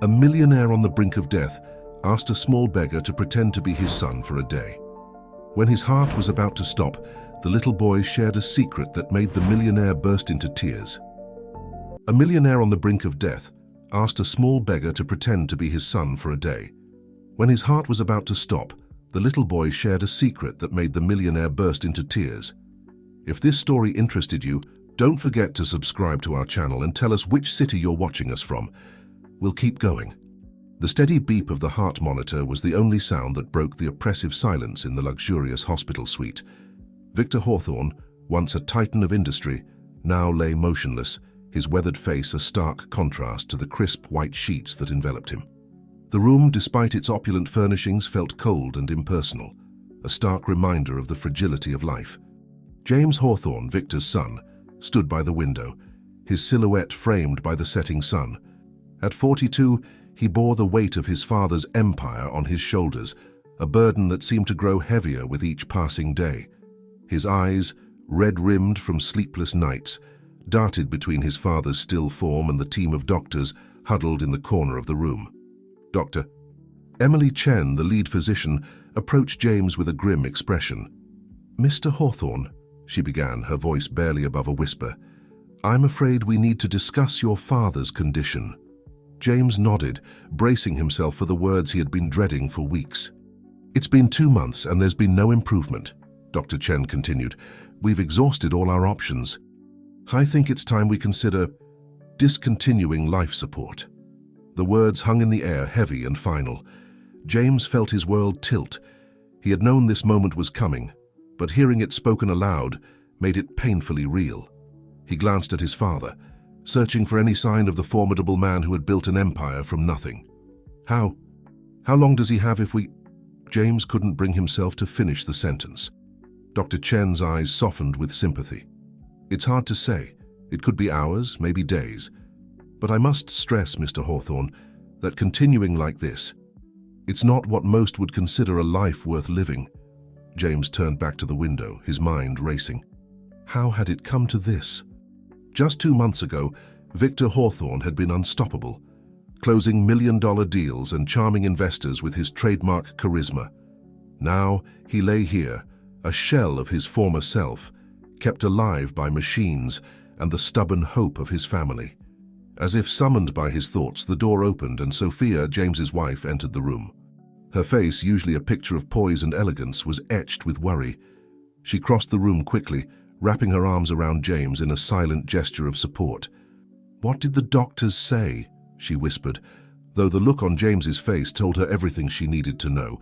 A millionaire on the brink of death asked a small beggar to pretend to be his son for a day. When his heart was about to stop, the little boy shared a secret that made the millionaire burst into tears. A millionaire on the brink of death asked a small beggar to pretend to be his son for a day. When his heart was about to stop, the little boy shared a secret that made the millionaire burst into tears. If this story interested you, don't forget to subscribe to our channel and tell us which city you're watching us from. We'll keep going. The steady beep of the heart monitor was the only sound that broke the oppressive silence in the luxurious hospital suite. Victor Hawthorne, once a titan of industry, now lay motionless, his weathered face a stark contrast to the crisp white sheets that enveloped him. The room, despite its opulent furnishings, felt cold and impersonal, a stark reminder of the fragility of life. James Hawthorne, Victor's son, stood by the window, his silhouette framed by the setting sun. At 42, he bore the weight of his father's empire on his shoulders, a burden that seemed to grow heavier with each passing day. His eyes, red-rimmed from sleepless nights, darted between his father's still form and the team of doctors huddled in the corner of the room. Dr. Emily Chen, the lead physician, approached James with a grim expression. "Mr. Hawthorne," she began, her voice barely above a whisper, "I'm afraid we need to discuss your father's condition." James nodded, bracing himself for the words he had been dreading for weeks. "It's been 2 months and there's been no improvement," Dr. Chen continued. "We've exhausted all our options. I think it's time we consider discontinuing life support." The words hung in the air, heavy and final. James felt his world tilt. He had known this moment was coming, but hearing it spoken aloud made it painfully real. He glanced at his father, searching for any sign of the formidable man who had built an empire from nothing. How long does he have if we... James couldn't bring himself to finish the sentence. Dr. Chen's eyes softened with sympathy. "It's hard to say. It could be hours, maybe days. But I must stress, Mr. Hawthorne, that continuing like this, it's not what most would consider a life worth living." James turned back to the window, his mind racing. How had it come to this? Just 2 months ago, Victor Hawthorne had been unstoppable, closing million-dollar deals and charming investors with his trademark charisma. Now he lay here, a shell of his former self, kept alive by machines and the stubborn hope of his family. As if summoned by his thoughts, the door opened and Sophia, James's wife, entered the room. Her face, usually a picture of poise and elegance, was etched with worry. She crossed the room quickly, wrapping her arms around James in a silent gesture of support. "What did the doctors say?" she whispered, though the look on James's face told her everything she needed to know.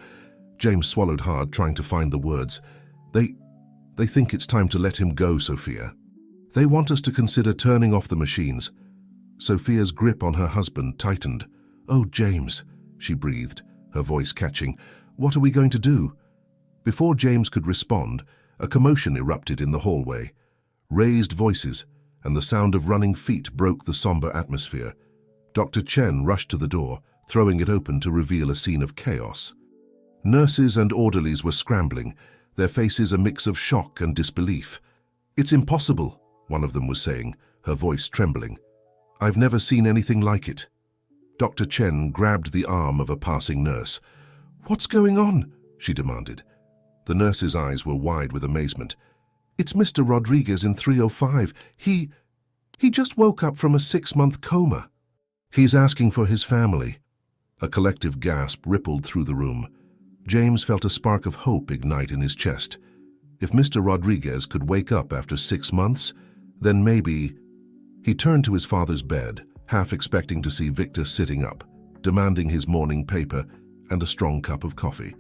James swallowed hard, trying to find the words. They think it's time to let him go, Sophia. They want us to consider turning off the machines." Sophia's grip on her husband tightened. "Oh, James," she breathed, her voice catching. "What are we going to do?" Before James could respond, a commotion erupted in the hallway. Raised voices and the sound of running feet broke the somber atmosphere. Dr. Chen rushed to the door, throwing it open to reveal a scene of chaos. Nurses and orderlies were scrambling, their faces a mix of shock and disbelief. "It's impossible," one of them was saying, her voice trembling. "I've never seen anything like it." Dr. Chen grabbed the arm of a passing nurse. "What's going on?" she demanded. The nurse's eyes were wide with amazement. "It's Mr. Rodriguez in 305. He just woke up from a 6-month coma. He's asking for his family." A collective gasp rippled through the room. James felt a spark of hope ignite in his chest. If Mr. Rodriguez could wake up after 6 months, then maybe... He turned to his father's bed, half expecting to see Victor sitting up, demanding his morning paper and a strong cup of coffee.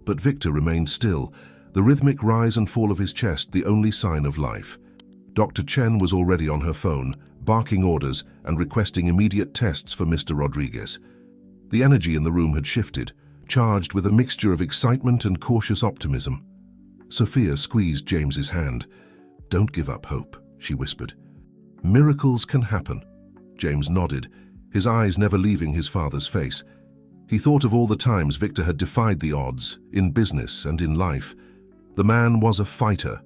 But Victor remained still, the rhythmic rise and fall of his chest the only sign of life. Dr. Chen was already on her phone, barking orders and requesting immediate tests for Mr. Rodriguez. The energy in the room had shifted, charged with a mixture of excitement and cautious optimism. Sophia squeezed James's hand. "Don't give up hope," she whispered. "Miracles can happen." James nodded, his eyes never leaving his father's face. He thought of all the times Victor had defied the odds, in business and in life. The man was a fighter,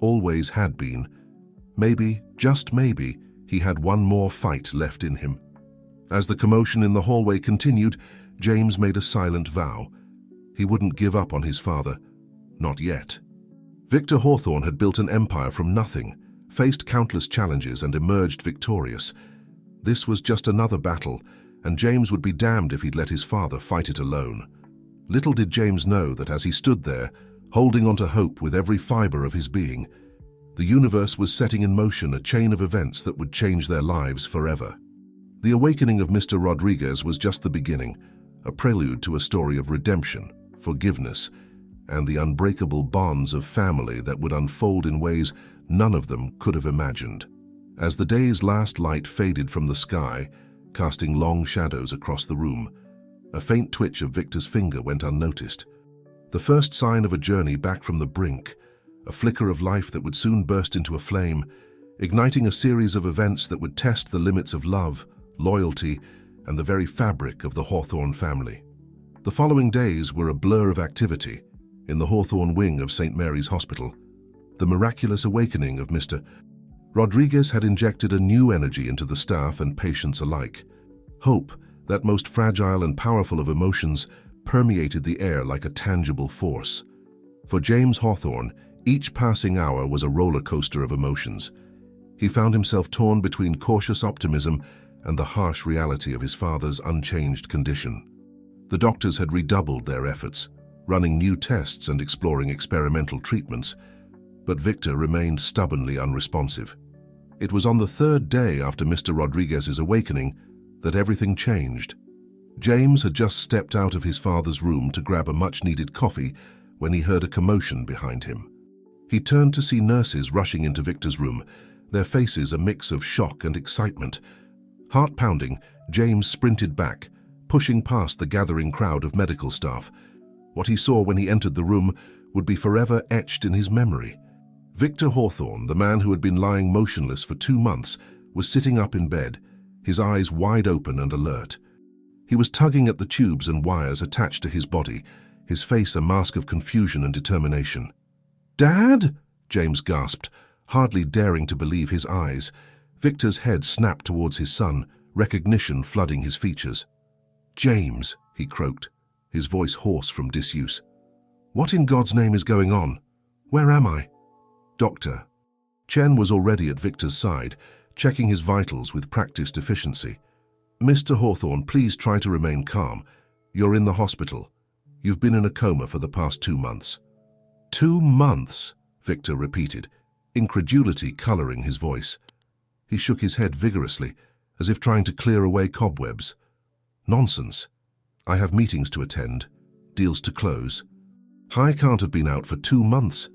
always had been. Maybe, just maybe, he had one more fight left in him. As the commotion in the hallway continued, James made a silent vow. He wouldn't give up on his father. Not yet. Victor Hawthorne had built an empire from nothing, faced countless challenges and emerged victorious. This was just another battle, and James would be damned if he'd let his father fight it alone. Little did James know that as he stood there, holding on to hope with every fiber of his being, the universe was setting in motion a chain of events that would change their lives forever. The awakening of Mr. Rodriguez was just the beginning, a prelude to a story of redemption, forgiveness, and the unbreakable bonds of family that would unfold in ways none of them could have imagined. As the day's last light faded from the sky, casting long shadows across the room, a faint twitch of Victor's finger went unnoticed. The first sign of a journey back from the brink, a flicker of life that would soon burst into a flame, igniting a series of events that would test the limits of love, loyalty, and the very fabric of the Hawthorne family. The following days were a blur of activity in the Hawthorne wing of St. Mary's Hospital. The miraculous awakening of Mr. Rodriguez had injected a new energy into the staff and patients alike. Hope, that most fragile and powerful of emotions, permeated the air like a tangible force. For James Hawthorne, each passing hour was a roller coaster of emotions. He found himself torn between cautious optimism and the harsh reality of his father's unchanged condition. The doctors had redoubled their efforts, running new tests and exploring experimental treatments, but Victor remained stubbornly unresponsive. It was on the third day after Mr. Rodriguez's awakening that everything changed. James had just stepped out of his father's room to grab a much-needed coffee when he heard a commotion behind him. He turned to see nurses rushing into Victor's room, their faces a mix of shock and excitement. Heart-pounding, James sprinted back, pushing past the gathering crowd of medical staff. What he saw when he entered the room would be forever etched in his memory. Victor Hawthorne, the man who had been lying motionless for 2 months, was sitting up in bed, his eyes wide open and alert. He was tugging at the tubes and wires attached to his body, his face a mask of confusion and determination. "Dad?" James gasped, hardly daring to believe his eyes. Victor's head snapped towards his son, recognition flooding his features. "James," he croaked, his voice hoarse from disuse. "What in God's name is going on? Where am I?" "Doctor." Chen was already at Victor's side, checking his vitals with practiced efficiency. "Mr. Hawthorne, please try to remain calm. You're in the hospital. You've been in a coma for the past 2 months. 2 months, Victor repeated, incredulity coloring his voice. He shook his head vigorously, as if trying to clear away cobwebs. Nonsense. I have meetings to attend, deals to close. I can't have been out for 2 months.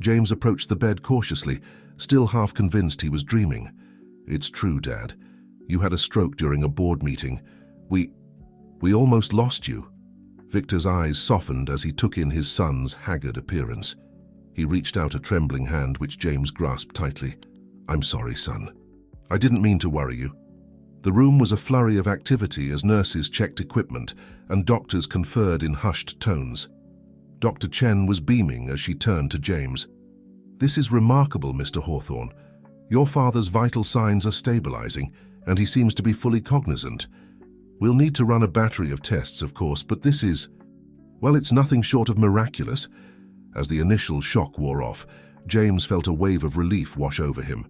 James approached the bed cautiously, still half convinced he was dreaming. It's true, Dad. You had a stroke during a board meeting. We almost lost you. Victor's eyes softened as he took in his son's haggard appearance. He reached out a trembling hand which James grasped tightly. I'm sorry, son. I didn't mean to worry you. The room was a flurry of activity as nurses checked equipment and doctors conferred in hushed tones. Dr. Chen was beaming as she turned to James. This is remarkable, Mr. Hawthorne. Your father's vital signs are stabilizing, and he seems to be fully cognizant. We'll need to run a battery of tests, of course, but this is... well, it's nothing short of miraculous. As the initial shock wore off, James felt a wave of relief wash over him.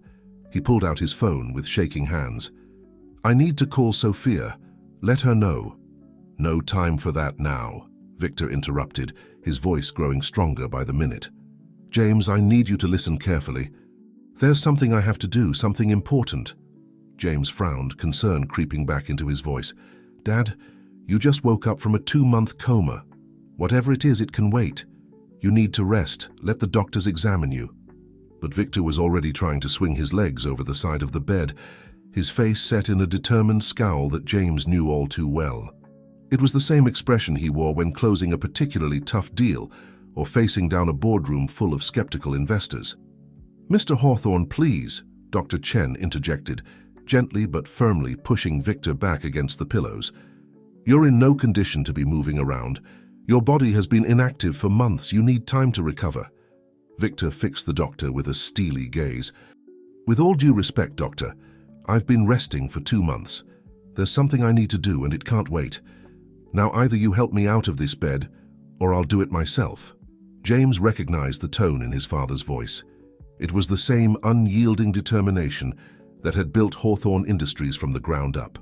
He pulled out his phone with shaking hands. I need to call Sophia. Let her know. No time for that now, Victor interrupted, his voice growing stronger by the minute. James, I need you to listen carefully. There's something I have to do, something important. James frowned, concern creeping back into his voice. Dad, you just woke up from a 2-month coma. Whatever it is, it can wait. You need to rest. Let the doctors examine you. But Victor was already trying to swing his legs over the side of the bed, his face set in a determined scowl that James knew all too well. It was the same expression he wore when closing a particularly tough deal or facing down a boardroom full of skeptical investors. Mr. Hawthorne, please, Dr. Chen interjected, gently but firmly pushing Victor back against the pillows. You're in no condition to be moving around. Your body has been inactive for months. You need time to recover. Victor fixed the doctor with a steely gaze. With all due respect, Doctor, I've been resting for 2 months. There's something I need to do and it can't wait. Now either you help me out of this bed, or I'll do it myself." James recognized the tone in his father's voice. It was the same unyielding determination that had built Hawthorne Industries from the ground up.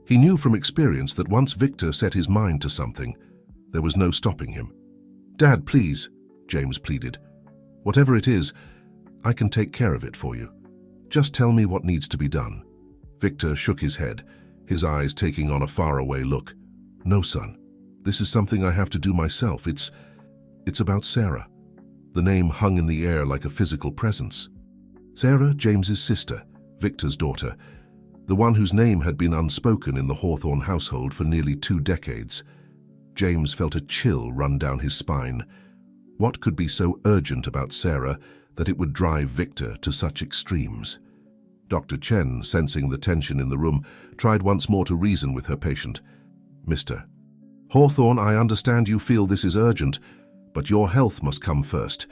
He knew from experience that once Victor set his mind to something, there was no stopping him. "Dad, please," James pleaded. "Whatever it is, I can take care of it for you. Just tell me what needs to be done." Victor shook his head, his eyes taking on a faraway look. "No, son. This is something I have to do myself. It's about Sarah." The name hung in the air like a physical presence. Sarah, James's sister, Victor's daughter, the one whose name had been unspoken in the Hawthorne household for nearly 2 decades. James felt a chill run down his spine. What could be so urgent about Sarah that it would drive Victor to such extremes? Dr. Chen, sensing the tension in the room, tried once more to reason with her patient. "Mr. Hawthorne, I understand you feel this is urgent, but your health must come first.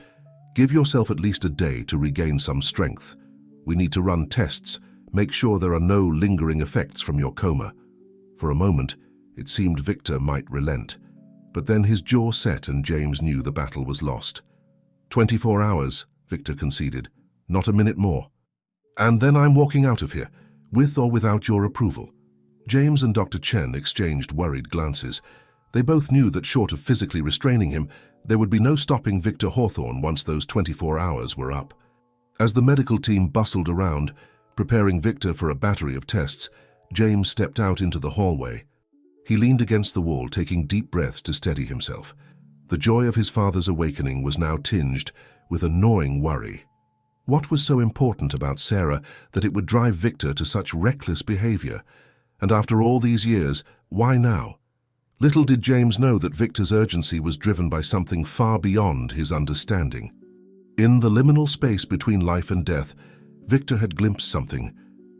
Give yourself at least a day to regain some strength. We need to run tests, make sure there are no lingering effects from your coma." For a moment, it seemed Victor might relent, but then his jaw set and James knew the battle was lost. 24 hours, Victor conceded, not a minute more. "And then I'm walking out of here, with or without your approval." James and Dr. Chen exchanged worried glances. They both knew that short of physically restraining him, there would be no stopping Victor Hawthorne once those 24 hours were up. As the medical team bustled around, preparing Victor for a battery of tests, James stepped out into the hallway. He leaned against the wall, taking deep breaths to steady himself. The joy of his father's awakening was now tinged with a gnawing worry. What was so important about Sarah that it would drive Victor to such reckless behavior? And after all these years, why now? Little did James know that Victor's urgency was driven by something far beyond his understanding. In the liminal space between life and death, Victor had glimpsed something,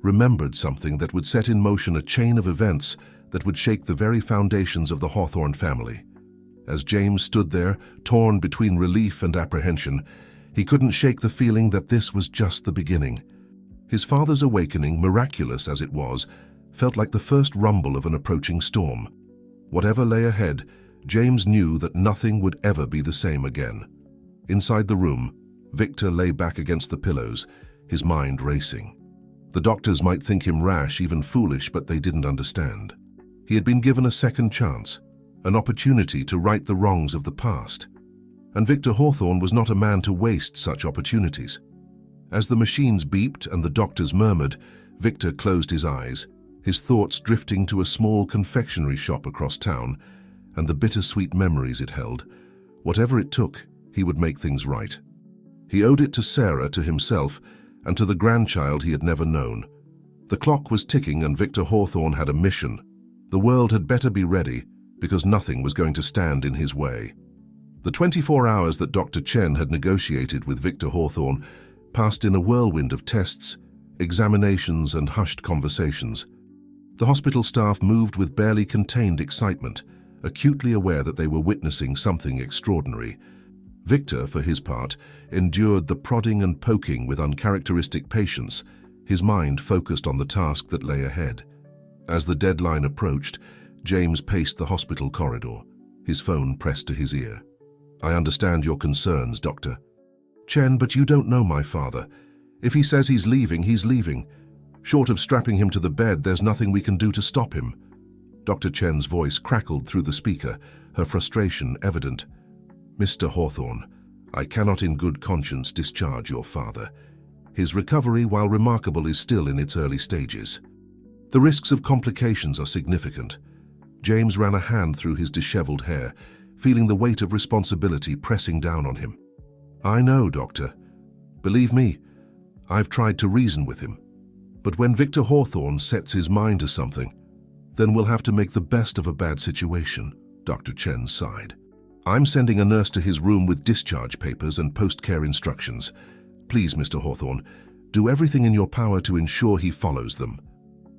remembered something that would set in motion a chain of events that would shake the very foundations of the Hawthorne family. As James stood there, torn between relief and apprehension, he couldn't shake the feeling that this was just the beginning. His father's awakening, miraculous as it was, felt like the first rumble of an approaching storm. Whatever lay ahead, James knew that nothing would ever be the same again. Inside the room, Victor lay back against the pillows, his mind racing. The doctors might think him rash, even foolish, but they didn't understand. He had been given a second chance, an opportunity to right the wrongs of the past. And Victor Hawthorne was not a man to waste such opportunities. As the machines beeped and the doctors murmured, Victor closed his eyes, his thoughts drifting to a small confectionery shop across town and the bittersweet memories it held. Whatever it took, he would make things right. He owed it to Sarah, to himself, and to the grandchild he had never known. The clock was ticking and Victor Hawthorne had a mission. The world had better be ready, because nothing was going to stand in his way. The 24 hours that Dr. Chen had negotiated with Victor Hawthorne passed in a whirlwind of tests, examinations, and hushed conversations. The hospital staff moved with barely contained excitement, acutely aware that they were witnessing something extraordinary. Victor, for his part, endured the prodding and poking with uncharacteristic patience, his mind focused on the task that lay ahead. As the deadline approached, James paced the hospital corridor, his phone pressed to his ear. "I understand your concerns, Doctor." "Chen, but you don't know my father. If he says he's leaving, he's leaving. Short of strapping him to the bed, there's nothing we can do to stop him." Dr. Chen's voice crackled through the speaker, her frustration evident. "Mr. Hawthorne, I cannot in good conscience discharge your father. His recovery, while remarkable, is still in its early stages. The risks of complications are significant." James ran a hand through his disheveled hair, feeling the weight of responsibility pressing down on him. "I know, Doctor. Believe me, I've tried to reason with him. But when Victor Hawthorne sets his mind to something, then we'll have to make the best of a bad situation," Dr. Chen sighed. "I'm sending a nurse to his room with discharge papers and post-care instructions. Please, Mr. Hawthorne, do everything in your power to ensure he follows them."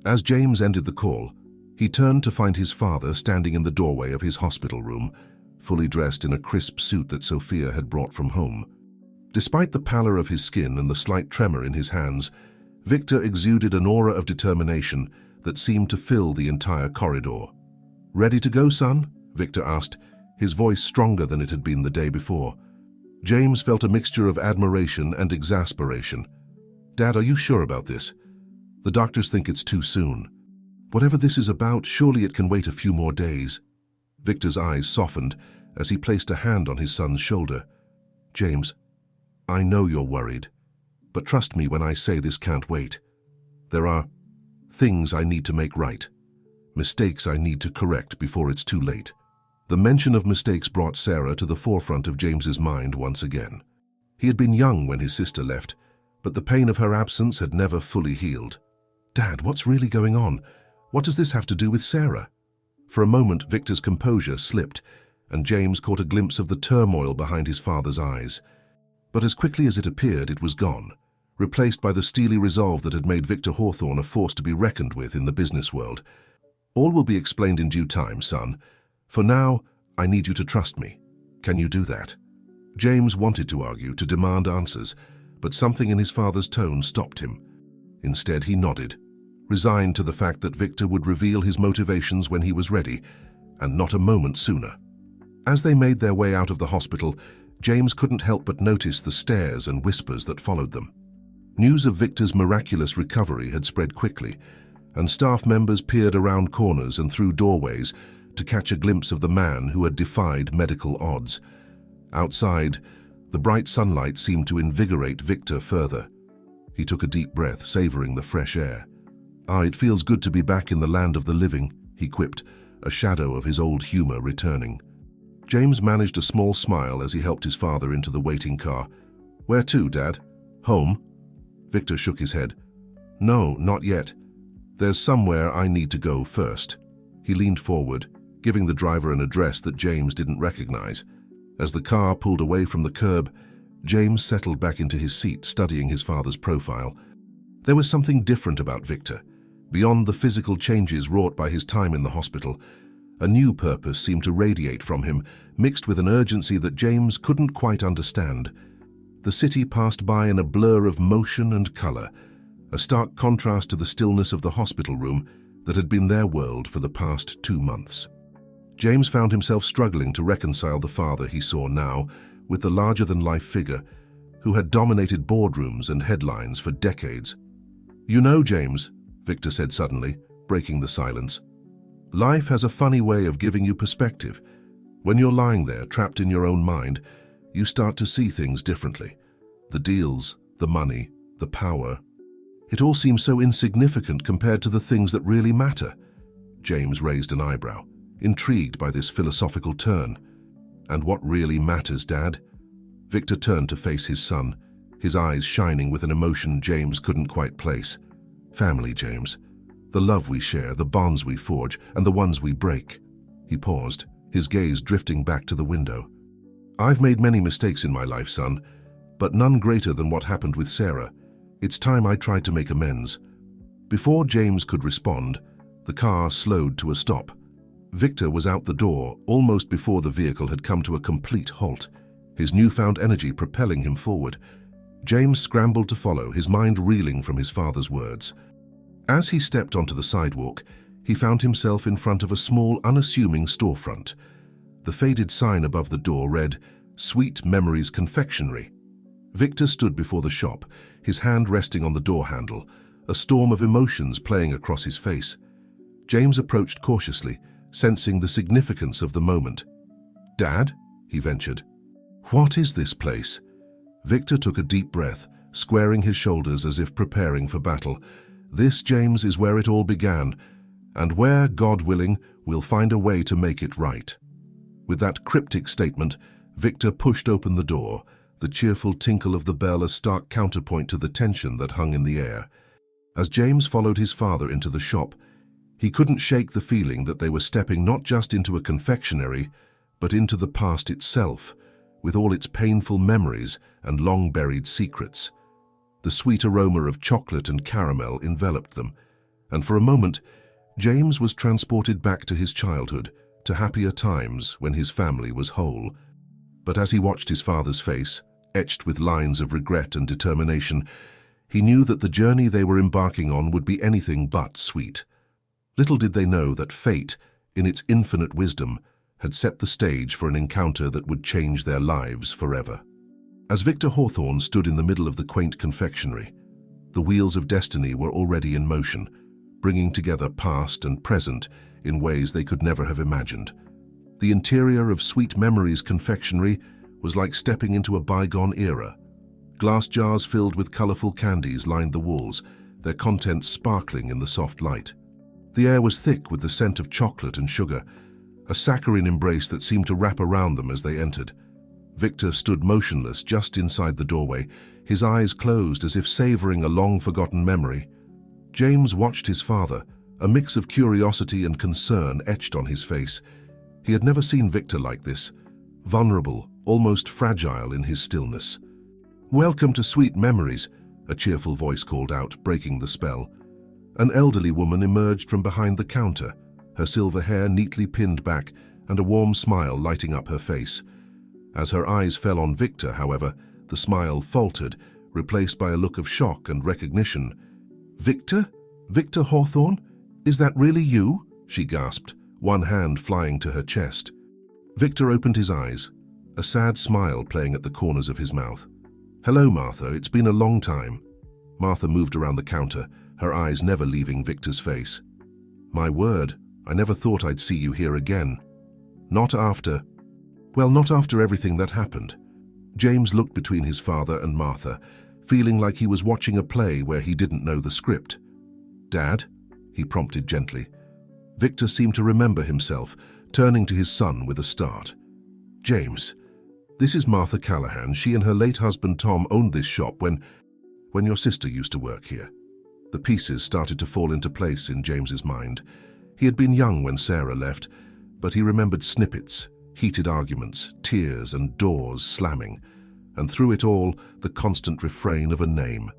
As James ended the call, he turned to find his father standing in the doorway of his hospital room, fully dressed in a crisp suit that Sophia had brought from home. Despite the pallor of his skin and the slight tremor in his hands, Victor exuded an aura of determination that seemed to fill the entire corridor. "Ready to go, son?" Victor asked, his voice stronger than it had been the day before. James felt a mixture of admiration and exasperation. "Dad, are you sure about this? The doctors think it's too soon. Whatever this is about, surely it can wait a few more days." Victor's eyes softened as he placed a hand on his son's shoulder. "James, I know you're worried, but trust me when I say this can't wait. There are things I need to make right, mistakes I need to correct before it's too late." The mention of mistakes brought Sarah to the forefront of James's mind once again. He had been young when his sister left, but the pain of her absence had never fully healed. "Dad, what's really going on? What does this have to do with Sarah?" For a moment, Victor's composure slipped, and James caught a glimpse of the turmoil behind his father's eyes. But as quickly as it appeared, it was gone, replaced by the steely resolve that had made Victor Hawthorne a force to be reckoned with in the business world. "All will be explained in due time, son. For now, I need you to trust me. Can you do that?" James wanted to argue, to demand answers, but something in his father's tone stopped him. Instead, he nodded, resigned to the fact that Victor would reveal his motivations when he was ready, and not a moment sooner. As they made their way out of the hospital, James couldn't help but notice the stares and whispers that followed them. News of Victor's miraculous recovery had spread quickly, and staff members peered around corners and through doorways to catch a glimpse of the man who had defied medical odds. Outside, the bright sunlight seemed to invigorate Victor further. He took a deep breath, savoring the fresh air. "It feels good to be back in the land of the living," he quipped, a shadow of his old humor returning. James managed a small smile as he helped his father into the waiting car. "Where to, Dad? Home?" Victor shook his head. "No, not yet. There's somewhere I need to go first." He leaned forward, giving the driver an address that James didn't recognize. As the car pulled away from the curb, James settled back into his seat, studying his father's profile. There was something different about Victor. Beyond the physical changes wrought by his time in the hospital, a new purpose seemed to radiate from him, mixed with an urgency that James couldn't quite understand. The city passed by in a blur of motion and color, a stark contrast to the stillness of the hospital room that had been their world for the past 2 months. James found himself struggling to reconcile the father he saw now with the larger-than-life figure who had dominated boardrooms and headlines for decades. "You know, James," Victor said suddenly, breaking the silence, "life has a funny way of giving you perspective. When you're lying there, trapped in your own mind, you start to see things differently. The deals, the money, the power. It all seems so insignificant compared to the things that really matter." James raised an eyebrow, intrigued by this philosophical turn. "And what really matters, Dad?" Victor turned to face his son, his eyes shining with an emotion James couldn't quite place. "Family, James. The love we share, the bonds we forge, and the ones we break." He paused, his gaze drifting back to the window. "I've made many mistakes in my life, son, but none greater than what happened with Sarah. It's time I tried to make amends." Before James could respond, the car slowed to a stop. Victor was out the door almost before the vehicle had come to a complete halt, his newfound energy propelling him forward. James scrambled to follow, his mind reeling from his father's words. As he stepped onto the sidewalk, he found himself in front of a small, unassuming storefront. The faded sign above the door read, "Sweet Memories Confectionery." Victor stood before the shop, his hand resting on the door handle, a storm of emotions playing across his face. James approached cautiously, sensing the significance of the moment. "Dad?" he ventured. "What is this place?" Victor took a deep breath, squaring his shoulders as if preparing for battle. "This, James, is where it all began, and where, God willing, we'll find a way to make it right." With that cryptic statement, Victor pushed open the door, the cheerful tinkle of the bell a stark counterpoint to the tension that hung in the air. As James followed his father into the shop, he couldn't shake the feeling that they were stepping not just into a confectionery, but into the past itself, with all its painful memories and long-buried secrets. The sweet aroma of chocolate and caramel enveloped them, and for a moment, James was transported back to his childhood, to happier times when his family was whole. But as he watched his father's face, etched with lines of regret and determination, he knew that the journey they were embarking on would be anything but sweet. Little did they know that fate, in its infinite wisdom, had set the stage for an encounter that would change their lives forever. As Victor Hawthorne stood in the middle of the quaint confectionery, the wheels of destiny were already in motion, bringing together past and present in ways they could never have imagined. The interior of Sweet Memories confectionery was like stepping into a bygone era. Glass jars filled with colorful candies lined the walls, their contents sparkling in the soft light. The air was thick with the scent of chocolate and sugar, a saccharine embrace that seemed to wrap around them as they entered. Victor stood motionless just inside the doorway, his eyes closed as if savoring a long-forgotten memory. James watched his father, a mix of curiosity and concern etched on his face. He had never seen Victor like this, vulnerable, almost fragile in his stillness. "Welcome to Sweet Memories," a cheerful voice called out, breaking the spell. An elderly woman emerged from behind the counter, her silver hair neatly pinned back and a warm smile lighting up her face. As her eyes fell on Victor, however, the smile faltered, replaced by a look of shock and recognition. "Victor? Victor Hawthorne? Is that really you?" she gasped, one hand flying to her chest. Victor opened his eyes, a sad smile playing at the corners of his mouth. "Hello, Martha. It's been a long time." Martha moved around the counter, her eyes never leaving Victor's face. "My word, I never thought I'd see you here again. Not after everything that happened." James looked between his father and Martha, feeling like he was watching a play where he didn't know the script. "Dad?" he prompted gently. Victor seemed to remember himself, turning to his son with a start. "James, this is Martha Callahan. She and her late husband Tom owned this shop when your sister used to work here." The pieces started to fall into place in James's mind. He had been young when Sarah left, but he remembered snippets, heated arguments, tears and doors slamming, and through it all, the constant refrain of a name: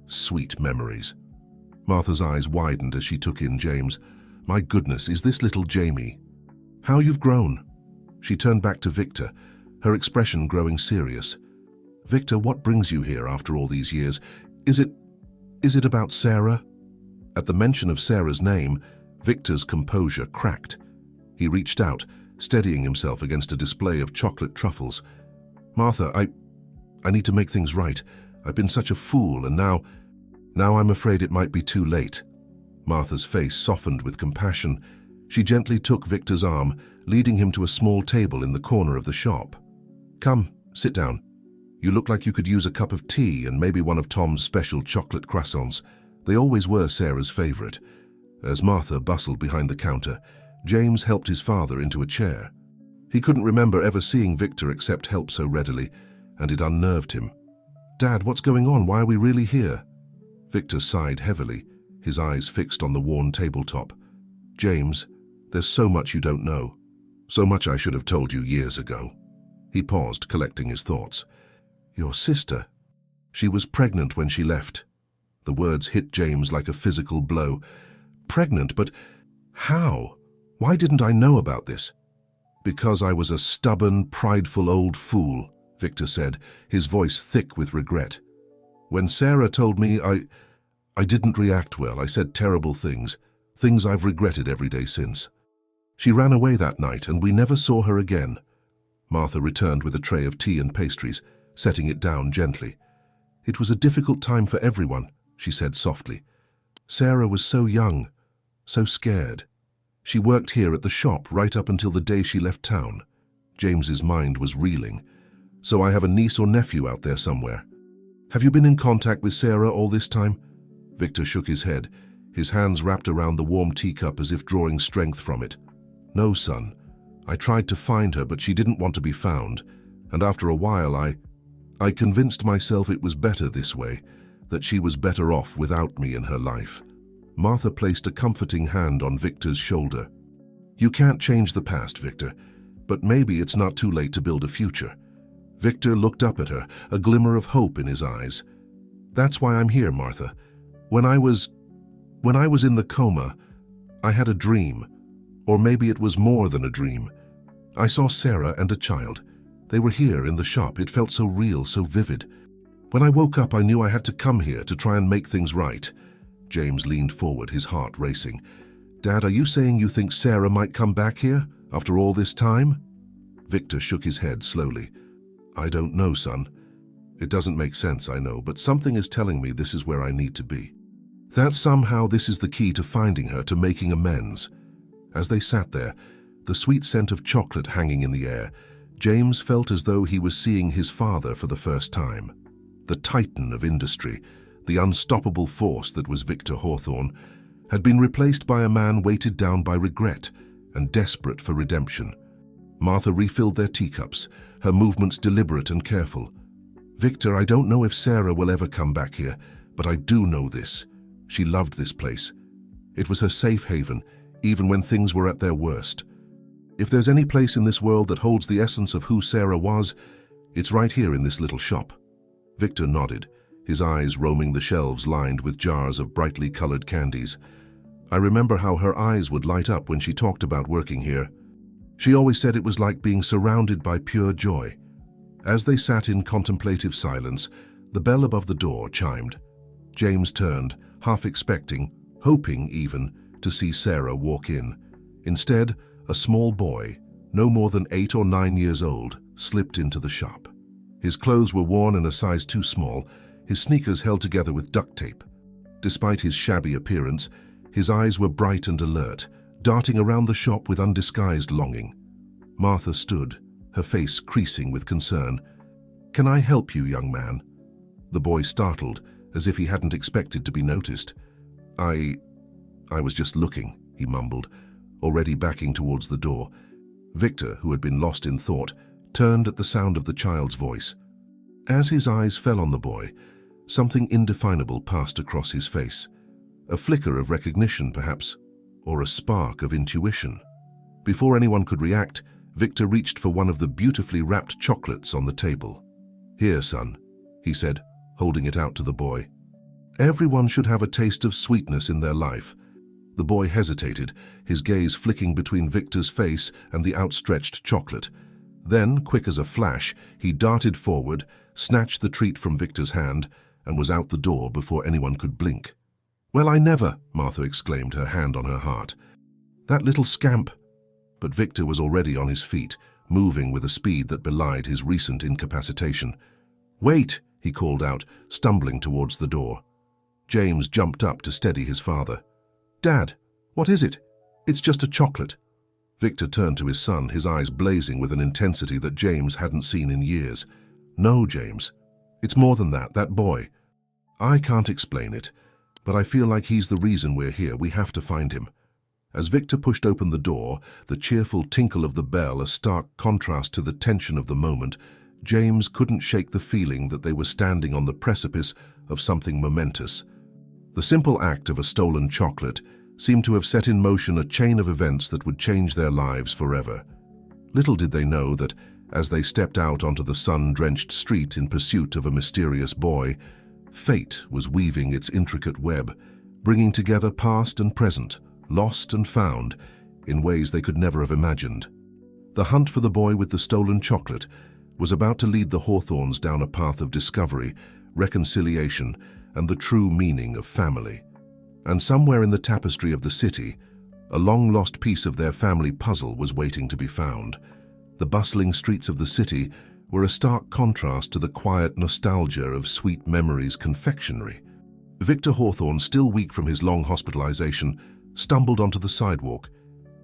Sweet Memories. Martha's eyes widened as she took in James. "My goodness, is this little Jamie? How you've grown." She turned back to Victor, her expression growing serious. "Victor, what brings you here after all these years? Is it about Sarah?" At the mention of Sarah's name, Victor's composure cracked. He reached out, steadying himself against a display of chocolate truffles. "Martha, I need to make things right. I've been such a fool, and now I'm afraid it might be too late." Martha's face softened with compassion. She gently took Victor's arm, leading him to a small table in the corner of the shop. "Come, sit down. You look like you could use a cup of tea and maybe one of Tom's special chocolate croissants. They always were Sarah's favorite." As Martha bustled behind the counter, James helped his father into a chair. He couldn't remember ever seeing Victor accept help so readily, and it unnerved him. "Dad, what's going on? Why are we really here?" Victor sighed heavily, his eyes fixed on the worn tabletop. "James, there's so much you don't know. So much I should have told you years ago." He paused, collecting his thoughts. "Your sister. She was pregnant when she left." The words hit James like a physical blow. "Pregnant? But how? Why didn't I know about this?" "Because I was a stubborn, prideful old fool," Victor said, his voice thick with regret. "When Sarah told me, I didn't react well. I said terrible things I've regretted every day since. She ran away that night, and we never saw her again." Martha returned with a tray of tea and pastries, setting it down gently. "It was a difficult time for everyone," she said softly. "Sarah was so young, so scared. She worked here at the shop right up until the day she left town." James's mind was reeling. "So I have a niece or nephew out there somewhere. Have you been in contact with Sarah all this time?" Victor shook his head, his hands wrapped around the warm teacup as if drawing strength from it. "No, son. I tried to find her, but she didn't want to be found, and after a while I convinced myself it was better this way, that she was better off without me in her life." Martha placed a comforting hand on Victor's shoulder. "You can't change the past, Victor, but maybe it's not too late to build a future." Victor looked up at her, a glimmer of hope in his eyes. "That's why I'm here, Martha. When I was in the coma, I had a dream, or maybe it was more than a dream. I saw Sarah and a child. They were here in the shop. It felt so real, so vivid. When I woke up, I knew I had to come here to try and make things right." James leaned forward, his heart racing. Dad, are you saying you think Sarah might come back here after all this time? Victor shook his head slowly. I don't know, son. It doesn't make sense, I know, but something is telling me this is where I need to be. That somehow this is the key to finding her, to making amends. As they sat there, the sweet scent of chocolate hanging in the air, James felt as though he was seeing his father for the first time. The titan of industry, the unstoppable force that was Victor Hawthorne, had been replaced by a man weighted down by regret and desperate for redemption. Martha refilled their teacups, her movements deliberate and careful. Victor, I don't know if Sarah will ever come back here, but I do know this. She loved this place. It was her safe haven, even when things were at their worst. If there's any place in this world that holds the essence of who Sarah was, it's right here in this little shop. Victor nodded, his eyes roaming the shelves lined with jars of brightly colored candies. I remember how her eyes would light up when she talked about working here. She always said it was like being surrounded by pure joy. As they sat in contemplative silence, the bell above the door chimed. James turned, half expecting, hoping even, to see Sarah walk in. Instead, a small boy, no more than 8 or 9 years old, slipped into the shop. His clothes were worn and a size too small, his sneakers held together with duct tape. Despite his shabby appearance, his eyes were bright and alert, darting around the shop with undisguised longing. Martha stood, her face creasing with concern. "Can I help you, young man?" The boy startled, as if he hadn't expected to be noticed. I was just looking," he mumbled, already backing towards the door. Victor, who had been lost in thought, turned at the sound of the child's voice. As his eyes fell on the boy, something indefinable passed across his face. A flicker of recognition, perhaps, or a spark of intuition. Before anyone could react, Victor reached for one of the beautifully wrapped chocolates on the table. "Here, son," he said, holding it out to the boy. "Everyone should have a taste of sweetness in their life." The boy hesitated, his gaze flicking between Victor's face and the outstretched chocolate. Then, quick as a flash, he darted forward, snatched the treat from Victor's hand, and was out the door before anyone could blink. "Well, I never," Martha exclaimed, her hand on her heart. "That little scamp." But Victor was already on his feet, moving with a speed that belied his recent incapacitation. "Wait," he called out, stumbling towards the door. James jumped up to steady his father. "Dad, what is it? It's just a chocolate." Victor turned to his son, his eyes blazing with an intensity that James hadn't seen in years. "No, James. It's more than that, that boy. I can't explain it, but I feel like he's the reason we're here. We have to find him." As Victor pushed open the door, the cheerful tinkle of the bell a stark contrast to the tension of the moment, James couldn't shake the feeling that they were standing on the precipice of something momentous. The simple act of a stolen chocolate seemed to have set in motion a chain of events that would change their lives forever. Little did they know that, as they stepped out onto the sun-drenched street in pursuit of a mysterious boy, fate was weaving its intricate web, bringing together past and present, lost and found, in ways they could never have imagined. The hunt for the boy with the stolen chocolate was about to lead the Hawthornes down a path of discovery, reconciliation, and the true meaning of family. And somewhere in the tapestry of the city, a long-lost piece of their family puzzle was waiting to be found. The bustling streets of the city were a stark contrast to the quiet nostalgia of Sweet Memories confectionery. Victor Hawthorne, still weak from his long hospitalization, stumbled onto the sidewalk,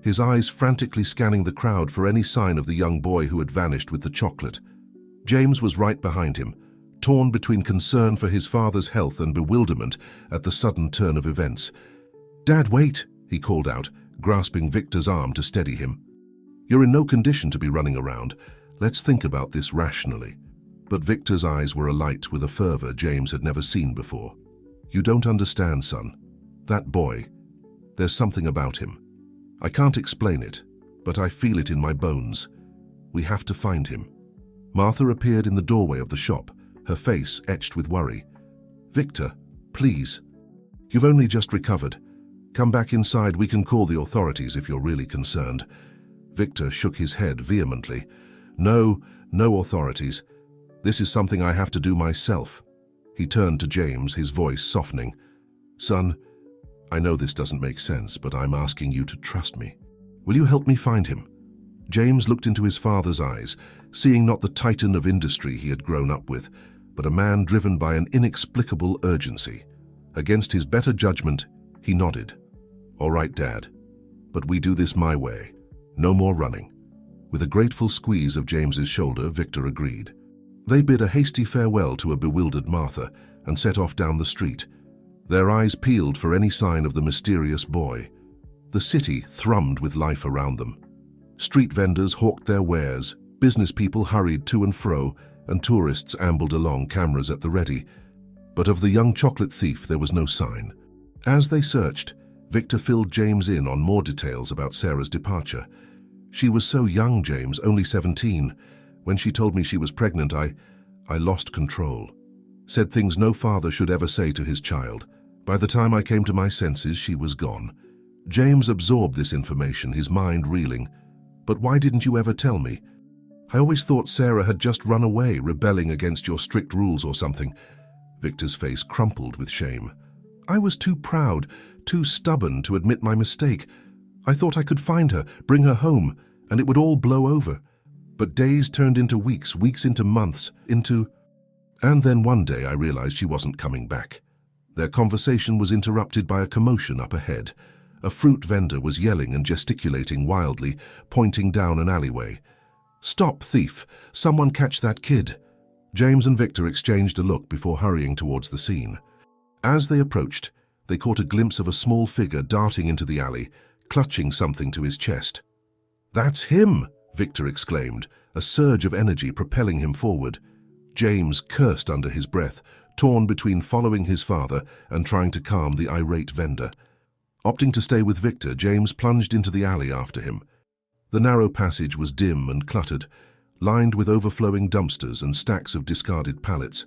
his eyes frantically scanning the crowd for any sign of the young boy who had vanished with the chocolate. James was right behind him, torn between concern for his father's health and bewilderment at the sudden turn of events. "Dad, wait," he called out, grasping Victor's arm to steady him. "You're in no condition to be running around. Let's think about this rationally." But Victor's eyes were alight with a fervor James had never seen before. "You don't understand, son. That boy, there's something about him. I can't explain it, but I feel it in my bones. We have to find him." Martha appeared in the doorway of the shop, her face etched with worry. "Victor, please. You've only just recovered. Come back inside. We can call the authorities if you're really concerned." Victor shook his head vehemently. "No, no authorities. This is something I have to do myself." He turned to James, his voice softening. "Son, I know this doesn't make sense, but I'm asking you to trust me. Will you help me find him?" James looked into his father's eyes, seeing not the titan of industry he had grown up with, but a man driven by an inexplicable urgency. Against his better judgment, he nodded. "All right, Dad, but we do this my way. No more running." With a grateful squeeze of James's shoulder, Victor agreed. They bid a hasty farewell to a bewildered Martha and set off down the street, their eyes peeled for any sign of the mysterious boy. The city thrummed with life around them. Street vendors hawked their wares, business people hurried to and fro, and tourists ambled along, cameras at the ready. But of the young chocolate thief there was no sign. As they searched, Victor filled James in on more details about Sarah's departure. "She was so young, James, only 17. When she told me she was pregnant, I lost control. Said things no father should ever say to his child. By the time I came to my senses, she was gone." James absorbed this information, his mind reeling. "But why didn't you ever tell me? I always thought Sarah had just run away, rebelling against your strict rules or something." Victor's face crumpled with shame. "I was too proud, too stubborn to admit my mistake. I thought I could find her, bring her home, and it would all blow over. But days turned into weeks, weeks into months, And then one day I realized she wasn't coming back." Their conversation was interrupted by a commotion up ahead. A fruit vendor was yelling and gesticulating wildly, pointing down an alleyway. "Stop, thief! Someone catch that kid!" James and Victor exchanged a look before hurrying towards the scene. As they approached, they caught a glimpse of a small figure darting into the alley, clutching something to his chest. "That's him!" Victor exclaimed, a surge of energy propelling him forward. James cursed under his breath, torn between following his father and trying to calm the irate vendor. Opting to stay with Victor, James plunged into the alley after him. The narrow passage was dim and cluttered, lined with overflowing dumpsters and stacks of discarded pallets.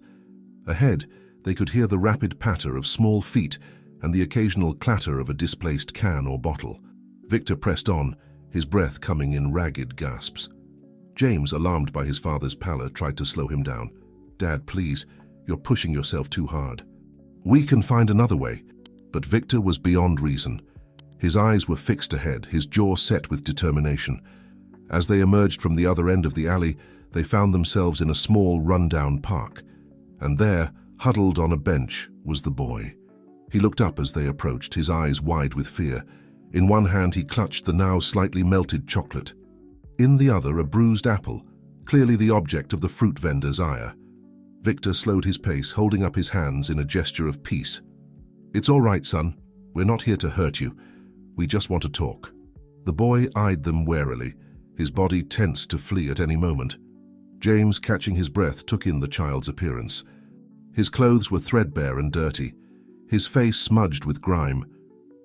Ahead, they could hear the rapid patter of small feet and the occasional clatter of a displaced can or bottle. Victor pressed on, his breath coming in ragged gasps. James, alarmed by his father's pallor, tried to slow him down. "Dad, please, you're pushing yourself too hard." "We can find another way." But Victor was beyond reason. His eyes were fixed ahead, his jaw set with determination. As they emerged from the other end of the alley, they found themselves in a small, run-down park. And there, huddled on a bench, was the boy. He looked up as they approached, his eyes wide with fear. In one hand he clutched the now slightly melted chocolate. In the other, a bruised apple, clearly the object of the fruit vendor's ire. Victor slowed his pace, holding up his hands in a gesture of peace. "It's all right, son. We're not here to hurt you. We just want to talk." The boy eyed them warily, his body tense to flee at any moment. James, catching his breath, took in the child's appearance. His clothes were threadbare and dirty, his face smudged with grime.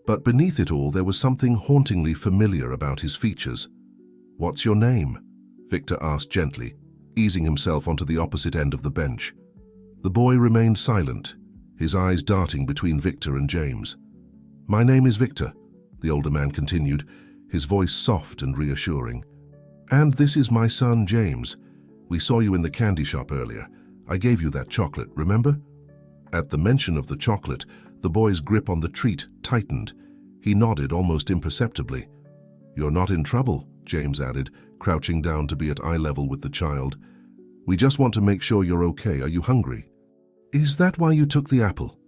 But beneath it all, there was something hauntingly familiar about his features. "What's your name?" Victor asked gently, easing himself onto the opposite end of the bench. The boy remained silent, his eyes darting between Victor and James. "My name is Victor," the older man continued, his voice soft and reassuring. "And this is my son, James. We saw you in the candy shop earlier. I gave you that chocolate, remember?" At the mention of the chocolate, the boy's grip on the treat tightened. He nodded almost imperceptibly. "You're not in trouble," James added, crouching down to be at eye level with the child. "We just want to make sure you're okay. Are you hungry?" "Is that why you took the apple?"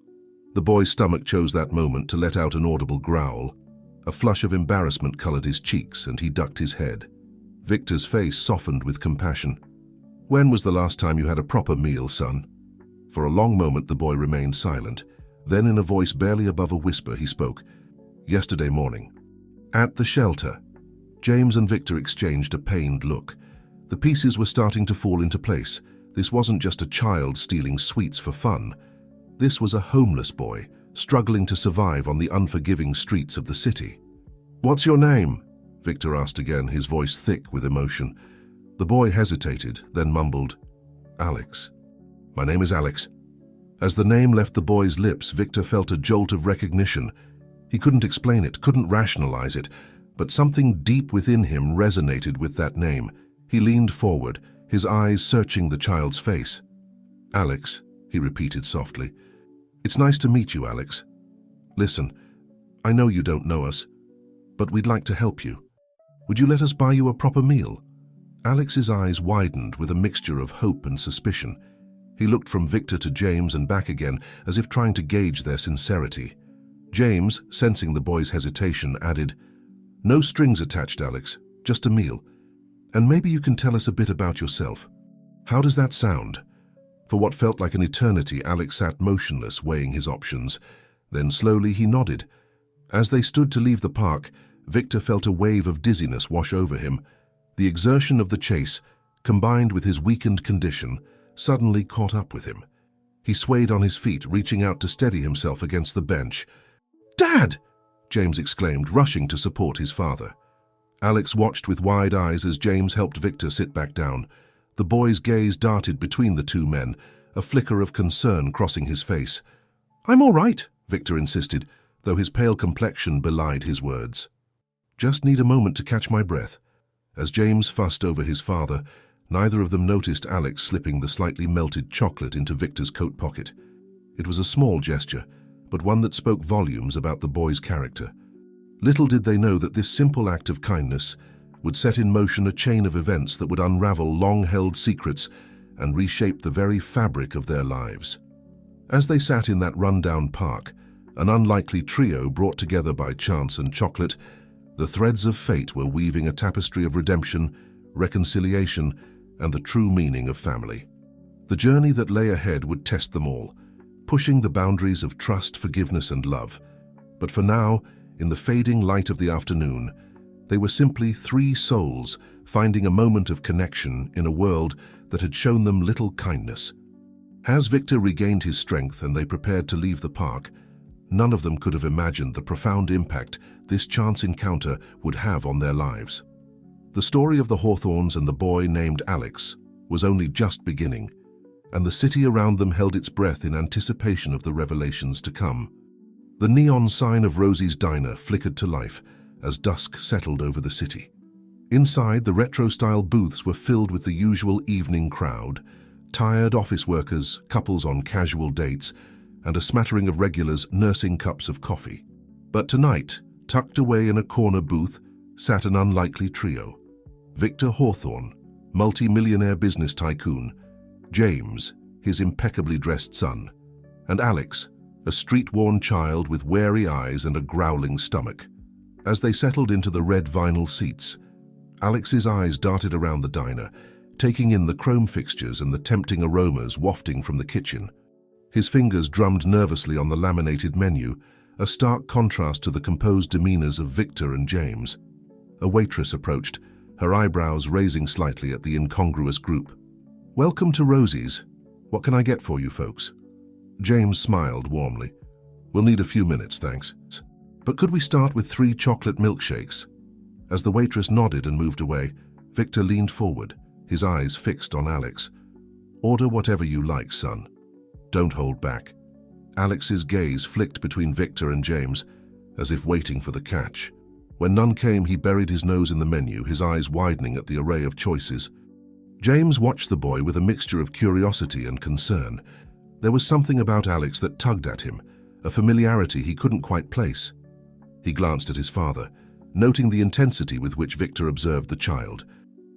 The boy's stomach chose that moment to let out an audible growl. A flush of embarrassment colored his cheeks, and he ducked his head. Victor's face softened with compassion. "When was the last time you had a proper meal, son?" For a long moment the boy remained silent. Then, in a voice barely above a whisper, he spoke. "Yesterday morning. At the shelter." James and Victor exchanged a pained look. The pieces were starting to fall into place. This wasn't just a child stealing sweets for fun. This was a homeless boy, struggling to survive on the unforgiving streets of the city. "What's your name?" Victor asked again, his voice thick with emotion. The boy hesitated, then mumbled, "Alex. My name is Alex." As the name left the boy's lips, Victor felt a jolt of recognition. He couldn't explain it, couldn't rationalize it, but something deep within him resonated with that name. He leaned forward, his eyes searching the child's face. "Alex," he repeated softly. "It's nice to meet you, Alex. Listen, I know you don't know us, but we'd like to help you. Would you let us buy you a proper meal?" Alex's eyes widened with a mixture of hope and suspicion. He looked from Victor to James and back again, as if trying to gauge their sincerity. James, sensing the boy's hesitation, added, "No strings attached, Alex, just a meal. And maybe you can tell us a bit about yourself. How does that sound?" For what felt like an eternity, Alex sat motionless, weighing his options. Then slowly he nodded. As they stood to leave the park, Victor felt a wave of dizziness wash over him. The exertion of the chase, combined with his weakened condition, suddenly caught up with him. He swayed on his feet, reaching out to steady himself against the bench. "Dad!" James exclaimed, rushing to support his father. Alex watched with wide eyes as James helped Victor sit back down. The boy's gaze darted between the two men, a flicker of concern crossing his face. "I'm all right," Victor insisted, though his pale complexion belied his words. "Just need a moment to catch my breath." As James fussed over his father, neither of them noticed Alex slipping the slightly melted chocolate into Victor's coat pocket. It was a small gesture, but one that spoke volumes about the boy's character. Little did they know that this simple act of kindness would set in motion a chain of events that would unravel long-held secrets and reshape the very fabric of their lives. As they sat in that run-down park, an unlikely trio brought together by chance and chocolate, the threads of fate were weaving a tapestry of redemption, reconciliation, and the true meaning of family. The journey that lay ahead would test them all, pushing the boundaries of trust, forgiveness, and love. But for now, in the fading light of the afternoon, they were simply three souls finding a moment of connection in a world that had shown them little kindness. As Victor regained his strength and they prepared to leave the park, none of them could have imagined the profound impact this chance encounter would have on their lives. The story of the Hawthorns and the boy named Alex was only just beginning, and the city around them held its breath in anticipation of the revelations to come. The neon sign of Rosie's Diner flickered to life as dusk settled over the city. Inside, the retro-style booths were filled with the usual evening crowd, tired office workers, couples on casual dates, and a smattering of regulars nursing cups of coffee. But tonight, tucked away in a corner booth, sat an unlikely trio. Victor Hawthorne, multi-millionaire business tycoon, James, his impeccably dressed son, and Alex, a street-worn child with wary eyes and a growling stomach. As they settled into the red vinyl seats, Alex's eyes darted around the diner, taking in the chrome fixtures and the tempting aromas wafting from the kitchen. His fingers drummed nervously on the laminated menu, a stark contrast to the composed demeanors of Victor and James. A waitress approached, her eyebrows raising slightly at the incongruous group. "Welcome to Rosie's. What can I get for you folks?" James smiled warmly. "We'll need a few minutes, thanks. But could we start with 3 chocolate milkshakes?" As the waitress nodded and moved away, Victor leaned forward, his eyes fixed on Alex. "Order whatever you like, son. Don't hold back." Alex's gaze flicked between Victor and James, as if waiting for the catch. When none came, he buried his nose in the menu, his eyes widening at the array of choices. James watched the boy with a mixture of curiosity and concern. There was something about Alex that tugged at him, a familiarity he couldn't quite place. He glanced at his father, noting the intensity with which Victor observed the child.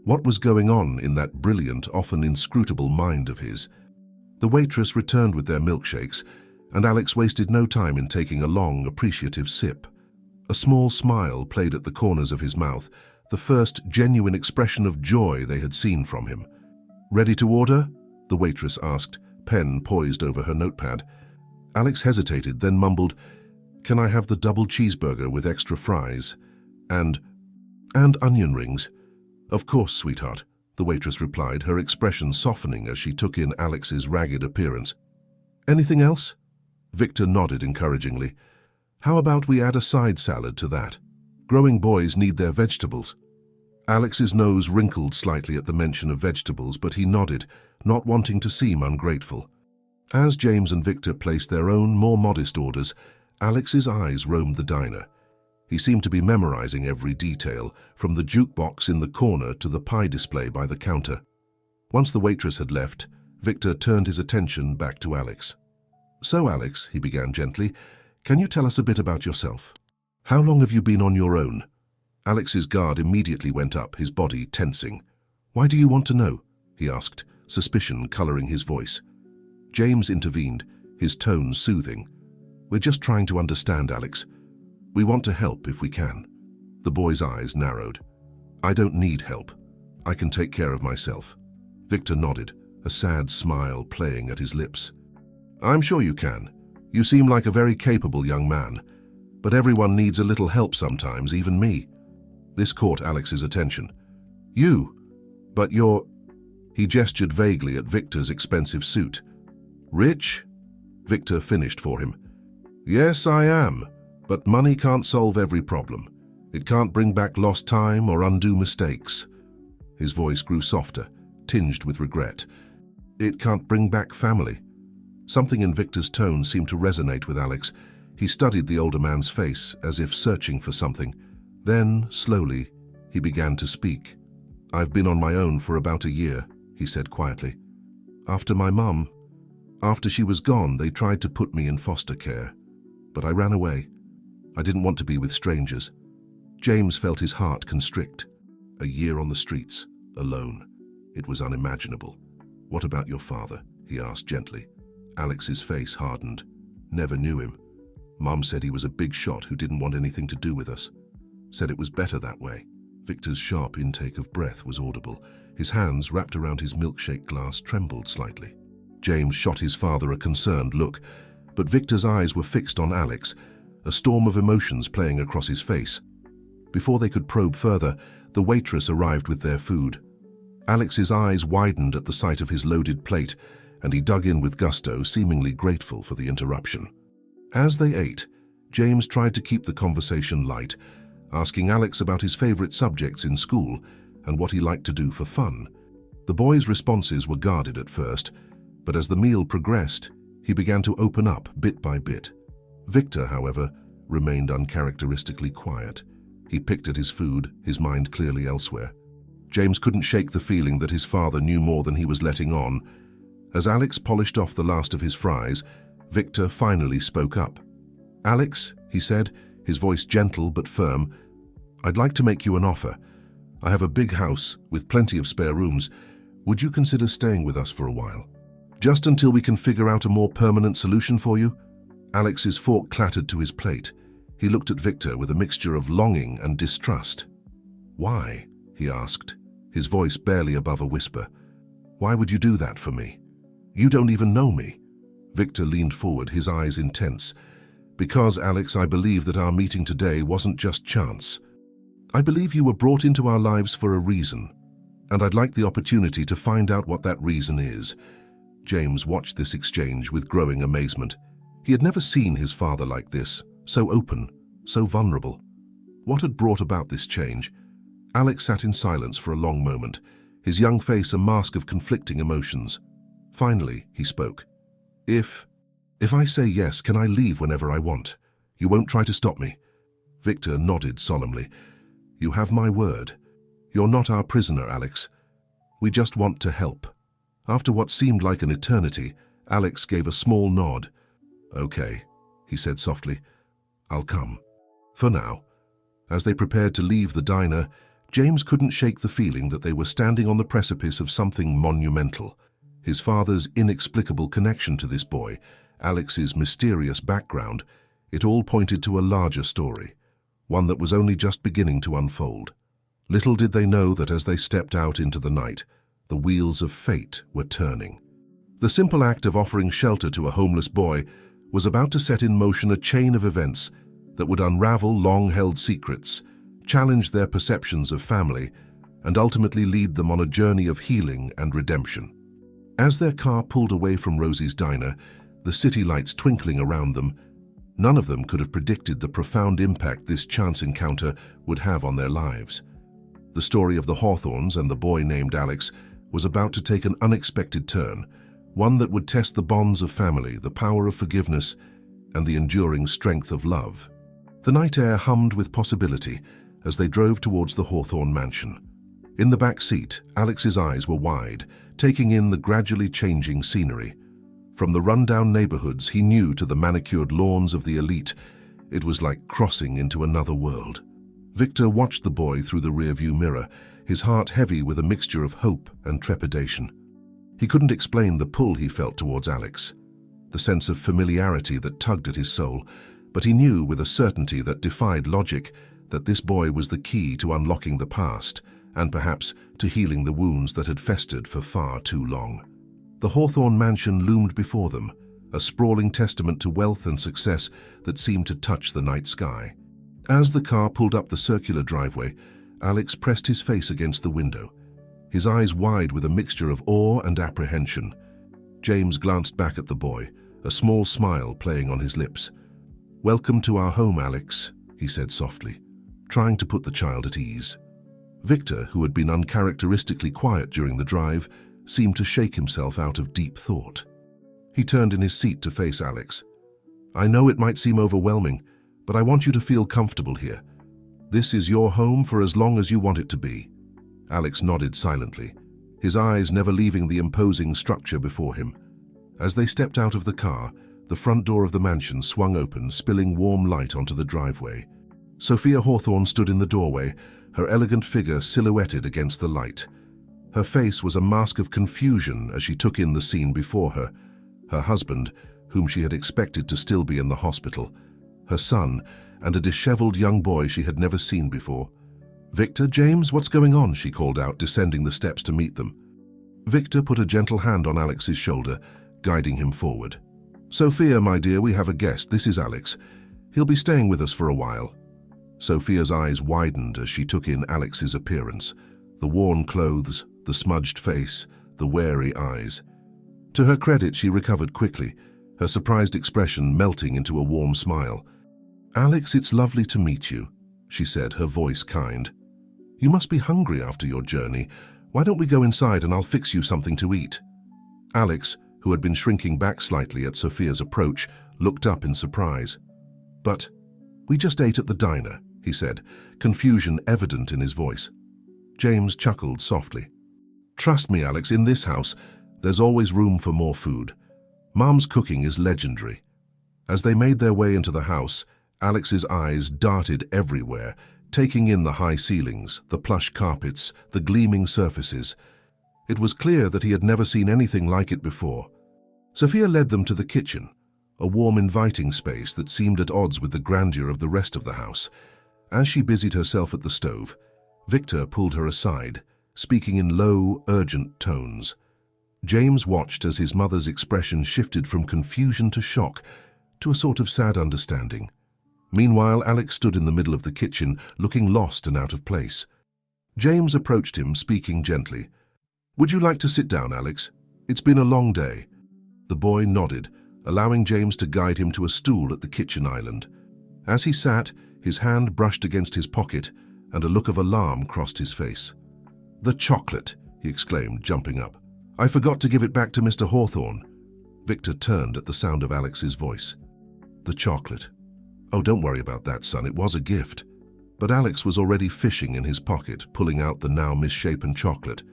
What was going on in that brilliant, often inscrutable mind of his? The waitress returned with their milkshakes, and Alex wasted no time in taking a long, appreciative sip. A small smile played at the corners of his mouth, the first genuine expression of joy they had seen from him. "Ready to order?" the waitress asked, pen poised over her notepad. Alex hesitated, then mumbled, "Can I have the double cheeseburger with extra fries? And onion rings?" "Of course, sweetheart," the waitress replied, her expression softening as she took in Alex's ragged appearance. "Anything else?" Victor nodded encouragingly. "How about we add a side salad to that? Growing boys need their vegetables." Alex's nose wrinkled slightly at the mention of vegetables, but he nodded, not wanting to seem ungrateful. As James and Victor placed their own, more modest orders, Alex's eyes roamed the diner. He seemed to be memorizing every detail, from the jukebox in the corner to the pie display by the counter. Once the waitress had left, Victor turned his attention back to Alex. "So, Alex," he began gently, "can you tell us a bit about yourself? How long have you been on your own? Alex's guard immediately went up, his body tensing. Why do you want to know? He asked, suspicion coloring his voice. James intervened, his tone soothing. We're just trying to understand, Alex. We want to help if we can. The boy's eyes narrowed. I don't need help. I can take care of myself. Victor nodded, a sad smile playing at his lips. I'm sure you can. You seem like a very capable young man. But everyone needs a little help sometimes, even me. This caught Alex's attention. You? But you're... He gestured vaguely at Victor's expensive suit. Rich? Victor finished for him. Yes, I am. But money can't solve every problem. It can't bring back lost time or undo mistakes. His voice grew softer, tinged with regret. It can't bring back family. Something in Victor's tone seemed to resonate with Alex. He studied the older man's face, as if searching for something. Then, slowly, he began to speak. I've been on my own for about a year, he said quietly. After my mum, after she was gone, they tried to put me in foster care. But I ran away. I didn't want to be with strangers. James felt his heart constrict. A year on the streets, alone. It was unimaginable. What about your father? He asked gently. Alex's face hardened. Never knew him. Mum said he was a big shot who didn't want anything to do with us. Said it was better that way. Victor's sharp intake of breath was audible. His hands, wrapped around his milkshake glass, trembled slightly. James shot his father a concerned look, but Victor's eyes were fixed on Alex, a storm of emotions playing across his face. Before they could probe further, the waitress arrived with their food. Alex's eyes widened at the sight of his loaded plate, and he dug in with gusto, seemingly grateful for the interruption. As they ate, James tried to keep the conversation light, asking Alex about his favorite subjects in school and what he liked to do for fun. The boy's responses were guarded at first, but as the meal progressed, he began to open up bit by bit. Victor, however, remained uncharacteristically quiet. He picked at his food, his mind clearly elsewhere. James couldn't shake the feeling that his father knew more than he was letting on. As Alex polished off the last of his fries, Victor finally spoke up. Alex, he said, his voice gentle but firm, I'd like to make you an offer. I have a big house with plenty of spare rooms. Would you consider staying with us for a while? Just until we can figure out a more permanent solution for you? Alex's fork clattered to his plate. He looked at Victor with a mixture of longing and distrust. Why? He asked, his voice barely above a whisper. Why would you do that for me? You don't even know me. Victor leaned forward, his eyes intense. Because, Alex, I believe that our meeting today wasn't just chance. I believe you were brought into our lives for a reason, and I'd like the opportunity to find out what that reason is. James watched this exchange with growing amazement. He had never seen his father like this, so open, so vulnerable. What had brought about this change? Alex sat in silence for a long moment, his young face a mask of conflicting emotions. Finally, he spoke. If I say yes, can I leave whenever I want? You won't try to stop me? Victor nodded solemnly. You have my word. You're not our prisoner, Alex. We just want to help. After what seemed like an eternity, Alex gave a small nod. Okay, he said softly. I'll come. For now. As they prepared to leave the diner, James couldn't shake the feeling that they were standing on the precipice of something monumental. His father's inexplicable connection to this boy, Alex's mysterious background, it all pointed to a larger story, one that was only just beginning to unfold. Little did they know that as they stepped out into the night, the wheels of fate were turning. The simple act of offering shelter to a homeless boy was about to set in motion a chain of events that would unravel long-held secrets, challenge their perceptions of family, and ultimately lead them on a journey of healing and redemption. As their car pulled away from Rosie's diner, the city lights twinkling around them, none of them could have predicted the profound impact this chance encounter would have on their lives. The story of the Hawthorns and the boy named Alex was about to take an unexpected turn, one that would test the bonds of family, the power of forgiveness, and the enduring strength of love. The night air hummed with possibility as they drove towards the Hawthorn mansion. In the back seat, Alex's eyes were wide, taking in the gradually changing scenery. From the rundown neighborhoods he knew to the manicured lawns of the elite, It was like crossing into another world. Victor watched the boy through the rearview mirror, his heart heavy with a mixture of hope and trepidation. He couldn't explain the pull he felt towards Alex, the sense of familiarity that tugged at his soul, but he knew with a certainty that defied logic that this boy was the key to unlocking the past and perhaps to healing the wounds that had festered for far too long. The Hawthorne mansion loomed before them, a sprawling testament to wealth and success that seemed to touch the night sky. As the car pulled up the circular driveway, Alex pressed his face against the window, his eyes wide with a mixture of awe and apprehension. James glanced back at the boy, a small smile playing on his lips. "Welcome to our home, Alex," he said softly, trying to put the child at ease. Victor, who had been uncharacteristically quiet during the drive, seemed to shake himself out of deep thought. He turned in his seat to face Alex. "I know it might seem overwhelming, but I want you to feel comfortable here. This is your home for as long as you want it to be." Alex nodded silently, his eyes never leaving the imposing structure before him. As they stepped out of the car, the front door of the mansion swung open, spilling warm light onto the driveway. Sophia Hawthorne stood in the doorway, her elegant figure silhouetted against the light. Her face was a mask of confusion as she took in the scene before her. Her husband, whom she had expected to still be in the hospital, her son, and a disheveled young boy she had never seen before. "Victor, James, what's going on?" she called out, descending the steps to meet them. Victor put a gentle hand on Alex's shoulder, guiding him forward. "Sophia, my dear, we have a guest. This is Alex. He'll be staying with us for a while." Sophia's eyes widened as she took in Alex's appearance, the worn clothes, the smudged face, the wary eyes. To her credit, she recovered quickly, her surprised expression melting into a warm smile. "Alex, it's lovely to meet you," she said, her voice kind. "You must be hungry after your journey. Why don't we go inside and I'll fix you something to eat?" Alex, who had been shrinking back slightly at Sophia's approach, looked up in surprise. "But we just ate at the diner," he said, confusion evident in his voice. James chuckled softly. "Trust me, Alex, in this house, there's always room for more food. Mom's cooking is legendary." As they made their way into the house, Alex's eyes darted everywhere, taking in the high ceilings, the plush carpets, the gleaming surfaces. It was clear that he had never seen anything like it before. Sophia led them to the kitchen, a warm, inviting space that seemed at odds with the grandeur of the rest of the house. As she busied herself at the stove, Victor pulled her aside, speaking in low, urgent tones. James watched as his mother's expression shifted from confusion to shock, to a sort of sad understanding. Meanwhile, Alex stood in the middle of the kitchen, looking lost and out of place. James approached him, speaking gently. "Would you like to sit down, Alex? It's been a long day." The boy nodded, allowing James to guide him to a stool at the kitchen island. As he sat, his hand brushed against his pocket, and a look of alarm crossed his face. "The chocolate!" he exclaimed, jumping up. "I forgot to give it back to Mr. Hawthorne." Victor turned at the sound of Alex's voice. "The chocolate. Oh, don't worry about that, son. It was a gift." But Alex was already fishing in his pocket, pulling out the now misshapen chocolate.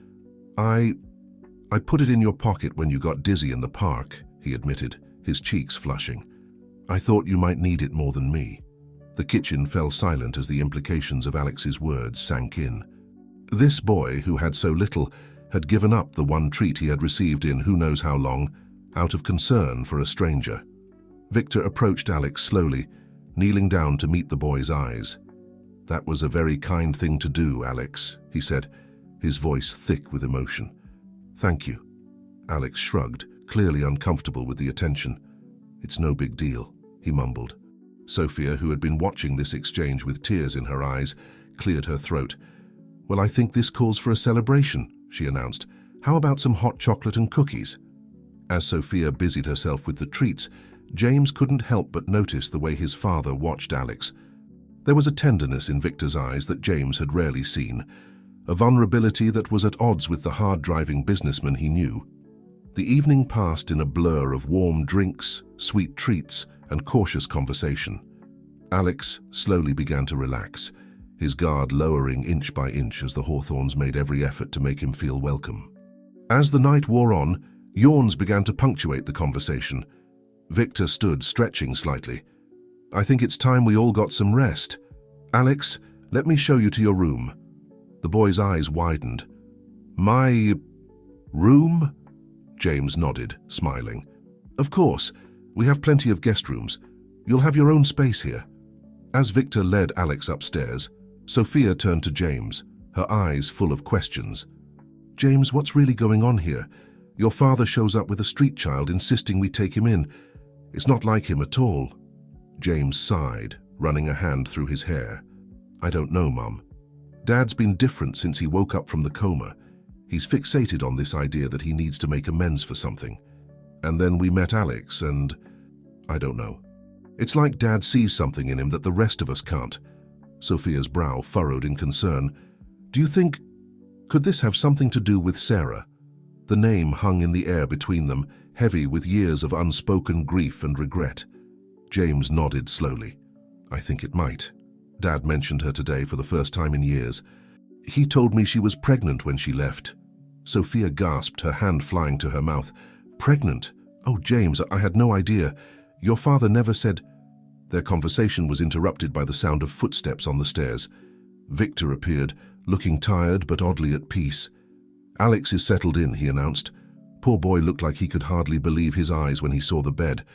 I put it in your pocket when you got dizzy in the park," he admitted, his cheeks flushing. "I thought you might need it more than me." The kitchen fell silent as the implications of Alex's words sank in. This boy, who had so little, had given up the one treat he had received in who knows how long, out of concern for a stranger. Victor approached Alex slowly, kneeling down to meet the boy's eyes. "That was a very kind thing to do, Alex," he said, his voice thick with emotion. "Thank you." Alex shrugged, clearly uncomfortable with the attention. "It's no big deal," he mumbled. Sophia, who had been watching this exchange with tears in her eyes, cleared her throat. "Well, I think this calls for a celebration," she announced. "How about some hot chocolate and cookies?" As Sophia busied herself with the treats, James couldn't help but notice the way his father watched Alex. There was a tenderness in Victor's eyes that James had rarely seen, a vulnerability that was at odds with the hard-driving businessman he knew. The evening passed in a blur of warm drinks, sweet treats, and cautious conversation. Alex slowly began to relax, his guard lowering inch by inch as the Hawthornes made every effort to make him feel welcome. As the night wore on, yawns began to punctuate the conversation. Victor stood, stretching slightly. I think it's time we all got some rest. Alex, let me show you to your room." The boy's eyes widened. "My room?" James nodded, smiling. "Of course. We have plenty of guest rooms. You'll have your own space here." As Victor led Alex upstairs, Sophia turned to James, her eyes full of questions. "James, what's really going on here? Your father shows up with a street child insisting we take him in. It's not like him at all." James sighed, running a hand through his hair. "I don't know, Mum. Dad's been different since he woke up from the coma. He's fixated on this idea that he needs to make amends for something. And then we met Alex and I don't know. It's like Dad sees something in him that the rest of us can't." Sophia's brow furrowed in concern. "Do you think, could this have something to do with Sarah?" The name hung in the air between them, heavy with years of unspoken grief and regret. James nodded slowly. "I think it might. Dad mentioned her today for the first time in years. He told me she was pregnant when she left." Sophia gasped, her hand flying to her mouth. "Pregnant? Oh, James, I had no idea. Your father never said—" Their conversation was interrupted by the sound of footsteps on the stairs. Victor appeared, looking tired but oddly at peace. "Alex is settled in," he announced. Poor boy looked like he could hardly believe his eyes when he saw the bed.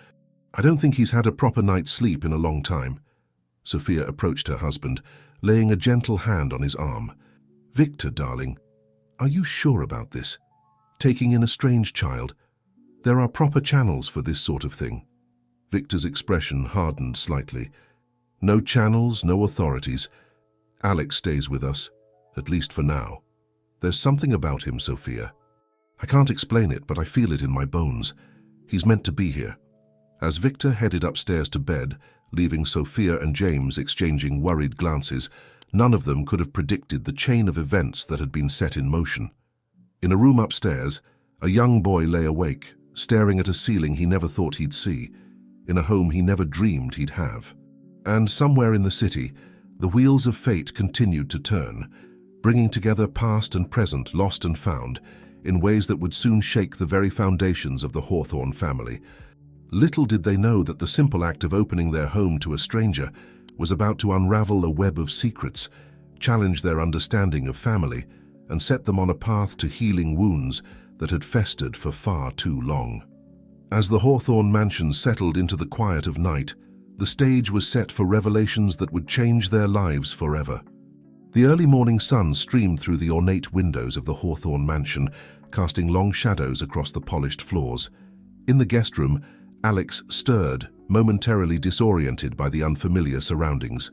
"I don't think he's had a proper night's sleep in a long time." Sophia approached her husband, laying a gentle hand on his arm. "Victor, darling, are you sure about this? Taking in a strange child? There are proper channels for this sort of thing." Victor's expression hardened slightly. "No channels, no authorities. Alex stays with us, at least for now. There's something about him, Sophia. I can't explain it, but I feel it in my bones. He's meant to be here." As Victor headed upstairs to bed, leaving Sophia and James exchanging worried glances, none of them could have predicted the chain of events that had been set in motion. In a room upstairs, a young boy lay awake, staring at a ceiling he never thought he'd see, in a home he never dreamed he'd have. And somewhere in the city, the wheels of fate continued to turn, bringing together past and present, lost and found, in ways that would soon shake the very foundations of the Hawthorne family. Little did they know that the simple act of opening their home to a stranger was about to unravel a web of secrets, challenge their understanding of family, and set them on a path to healing wounds that had festered for far too long. As the Hawthorne mansion settled into the quiet of night, the stage was set for revelations that would change their lives forever. The early morning sun streamed through the ornate windows of the Hawthorne mansion, casting long shadows across the polished floors. In the guest room, Alex stirred, momentarily disoriented by the unfamiliar surroundings.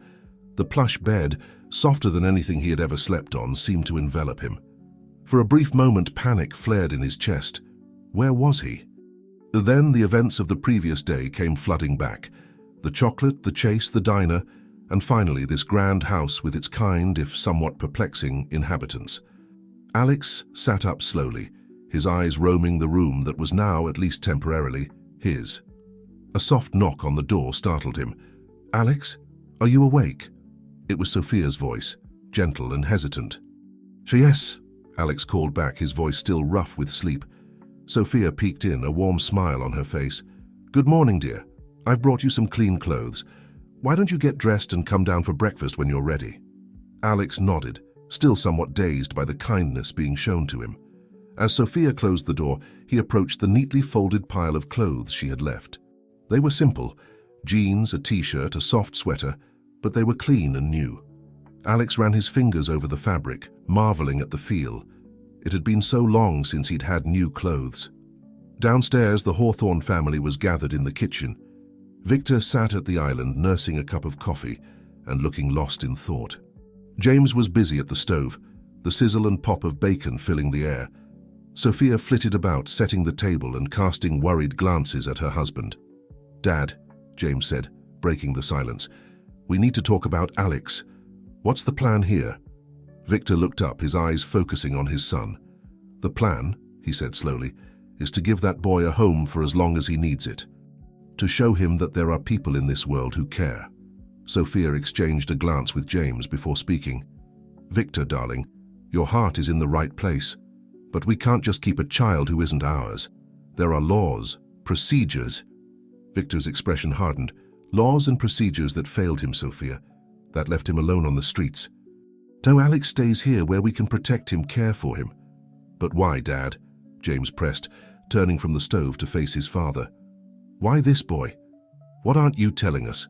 The plush bed, softer than anything he had ever slept on, seemed to envelop him. For a brief moment, panic flared in his chest. Where was he? Then the events of the previous day came flooding back. The chocolate, the chase, the diner, and finally this grand house with its kind, if somewhat perplexing, inhabitants. Alex sat up slowly, his eyes roaming the room that was now, at least temporarily, his. A soft knock on the door startled him. "Alex, are you awake?" It was Sophia's voice, gentle and hesitant. "Yes," Alex called back, his voice still rough with sleep. Sophia peeked in, a warm smile on her face. "Good morning, dear. I've brought you some clean clothes. Why don't you get dressed and come down for breakfast when you're ready?" Alex nodded, still somewhat dazed by the kindness being shown to him. As Sophia closed the door, he approached the neatly folded pile of clothes she had left. They were simple, jeans, a t-shirt, a soft sweater, but they were clean and new. Alex ran his fingers over the fabric, marveling at the feel. It had been so long since he'd had new clothes. Downstairs, the Hawthorne family was gathered in the kitchen. Victor sat at the island, nursing a cup of coffee and looking lost in thought. James was busy at the stove, the sizzle and pop of bacon filling the air. Sophia flitted about, setting the table and casting worried glances at her husband. "Dad," James said, breaking the silence, "we need to talk about Alex. What's the plan here?" Victor looked up, his eyes focusing on his son. "The plan," he said slowly, "is to give that boy a home for as long as he needs it. To show him that there are people in this world who care." Sophia exchanged a glance with James before speaking. "Victor, darling, your heart is in the right place. But we can't just keep a child who isn't ours. There are laws, procedures." Victor's expression hardened. Laws and procedures that failed him, Sophia. That left him alone on the streets. No, Alex stays here where we can protect him, care for him. But why, Dad? James pressed, turning from the stove to face his father. Why this boy? What aren't you telling us?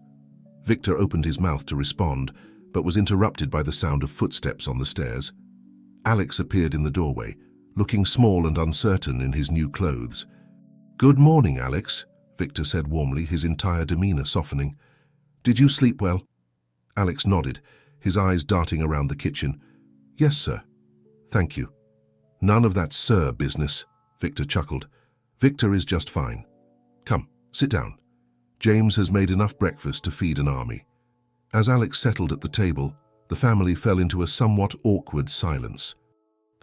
Victor opened his mouth to respond, but was interrupted by the sound of footsteps on the stairs. Alex appeared in the doorway, looking small and uncertain in his new clothes. Good morning, Alex, Victor said warmly, his entire demeanor softening. Did you sleep well? Alex nodded, his eyes darting around the kitchen. Yes, sir. Thank you. None of that sir business, Victor chuckled. Victor is just fine. Come, sit down. James has made enough breakfast to feed an army. As Alex settled at the table, the family fell into a somewhat awkward silence.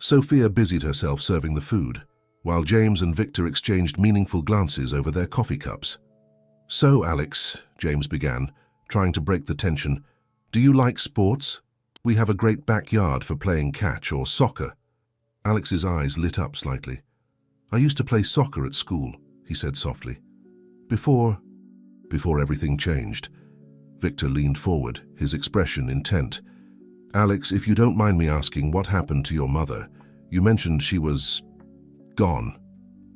Sophia busied herself serving the food, while James and Victor exchanged meaningful glances over their coffee cups. So, Alex, James began, trying to break the tension, do you like sports? We have a great backyard for playing catch or soccer. Alex's eyes lit up slightly. I used to play soccer at school, he said softly. Before everything changed. Victor leaned forward, his expression intent. Alex, if you don't mind me asking, what happened to your mother? You mentioned she was gone.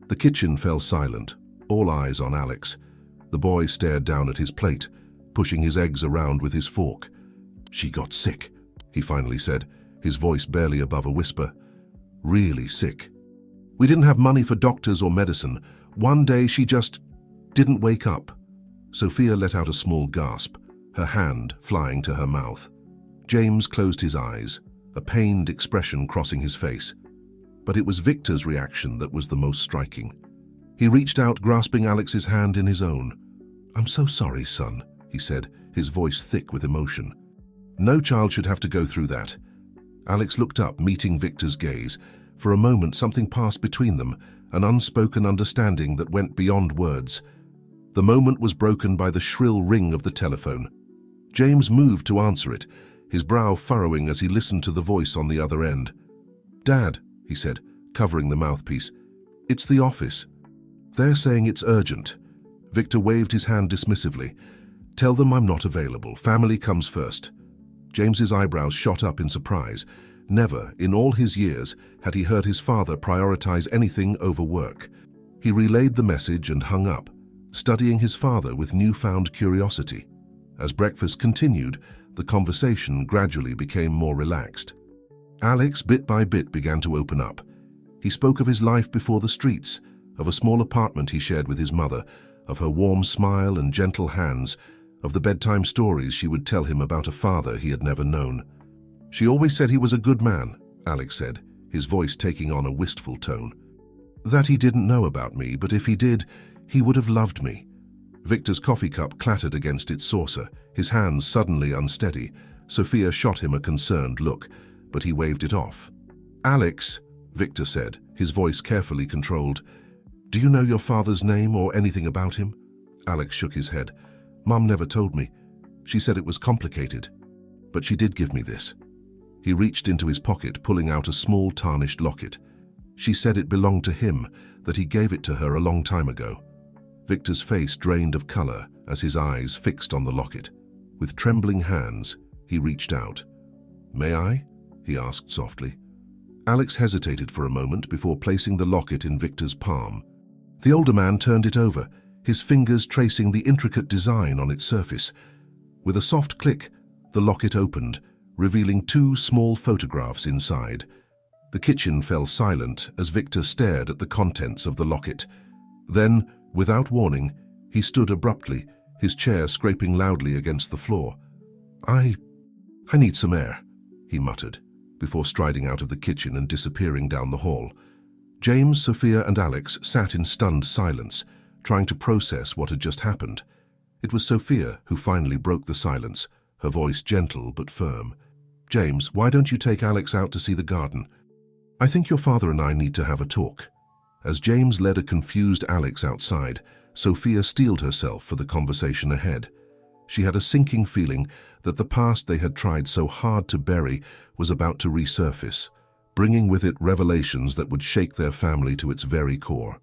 The kitchen fell silent, all eyes on Alex. The boy stared down at his plate, pushing his eggs around with his fork. She got sick, he finally said, his voice barely above a whisper. Really sick. We didn't have money for doctors or medicine. One day she just didn't wake up. Sophia let out a small gasp, her hand flying to her mouth. James closed his eyes, a pained expression crossing his face. But it was Victor's reaction that was the most striking. He reached out, grasping Alex's hand in his own. I'm so sorry, son, he said, his voice thick with emotion. No child should have to go through that. Alex looked up, meeting Victor's gaze. For a moment, something passed between them, an unspoken understanding that went beyond words. The moment was broken by the shrill ring of the telephone. James moved to answer it, his brow furrowing as he listened to the voice on the other end. Dad, he said, covering the mouthpiece. It's the office. They're saying it's urgent. Victor waved his hand dismissively. Tell them I'm not available. Family comes first. James's eyebrows shot up in surprise. Never, in all his years, had he heard his father prioritize anything over work. He relayed the message and hung up, studying his father with newfound curiosity. As breakfast continued, the conversation gradually became more relaxed. Alex, bit by bit, began to open up. He spoke of his life before the streets, of a small apartment he shared with his mother, of her warm smile and gentle hands, of the bedtime stories she would tell him about a father he had never known. She always said he was a good man, Alex said, his voice taking on a wistful tone. That he didn't know about me, but if he did, he would have loved me. Victor's coffee cup clattered against its saucer, his hands suddenly unsteady. Sophia shot him a concerned look, but he waved it off. Alex, Victor said, his voice carefully controlled, do you know your father's name or anything about him? Alex shook his head. Mum never told me. She said it was complicated. But she did give me this. He reached into his pocket, pulling out a small tarnished locket. She said it belonged to him, that he gave it to her a long time ago. Victor's face drained of color as his eyes fixed on the locket. With trembling hands, he reached out. May I? He asked softly. Alex hesitated for a moment before placing the locket in Victor's palm. The older man turned it over, his fingers tracing the intricate design on its surface. With a soft click, the locket opened, revealing 2 small photographs inside. The kitchen fell silent as Victor stared at the contents of the locket. Then, without warning, he stood abruptly, his chair scraping loudly against the floor. I need some air, he muttered, before striding out of the kitchen and disappearing down the hall. James, Sophia, and Alex sat in stunned silence, trying to process what had just happened. It was Sophia who finally broke the silence, her voice gentle but firm. James, why don't you take Alex out to see the garden? I think your father and I need to have a talk. As James led a confused Alex outside, Sophia steeled herself for the conversation ahead. She had a sinking feeling that the past they had tried so hard to bury was about to resurface, bringing with it revelations that would shake their family to its very core.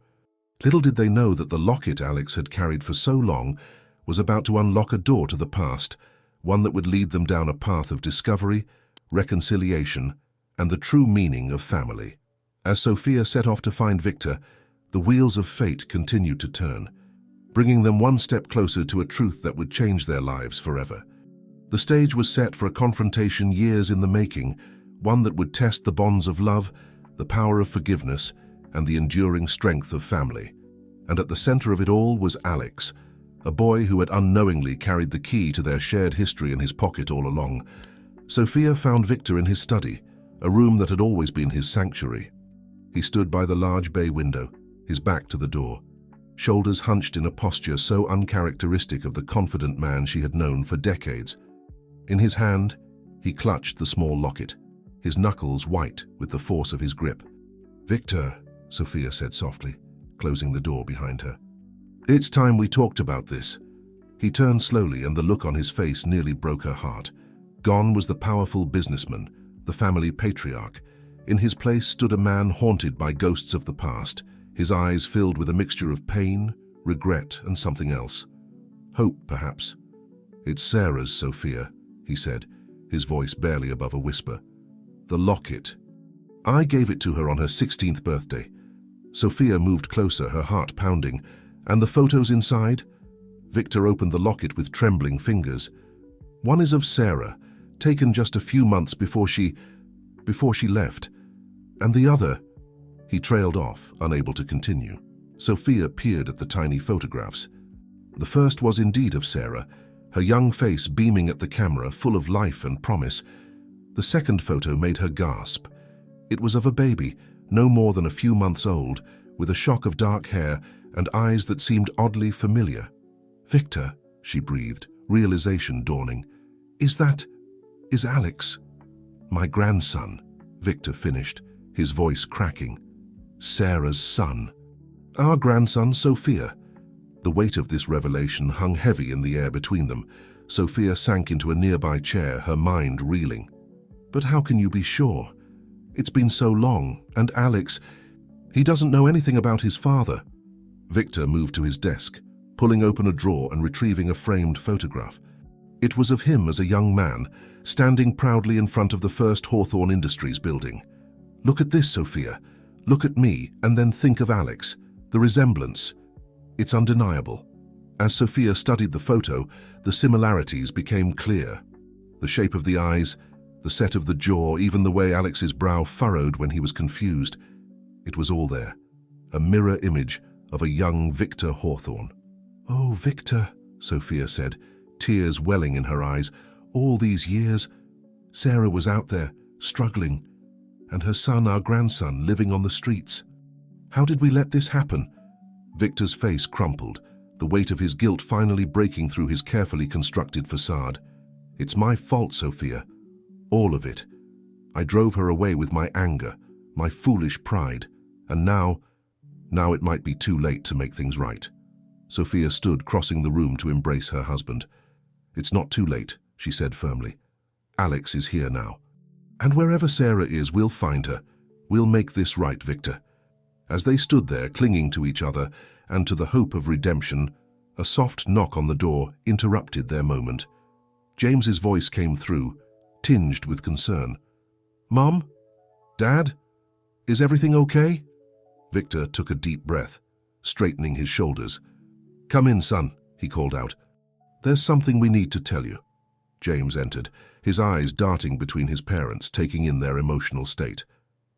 Little did they know that the locket Alex had carried for so long was about to unlock a door to the past, one that would lead them down a path of discovery, reconciliation, and the true meaning of family. As Sophia set off to find Victor, the wheels of fate continued to turn, bringing them one step closer to a truth that would change their lives forever. The stage was set for a confrontation years in the making, one that would test the bonds of love, the power of forgiveness, and the enduring strength of family. And at the center of it all was Alex, a boy who had unknowingly carried the key to their shared history in his pocket all along. Sophia found Victor in his study, a room that had always been his sanctuary. He stood by the large bay window, his back to the door, shoulders hunched in a posture so uncharacteristic of the confident man she had known for decades. In his hand, he clutched the small locket, his knuckles white with the force of his grip. "Victor," Sophia said softly, closing the door behind her. "It's time we talked about this." He turned slowly, and the look on his face nearly broke her heart. Gone was the powerful businessman, the family patriarch. In his place stood a man haunted by ghosts of the past, his eyes filled with a mixture of pain, regret, and something else. Hope, perhaps. "It's Sarah's, Sophia," he said, his voice barely above a whisper. "The locket. I gave it to her on her 16th birthday." Sophia moved closer, her heart pounding. "And the photos inside?" Victor opened the locket with trembling fingers. "One is of Sarah, taken just a few months before she left. And the other—" He trailed off, unable to continue. Sophia peered at the tiny photographs. The first was indeed of Sarah, her young face beaming at the camera, full of life and promise. The second photo made her gasp. It was of a baby, no more than a few months old, with a shock of dark hair and eyes that seemed oddly familiar. "Victor," she breathed, realization dawning. Is Alex?" "My grandson," Victor finished, his voice cracking. "Sarah's son. Our grandson, Sophia." The weight of this revelation hung heavy in the air between them. Sophia sank into a nearby chair, her mind reeling. "But how can you be sure? It's been so long, and Alex, he doesn't know anything about his father." Victor moved to his desk, pulling open a drawer and retrieving a framed photograph. It was of him as a young man, standing proudly in front of the first Hawthorne Industries building. "Look at this, Sophia. Look at me, and then think of Alex. The resemblance. It's undeniable." As Sophia studied the photo, the similarities became clear. The shape of the eyes, the set of the jaw, even the way Alex's brow furrowed when he was confused. It was all there, a mirror image of a young Victor Hawthorne. "Oh, Victor," Sophia said, tears welling in her eyes. "All these years, Sarah was out there, struggling, and her son, our grandson, living on the streets. How did we let this happen?" Victor's face crumpled, the weight of his guilt finally breaking through his carefully constructed facade. "It's my fault, Sophia. All of it. I drove her away with my anger, my foolish pride, and now it might be too late to make things right." Sophia stood, crossing the room to embrace her husband. "It's not too late," she said firmly. "Alex is here now. And wherever Sarah is, we'll find her. We'll make this right, Victor." As they stood there, clinging to each other and to the hope of redemption, a soft knock on the door interrupted their moment. James's voice came through, tinged with concern. "Mom? Dad? Is everything okay?" Victor took a deep breath, straightening his shoulders. "Come in, son," he called out. "There's something we need to tell you." James entered, his eyes darting between his parents, taking in their emotional state.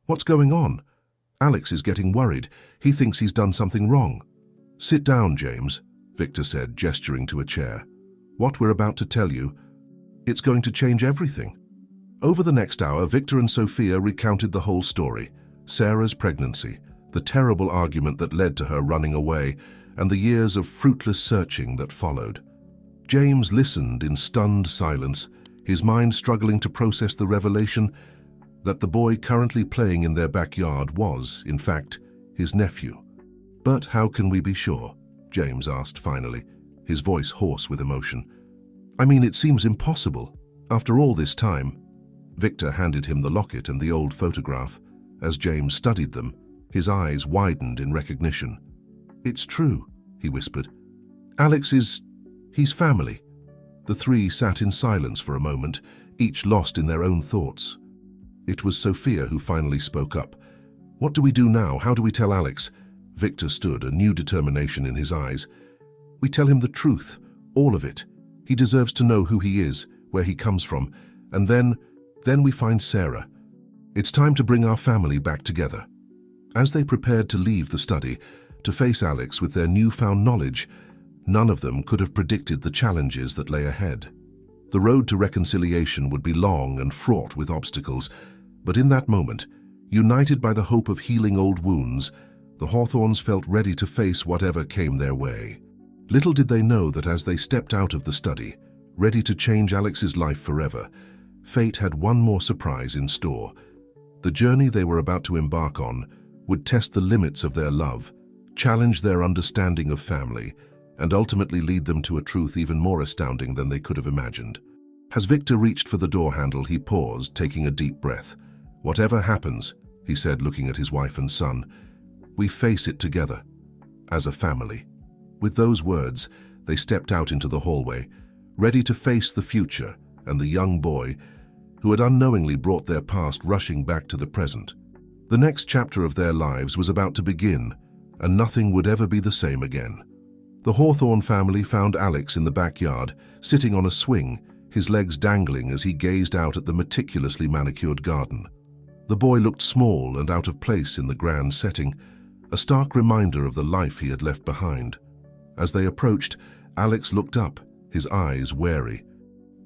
"What's going on? Alex is getting worried. He thinks he's done something wrong." "Sit down, James," Victor said, gesturing to a chair. "What we're about to tell you, it's going to change everything." Over the next hour, Victor and Sophia recounted the whole story. Sarah's pregnancy, the terrible argument that led to her running away, and the years of fruitless searching that followed. James listened in stunned silence, his mind struggling to process the revelation that the boy currently playing in their backyard was, in fact, his nephew. "But how can we be sure?" James asked finally, his voice hoarse with emotion. "I mean, it seems impossible. After all this time." Victor handed him the locket and the old photograph. As James studied them, his eyes widened in recognition. "It's true," he whispered. "Alex is He's family. The three sat in silence for a moment, each lost in their own thoughts. It was Sophia who finally spoke up. "What do we do now? How do we tell Alex?" Victor stood, a new determination in his eyes. "We tell him the truth, all of it. He deserves to know who he is, where he comes from, and then we find Sarah. It's time to bring our family back together." As they prepared to leave the study, to face Alex with their newfound knowledge, none of them could have predicted the challenges that lay ahead. The road to reconciliation would be long and fraught with obstacles, but in that moment, united by the hope of healing old wounds, the Hawthorns felt ready to face whatever came their way. Little did they know that as they stepped out of the study, ready to change Alex's life forever, fate had one more surprise in store. The journey they were about to embark on would test the limits of their love, challenge their understanding of family, and ultimately lead them to a truth even more astounding than they could have imagined. As Victor reached for the door handle, he paused, taking a deep breath. "Whatever happens," he said, looking at his wife and son, "we face it together, as a family." With those words, they stepped out into the hallway, ready to face the future and the young boy who had unknowingly brought their past rushing back to the present. The next chapter of their lives was about to begin, and nothing would ever be the same again. The Hawthorne family found Alex in the backyard, sitting on a swing, his legs dangling as he gazed out at the meticulously manicured garden. The boy looked small and out of place in the grand setting, a stark reminder of the life he had left behind. As they approached, Alex looked up, his eyes wary.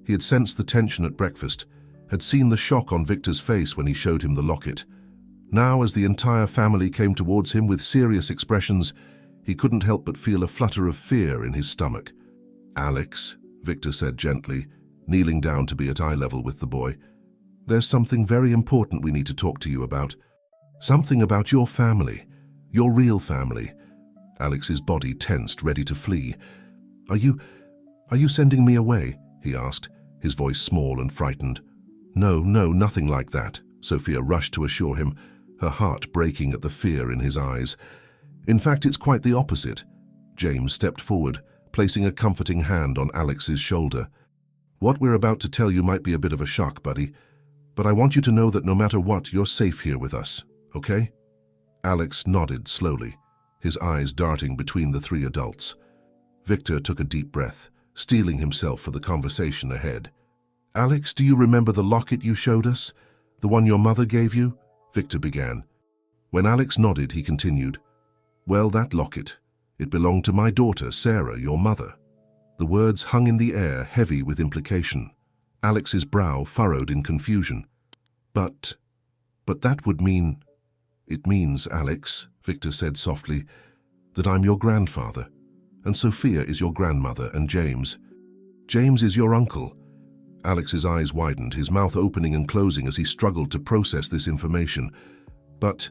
He had sensed the tension at breakfast, had seen the shock on Victor's face when he showed him the locket. Now, as the entire family came towards him with serious expressions, he couldn't help but feel a flutter of fear in his stomach. "Alex," Victor said gently, kneeling down to be at eye level with the boy, "there's something very important we need to talk to you about. Something about your family, your real family." Alex's body tensed, ready to flee. Are you sending me away?" he asked, his voice small and frightened. No, nothing like that," Sophia rushed to assure him, her heart breaking at the fear in his eyes. "In fact, it's quite the opposite." James stepped forward, placing a comforting hand on Alex's shoulder. "What we're about to tell you might be a bit of a shock, buddy, but I want you to know that no matter what, you're safe here with us, okay?" Alex nodded slowly, his eyes darting between the three adults. Victor took a deep breath, steeling himself for the conversation ahead. "Alex, do you remember the locket you showed us? The one your mother gave you?" Victor began. When Alex nodded, he continued, "Well, that locket, it belonged to my daughter, Sarah, your mother." The words hung in the air, heavy with implication. Alex's brow furrowed in confusion. But that would mean..." "It means, Alex," Victor said softly, "that I'm your grandfather, and Sophia is your grandmother, and James is your uncle." Alex's eyes widened, his mouth opening and closing as he struggled to process this information. But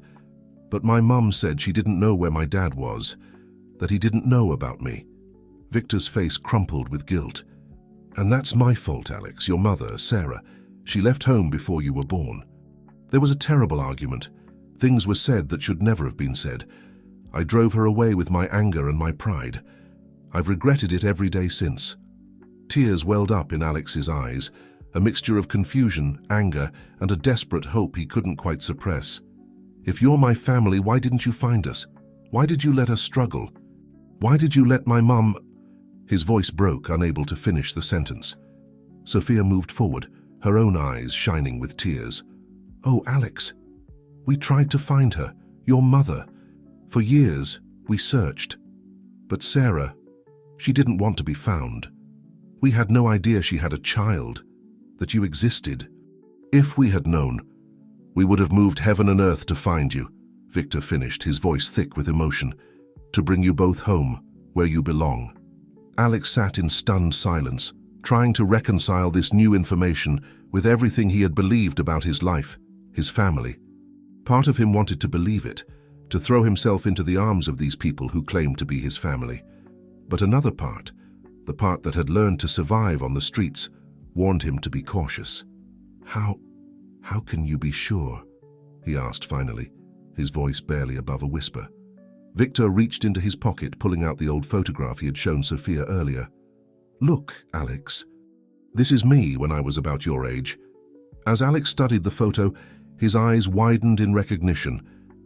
my mum said she didn't know where my dad was, that he didn't know about me." Victor's face crumpled with guilt. "And that's my fault, Alex, your mother, Sarah. She left home before you were born. There was a terrible argument. Things were said that should never have been said. I drove her away with my anger and my pride. I've regretted it every day since." Tears welled up in Alex's eyes, a mixture of confusion, anger, and a desperate hope he couldn't quite suppress. "If you're my family, why didn't you find us? Why did you let us struggle? Why did you let my mum..." His voice broke, unable to finish the sentence. Sophia moved forward, her own eyes shining with tears. "Oh, Alex, we tried to find her, your mother. For years, we searched. But Sarah, she didn't want to be found. We had no idea she had a child, that you existed. If we had known, we would have moved heaven and earth to find you," Victor finished, his voice thick with emotion, "to bring you both home, where you belong." Alex sat in stunned silence, trying to reconcile this new information with everything he had believed about his life, his family. Part of him wanted to believe it, to throw himself into the arms of these people who claimed to be his family. But another part, the part that had learned to survive on the streets, warned him to be cautious. How can you be sure?" he asked finally, his voice barely above a whisper. Victor reached into his pocket, pulling out the old photograph he had shown Sophia earlier. "Look, Alex. This is me when I was about your age." As Alex studied the photo, his eyes widened in recognition.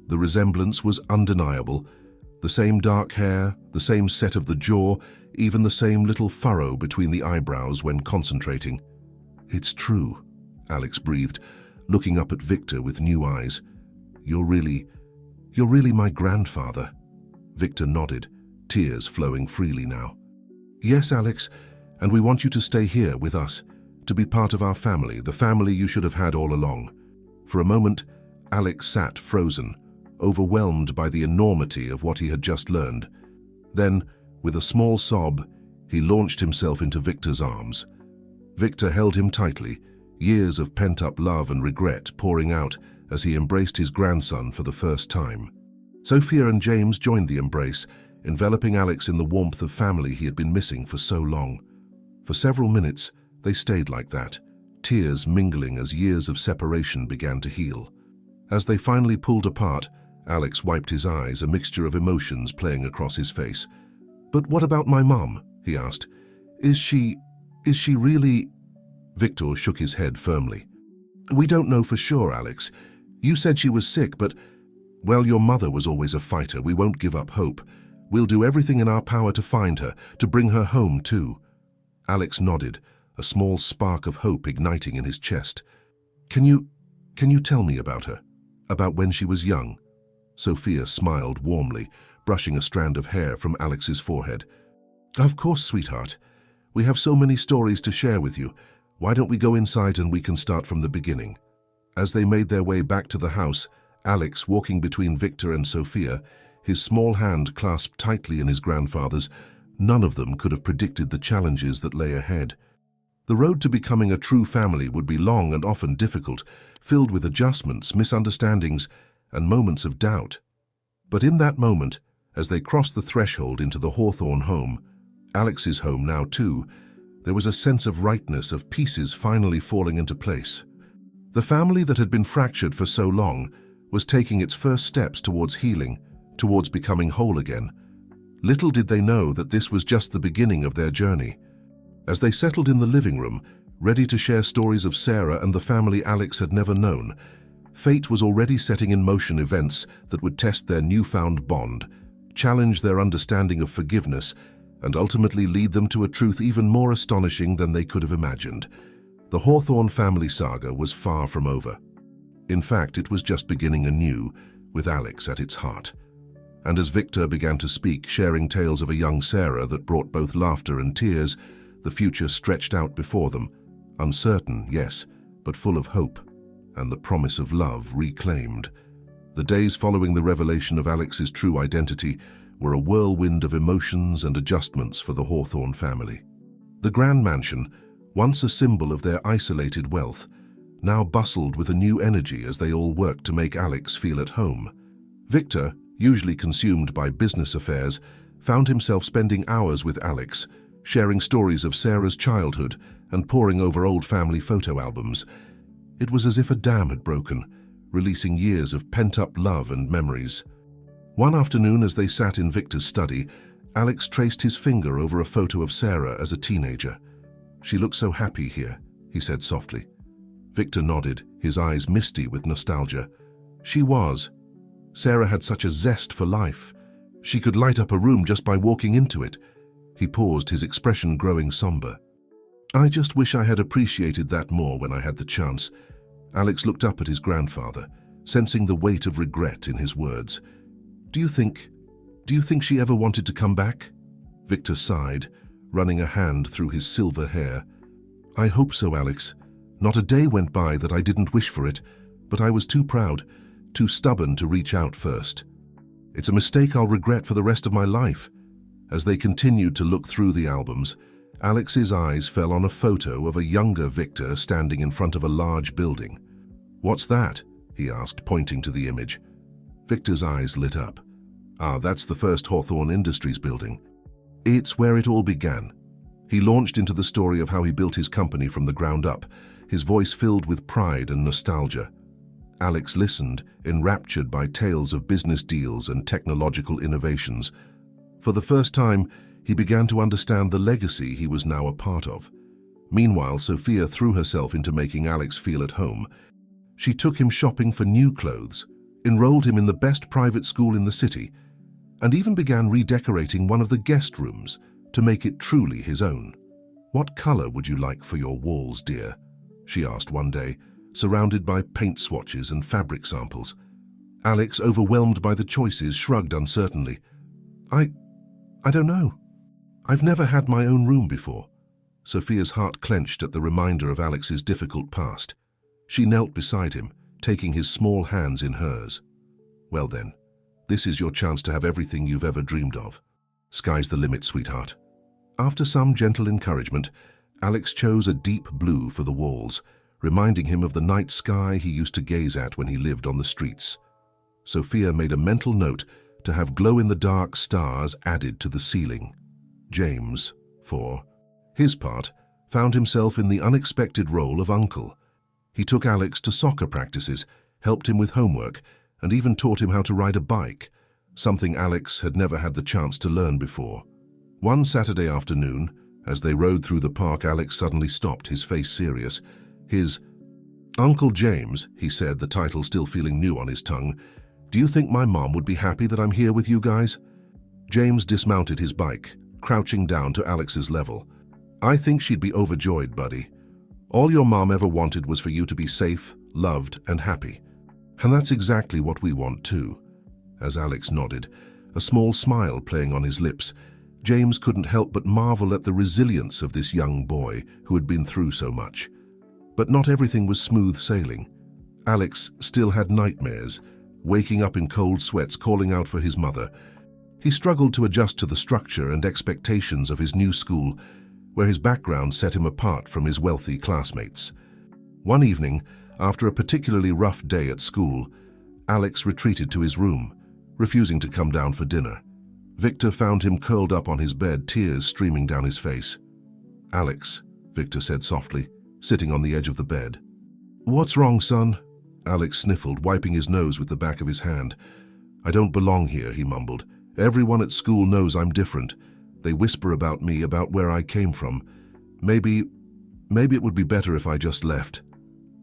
The resemblance was undeniable. The same dark hair, the same set of the jaw, even the same little furrow between the eyebrows when concentrating. "It's true," Alex breathed, looking up at Victor with new eyes. You're really my grandfather." Victor nodded, tears flowing freely now. "Yes, Alex, and we want you to stay here with us, to be part of our family, the family you should have had all along." For a moment, Alex sat frozen, overwhelmed by the enormity of what he had just learned. Then, with a small sob, he launched himself into Victor's arms. Victor held him tightly, years of pent-up love and regret pouring out as he embraced his grandson for the first time. Sophia and James joined the embrace, enveloping Alex in the warmth of family he had been missing for so long. For several minutes, they stayed like that, tears mingling as years of separation began to heal. As they finally pulled apart, Alex wiped his eyes, a mixture of emotions playing across his face. "But what about my mom?" he asked. Is she really—" Victor shook his head firmly. "We don't know for sure, Alex. You said she was sick, but, well, your mother was always a fighter. We won't give up hope. We'll do everything in our power to find her, to bring her home too." Alex nodded, a small spark of hope igniting in his chest. Can you tell me about her? About when she was young?" Sophia smiled warmly, brushing a strand of hair from Alex's forehead. "Of course, sweetheart. We have so many stories to share with you. Why don't we go inside and we can start from the beginning?" As they made their way back to the house, Alex, walking between Victor and Sophia, his small hand clasped tightly in his grandfather's, none of them could have predicted the challenges that lay ahead. The road to becoming a true family would be long and often difficult, filled with adjustments, misunderstandings, and moments of doubt. But in that moment, as they crossed the threshold into the Hawthorne home, Alex's home now too, there was a sense of rightness, of pieces finally falling into place. The family that had been fractured for so long was taking its first steps towards healing, towards becoming whole again. Little did they know that this was just the beginning of their journey. As they settled in the living room, ready to share stories of Sarah and the family Alex had never known, fate was already setting in motion events that would test their newfound bond, challenge their understanding of forgiveness, and ultimately lead them to a truth even more astonishing than they could have imagined. The Hawthorne family saga was far from over. In fact, it was just beginning anew, with Alex at its heart. And as Victor began to speak, sharing tales of a young Sarah that brought both laughter and tears, the future stretched out before them, uncertain, yes, but full of hope, and the promise of love reclaimed. The days following the revelation of Alex's true identity were a whirlwind of emotions and adjustments for the Hawthorne family. The grand mansion, once a symbol of their isolated wealth, now bustled with a new energy as they all worked to make Alex feel at home. Victor, usually consumed by business affairs, found himself spending hours with Alex, sharing stories of Sarah's childhood and poring over old family photo albums. It was as if a dam had broken, releasing years of pent-up love and memories. One afternoon, as they sat in Victor's study, Alex traced his finger over a photo of Sarah as a teenager. "She looks so happy here," he said softly. Victor nodded, his eyes misty with nostalgia. She was. Sarah had such a zest for life. She could light up a room just by walking into it. He paused, his expression growing somber. "I just wish I had appreciated that more when I had the chance." Alex looked up at his grandfather, sensing the weight of regret in his words. Do you think she ever wanted to come back?" Victor sighed, running a hand through his silver hair. "I hope so, Alex. Not a day went by that I didn't wish for it, but I was too proud, too stubborn to reach out first. It's a mistake I'll regret for the rest of my life." As they continued to look through the albums, Alex's eyes fell on a photo of a younger Victor standing in front of a large building. "What's that?" he asked, pointing to the image. Victor's eyes lit up. "Ah, that's the first Hawthorne Industries building. It's where it all began." He launched into the story of how he built his company from the ground up, his voice filled with pride and nostalgia. Alex listened, enraptured by tales of business deals and technological innovations. For the first time, he began to understand the legacy he was now a part of. Meanwhile, Sophia threw herself into making Alex feel at home. She took him shopping for new clothes, enrolled him in the best private school in the city, and even began redecorating one of the guest rooms to make it truly his own. "What color would you like for your walls, dear?" she asked one day, surrounded by paint swatches and fabric samples. Alex, overwhelmed by the choices, shrugged uncertainly. I don't know. I've never had my own room before." Sophia's heart clenched at the reminder of Alex's difficult past. She knelt beside him, taking his small hands in hers. "Well then, this is your chance to have everything you've ever dreamed of. Sky's the limit, sweetheart." After some gentle encouragement, Alex chose a deep blue for the walls, reminding him of the night sky he used to gaze at when he lived on the streets. Sophia made a mental note to have glow-in-the-dark stars added to the ceiling. James, for his part, found himself in the unexpected role of uncle. He took Alex to soccer practices, helped him with homework, and even taught him how to ride a bike, something Alex had never had the chance to learn before. One Saturday afternoon, as they rode through the park, Alex suddenly stopped, his face serious. "Uncle James," he said, the title still feeling new on his tongue, "do you think my mom would be happy that I'm here with you guys?" James dismounted his bike, crouching down to Alex's level. "I think she'd be overjoyed, buddy. All your mom ever wanted was for you to be safe, loved, and happy. And that's exactly what we want too." As Alex nodded, a small smile playing on his lips, James couldn't help but marvel at the resilience of this young boy who had been through so much. But not everything was smooth sailing. Alex still had nightmares, waking up in cold sweats, calling out for his mother. He struggled to adjust to the structure and expectations of his new school, where his background set him apart from his wealthy classmates. One evening, after a particularly rough day at school, Alex retreated to his room, refusing to come down for dinner. Victor found him curled up on his bed, tears streaming down his face. "Alex," Victor said softly, sitting on the edge of the bed. "What's wrong, son?" Alex sniffled, wiping his nose with the back of his hand. "I don't belong here," he mumbled. "Everyone at school knows I'm different. They whisper about me, about where I came from. Maybe it would be better if I just left."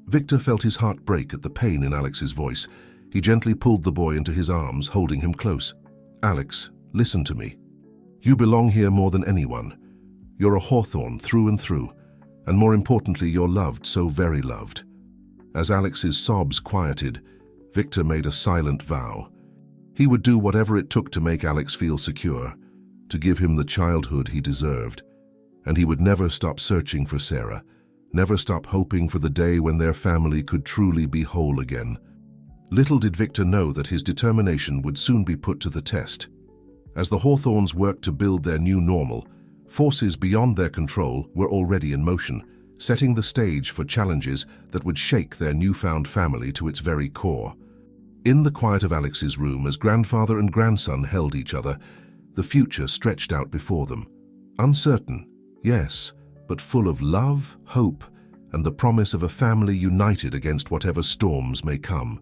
Victor felt his heart break at the pain in Alex's voice. He gently pulled the boy into his arms, holding him close. "Alex, listen to me. You belong here more than anyone. You're a Hawthorne through and through, and more importantly, you're loved, so very loved." As Alex's sobs quieted, Victor made a silent vow. He would do whatever it took to make Alex feel secure, to give him the childhood he deserved, and he would never stop searching for Sarah, never stop hoping for the day when their family could truly be whole again. Little did Victor know that his determination would soon be put to the test. As the Hawthornes worked to build their new normal, forces beyond their control were already in motion, setting the stage for challenges that would shake their newfound family to its very core. In the quiet of Alex's room, as grandfather and grandson held each other, the future stretched out before them. Uncertain, yes, but full of love, hope, and the promise of a family united against whatever storms may come.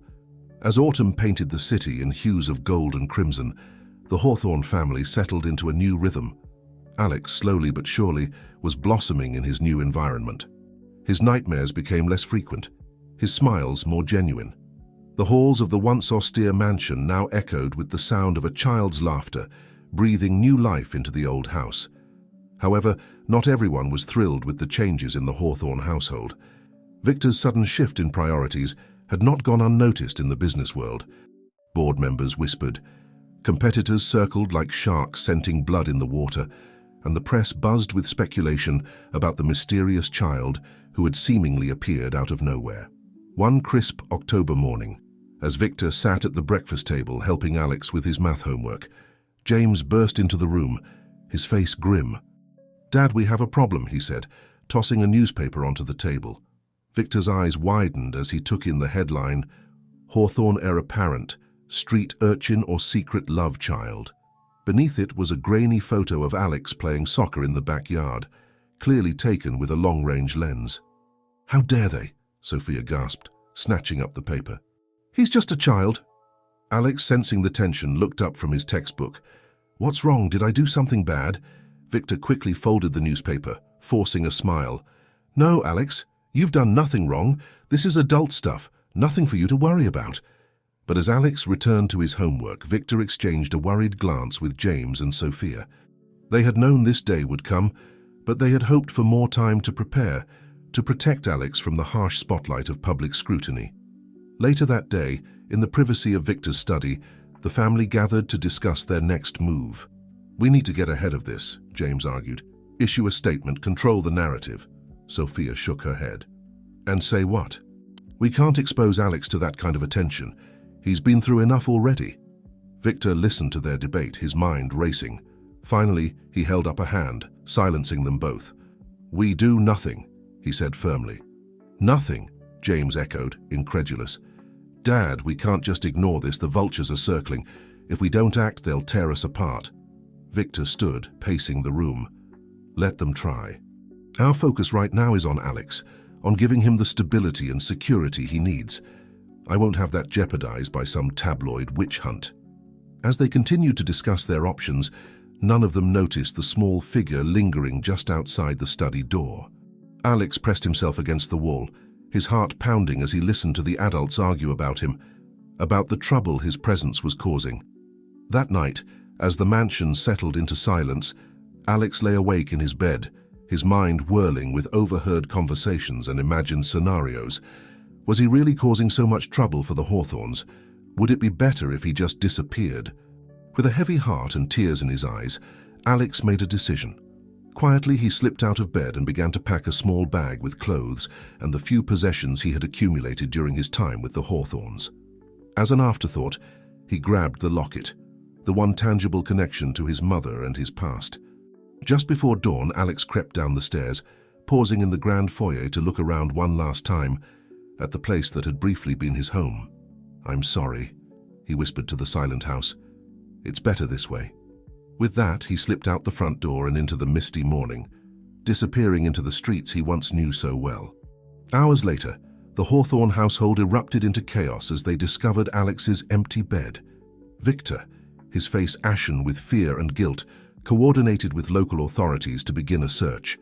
As autumn painted the city in hues of gold and crimson, the Hawthorne family settled into a new rhythm. Alex, slowly but surely, was blossoming in his new environment. His nightmares became less frequent, his smiles more genuine. The halls of the once austere mansion now echoed with the sound of a child's laughter, breathing new life into the old house. However, not everyone was thrilled with the changes in the Hawthorne household. Victor's sudden shift in priorities had not gone unnoticed in the business world. Board members whispered, competitors circled like sharks scenting blood in the water, and the press buzzed with speculation about the mysterious child who had seemingly appeared out of nowhere. One crisp October morning, as Victor sat at the breakfast table helping Alex with his math homework, James burst into the room, his face grim. "Dad, we have a problem," he said, tossing a newspaper onto the table. Victor's eyes widened as he took in the headline, "Hawthorne Heir Apparent, Street Urchin or Secret Love Child." Beneath it was a grainy photo of Alex playing soccer in the backyard, clearly taken with a long-range lens. "How dare they?" Sophia gasped, snatching up the paper. "He's just a child." Alex, sensing the tension, looked up from his textbook. "What's wrong? Did I do something bad?" Victor quickly folded the newspaper, forcing a smile. "No, Alex, you've done nothing wrong. This is adult stuff, nothing for you to worry about." But as Alex returned to his homework, Victor exchanged a worried glance with James and Sophia. They had known this day would come, but they had hoped for more time to prepare, to protect Alex from the harsh spotlight of public scrutiny. Later that day, in the privacy of Victor's study, the family gathered to discuss their next move. "We need to get ahead of this," James argued. "Issue a statement, control the narrative." Sophia shook her head. "And say what?" "We can't expose Alex to that kind of attention. He's been through enough already." Victor listened to their debate, his mind racing. Finally, he held up a hand, silencing them both. "We do nothing," he said firmly. "Nothing," James echoed, incredulous. "Dad, we can't just ignore this. The vultures are circling. If we don't act, they'll tear us apart." Victor stood, pacing the room. "Let them try. Our focus right now is on Alex, on giving him the stability and security he needs. I won't have that jeopardized by some tabloid witch hunt." As they continued to discuss their options, none of them noticed the small figure lingering just outside the study door. Alex pressed himself against the wall, his heart pounding as he listened to the adults argue about him, about the trouble his presence was causing. That night, as the mansion settled into silence, Alex lay awake in his bed, his mind whirling with overheard conversations and imagined scenarios. Was he really causing so much trouble for the Hawthorns? Would it be better if he just disappeared? With a heavy heart and tears in his eyes, Alex made a decision. Quietly, he slipped out of bed and began to pack a small bag with clothes and the few possessions he had accumulated during his time with the Hawthorns. As an afterthought, he grabbed the locket, the one tangible connection to his mother and his past. Just before dawn, Alex crept down the stairs, pausing in the grand foyer to look around one last time at the place that had briefly been his home. "I'm sorry," he whispered to the silent house. "It's better this way." With that, he slipped out the front door and into the misty morning, disappearing into the streets he once knew so well. Hours later, the Hawthorne household erupted into chaos as they discovered Alex's empty bed. Victor, his face ashen with fear and guilt, coordinated with local authorities to begin a search.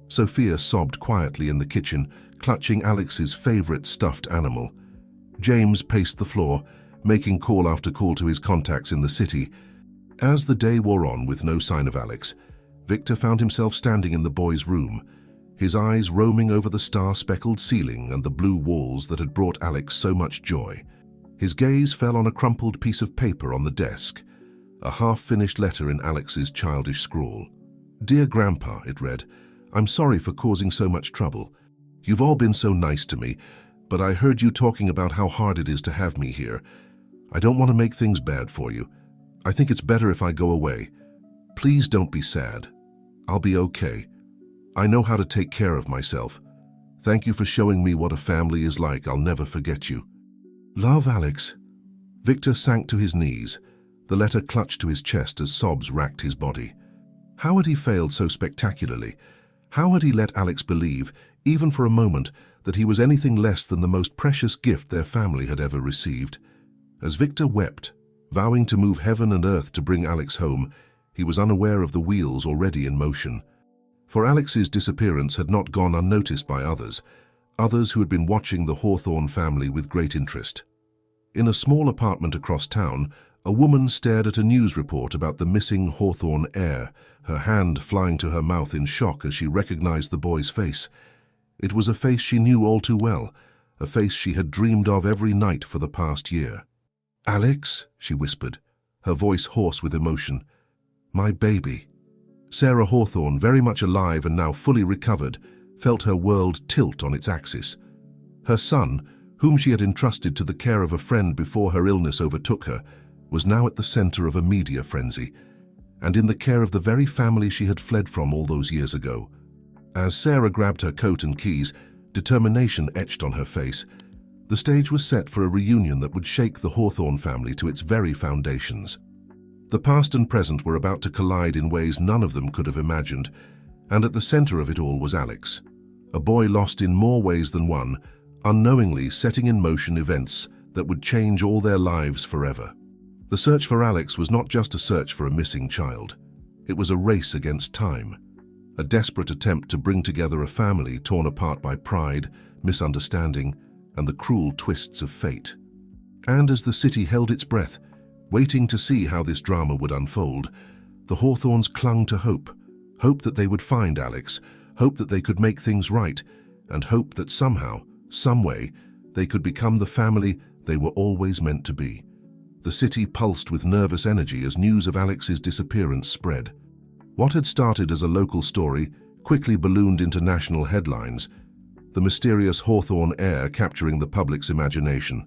Sophia sobbed quietly in the kitchen, clutching Alex's favorite stuffed animal. James paced the floor, making call after call to his contacts in the city. As the day wore on with no sign of Alex, Victor found himself standing in the boy's room, his eyes roaming over the star-speckled ceiling and the blue walls that had brought Alex so much joy. His gaze fell on a crumpled piece of paper on the desk, a half-finished letter in Alex's childish scrawl. "Dear Grandpa," it read, "I'm sorry for causing so much trouble. You've all been so nice to me, but I heard you talking about how hard it is to have me here. I don't want to make things bad for you. I think it's better if I go away. Please don't be sad. I'll be okay. I know how to take care of myself. Thank you for showing me what a family is like. I'll never forget you. Love, Alex." Victor sank to his knees, the letter clutched to his chest as sobs racked his body. How had he failed so spectacularly? How had he let Alex believe, even for a moment, that he was anything less than the most precious gift their family had ever received? As Victor wept, vowing to move heaven and earth to bring Alex home, he was unaware of the wheels already in motion. For Alex's disappearance had not gone unnoticed by others who had been watching the Hawthorne family with great interest. In a small apartment across town, a woman stared at a news report about the missing Hawthorne heir, her hand flying to her mouth in shock as she recognized the boy's face. It was a face she knew all too well, a face she had dreamed of every night for the past year. "Alex," she whispered, her voice hoarse with emotion. "My baby." Sarah Hawthorne, very much alive and now fully recovered, felt her world tilt on its axis. Her son, whom she had entrusted to the care of a friend before her illness overtook her, was now at the center of a media frenzy, and in the care of the very family she had fled from all those years ago. As Sarah grabbed her coat and keys, determination etched on her face. The stage was set for a reunion that would shake the Hawthorne family to its very foundations. The past and present were about to collide in ways none of them could have imagined, and at the center of it all was Alex, a boy lost in more ways than one, unknowingly setting in motion events that would change all their lives forever. The search for Alex was not just a search for a missing child. It was a race against time, a desperate attempt to bring together a family torn apart by pride, misunderstanding, and the cruel twists of fate. And as the city held its breath, waiting to see how this drama would unfold, the Hawthorns clung to hope. Hope that they would find Alex, hope that they could make things right, and hope that somehow, some way, they could become the family they were always meant to be. The city pulsed with nervous energy as news of Alex's disappearance spread. What had started as a local story quickly ballooned into national headlines, the mysterious Hawthorne heir capturing the public's imagination.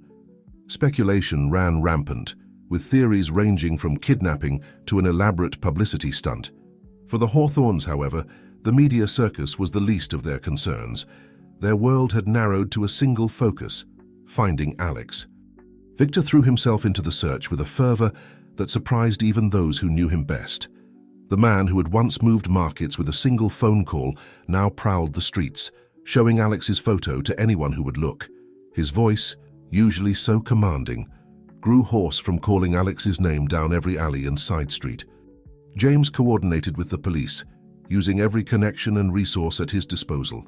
Speculation ran rampant, with theories ranging from kidnapping to an elaborate publicity stunt. For the Hawthorns, however, the media circus was the least of their concerns. Their world had narrowed to a single focus: finding Alex. Victor threw himself into the search with a fervor that surprised even those who knew him best. The man who had once moved markets with a single phone call now prowled the streets, showing Alex's photo to anyone who would look. His voice, usually so commanding, grew hoarse from calling Alex's name down every alley and side street. James coordinated with the police, using every connection and resource at his disposal.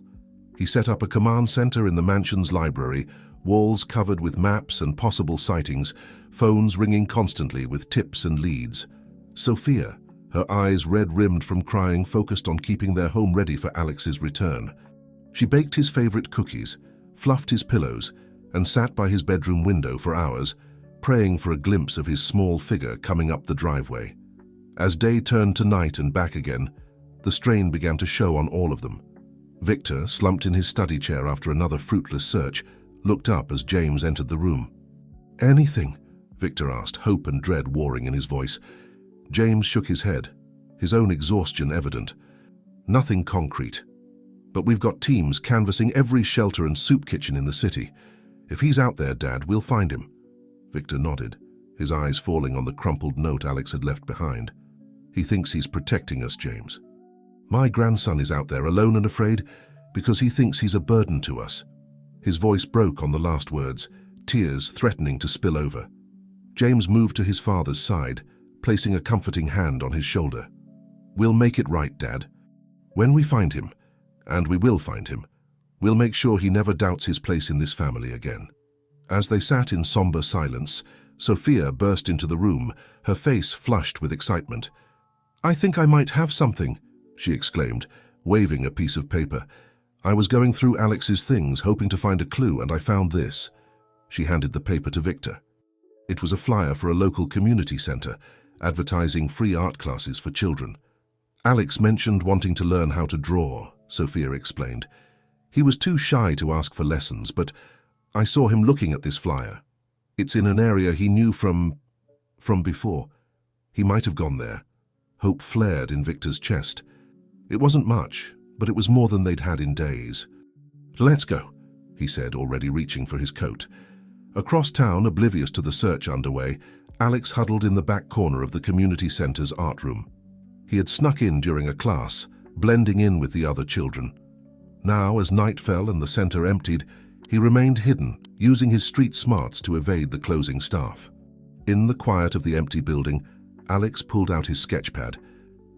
He set up a command center in the mansion's library, walls covered with maps and possible sightings, phones ringing constantly with tips and leads. Sophia, her eyes red-rimmed from crying, focused on keeping their home ready for Alex's return. She baked his favorite cookies, fluffed his pillows, and sat by his bedroom window for hours, praying for a glimpse of his small figure coming up the driveway. As day turned to night and back again, the strain began to show on all of them. Victor, slumped in his study chair after another fruitless search, looked up as James entered the room. "Anything?" Victor asked, hope and dread warring in his voice. James shook his head, his own exhaustion evident. "Nothing concrete. But we've got teams canvassing every shelter and soup kitchen in the city. If he's out there, Dad, we'll find him." Victor nodded, his eyes falling on the crumpled note Alex had left behind. "He thinks he's protecting us, James. My grandson is out there alone and afraid because he thinks he's a burden to us." His voice broke on the last words, tears threatening to spill over. James moved to his father's side, placing a comforting hand on his shoulder. "We'll make it right, Dad. When we find him, and we will find him, we'll make sure he never doubts his place in this family again." As they sat in somber silence, Sophia burst into the room, her face flushed with excitement. "I think I might have something," she exclaimed, waving a piece of paper. "I was going through Alex's things, hoping to find a clue, and I found this." She handed the paper to Victor. It was a flyer for a local community center, advertising free art classes for children. "Alex mentioned wanting to learn how to draw," Sophia explained. "He was too shy to ask for lessons, but I saw him looking at this flyer. It's in an area he knew from before. He might have gone there." Hope flared in Victor's chest. It wasn't much, but it was more than they'd had in days. "Let's go," he said, already reaching for his coat. Across town, oblivious to the search underway, Alex huddled in the back corner of the community center's art room. He had snuck in during a class, blending in with the other children. Now, as night fell and the center emptied, he remained hidden, using his street smarts to evade the closing staff. In the quiet of the empty building, Alex pulled out his sketchpad,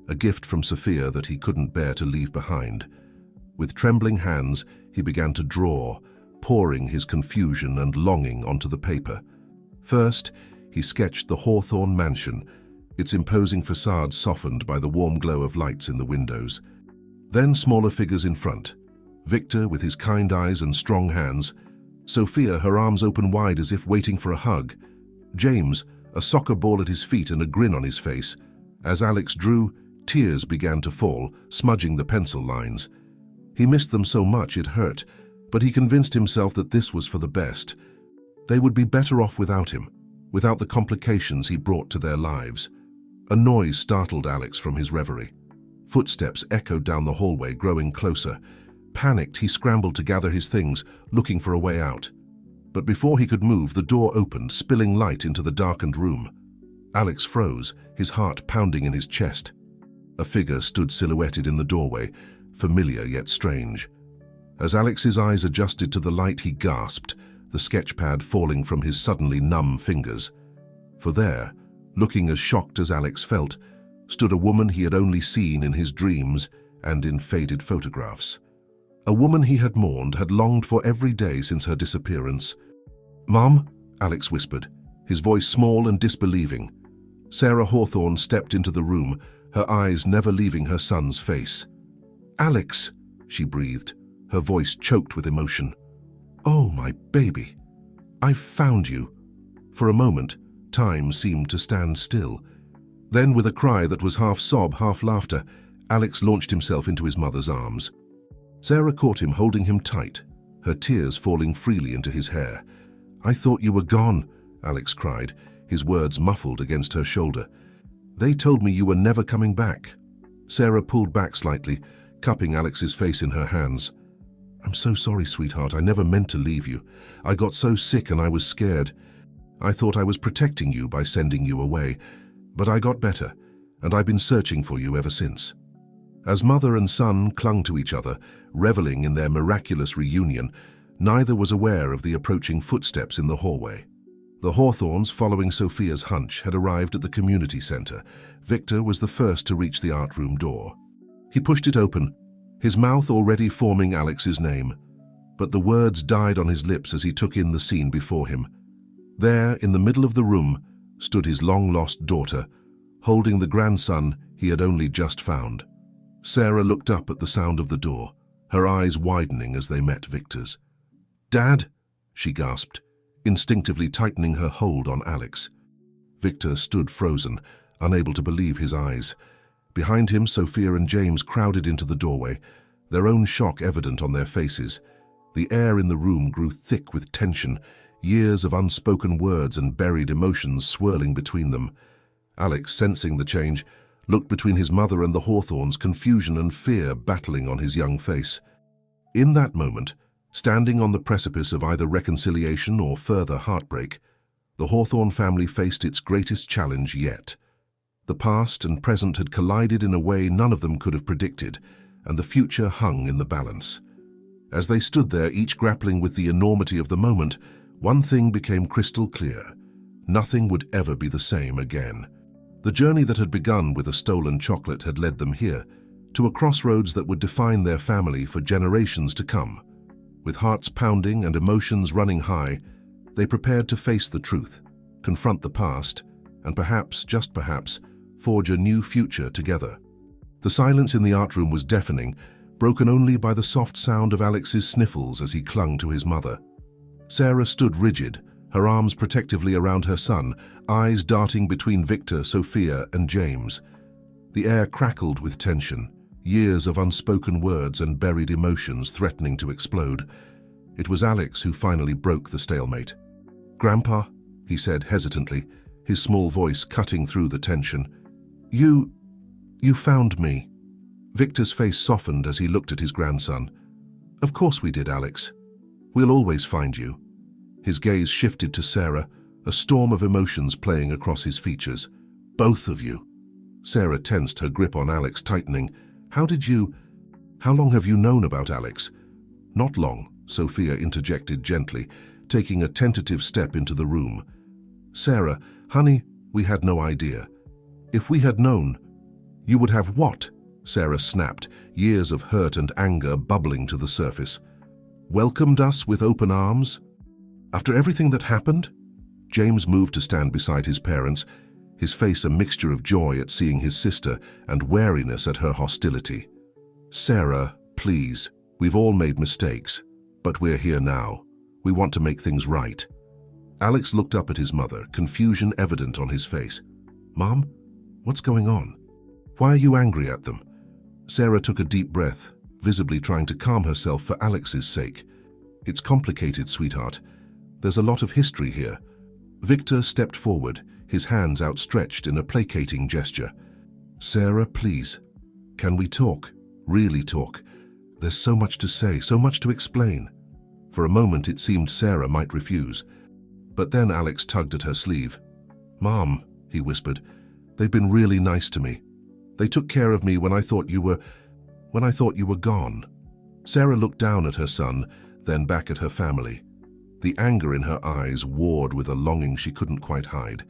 a gift from Sophia that he couldn't bear to leave behind. With trembling hands, he began to draw, pouring his confusion and longing onto the paper. First, he sketched the Hawthorne mansion, its imposing facade softened by the warm glow of lights in the windows. Then smaller figures in front, Victor with his kind eyes and strong hands, Sophia, her arms open wide as if waiting for a hug, James, a soccer ball at his feet and a grin on his face. As Alex drew, tears began to fall, smudging the pencil lines. He missed them so much it hurt, but he convinced himself that this was for the best. They would be better off without him, without the complications he brought to their lives. A noise startled Alex from his reverie. Footsteps echoed down the hallway, growing closer. Panicked, he scrambled to gather his things, looking for a way out. But before he could move, the door opened, spilling light into the darkened room. Alex froze, his heart pounding in his chest. A figure stood silhouetted in the doorway, familiar yet strange. As Alex's eyes adjusted to the light, he gasped, the sketchpad falling from his suddenly numb fingers. For there, looking as shocked as Alex felt, stood a woman he had only seen in his dreams and in faded photographs. A woman he had mourned, had longed for every day since her disappearance. "Mom?" Alex whispered, his voice small and disbelieving. Sarah Hawthorne stepped into the room, her eyes never leaving her son's face. "Alex," she breathed, her voice choked with emotion. "Oh, my baby. I've found you." For a moment, time seemed to stand still. Then, with a cry that was half sob, half laughter, Alex launched himself into his mother's arms. Sarah caught him, holding him tight, her tears falling freely into his hair. "I thought you were gone," Alex cried, his words muffled against her shoulder. "They told me you were never coming back." Sarah pulled back slightly, cupping Alex's face in her hands. "I'm so sorry, sweetheart. I never meant to leave you. I got so sick and I was scared. I thought I was protecting you by sending you away, but I got better, and I've been searching for you ever since." As mother and son clung to each other, reveling in their miraculous reunion, neither was aware of the approaching footsteps in the hallway. The Hawthorns, following Sophia's hunch, had arrived at the community center. Victor was the first to reach the art room door. He pushed it open, his mouth already forming Alex's name. But the words died on his lips as he took in the scene before him. There, in the middle of the room, stood his long-lost daughter, holding the grandson he had only just found. Sarah looked up at the sound of the door, her eyes widening as they met Victor's. "Dad," she gasped, instinctively tightening her hold on Alex. Victor stood frozen, unable to believe his eyes. Behind him, Sophia and James crowded into the doorway, their own shock evident on their faces. The air in the room grew thick with tension, years of unspoken words and buried emotions swirling between them. Alex, sensing the change, looked between his mother and the Hawthorns, confusion and fear battling on his young face. In that moment, standing on the precipice of either reconciliation or further heartbreak, the Hawthorne family faced its greatest challenge yet. The past and present had collided in a way none of them could have predicted, and the future hung in the balance. As they stood there, each grappling with the enormity of the moment, one thing became crystal clear: nothing would ever be the same again. The journey that had begun with a stolen chocolate had led them here, to a crossroads that would define their family for generations to come. With hearts pounding and emotions running high, they prepared to face the truth, confront the past, and perhaps, just perhaps, forge a new future together. The silence in the art room was deafening, broken only by the soft sound of Alex's sniffles as he clung to his mother. Sarah stood rigid, her arms protectively around her son, eyes darting between Victor, Sophia, and James. The air crackled with tension, years of unspoken words and buried emotions threatening to explode. It was Alex who finally broke the stalemate. "Grandpa," he said hesitantly, his small voice cutting through the tension. You found me." Victor's face softened as he looked at his grandson. "Of course we did, Alex. We'll always find you." His gaze shifted to Sarah, a storm of emotions playing across his features. "Both of you." Sarah tensed, her grip on Alex tightening. How long have you known about Alex?" "Not long," Sophia interjected gently, taking a tentative step into the room. "Sarah, honey, we had no idea. If we had known..." "You would have what?" Sarah snapped, years of hurt and anger bubbling to the surface. "Welcomed us with open arms? After everything that happened?" James moved to stand beside his parents, his face a mixture of joy at seeing his sister and wariness at her hostility. "Sarah, please, we've all made mistakes, but we're here now. We want to make things right." Alex looked up at his mother, confusion evident on his face. "Mom, what's going on? Why are you angry at them?" Sarah took a deep breath, visibly trying to calm herself for Alex's sake. "It's complicated, sweetheart. There's a lot of history here." Victor stepped forward, his hands outstretched in a placating gesture. "Sarah, please, can we talk? Really talk? There's so much to say, so much to explain." For a moment it seemed Sarah might refuse. But then Alex tugged at her sleeve. "Mom," he whispered, "they've been really nice to me. They took care of me when I thought you were gone." Sarah looked down at her son, then back at her family. The anger in her eyes warred with a longing she couldn't quite hide.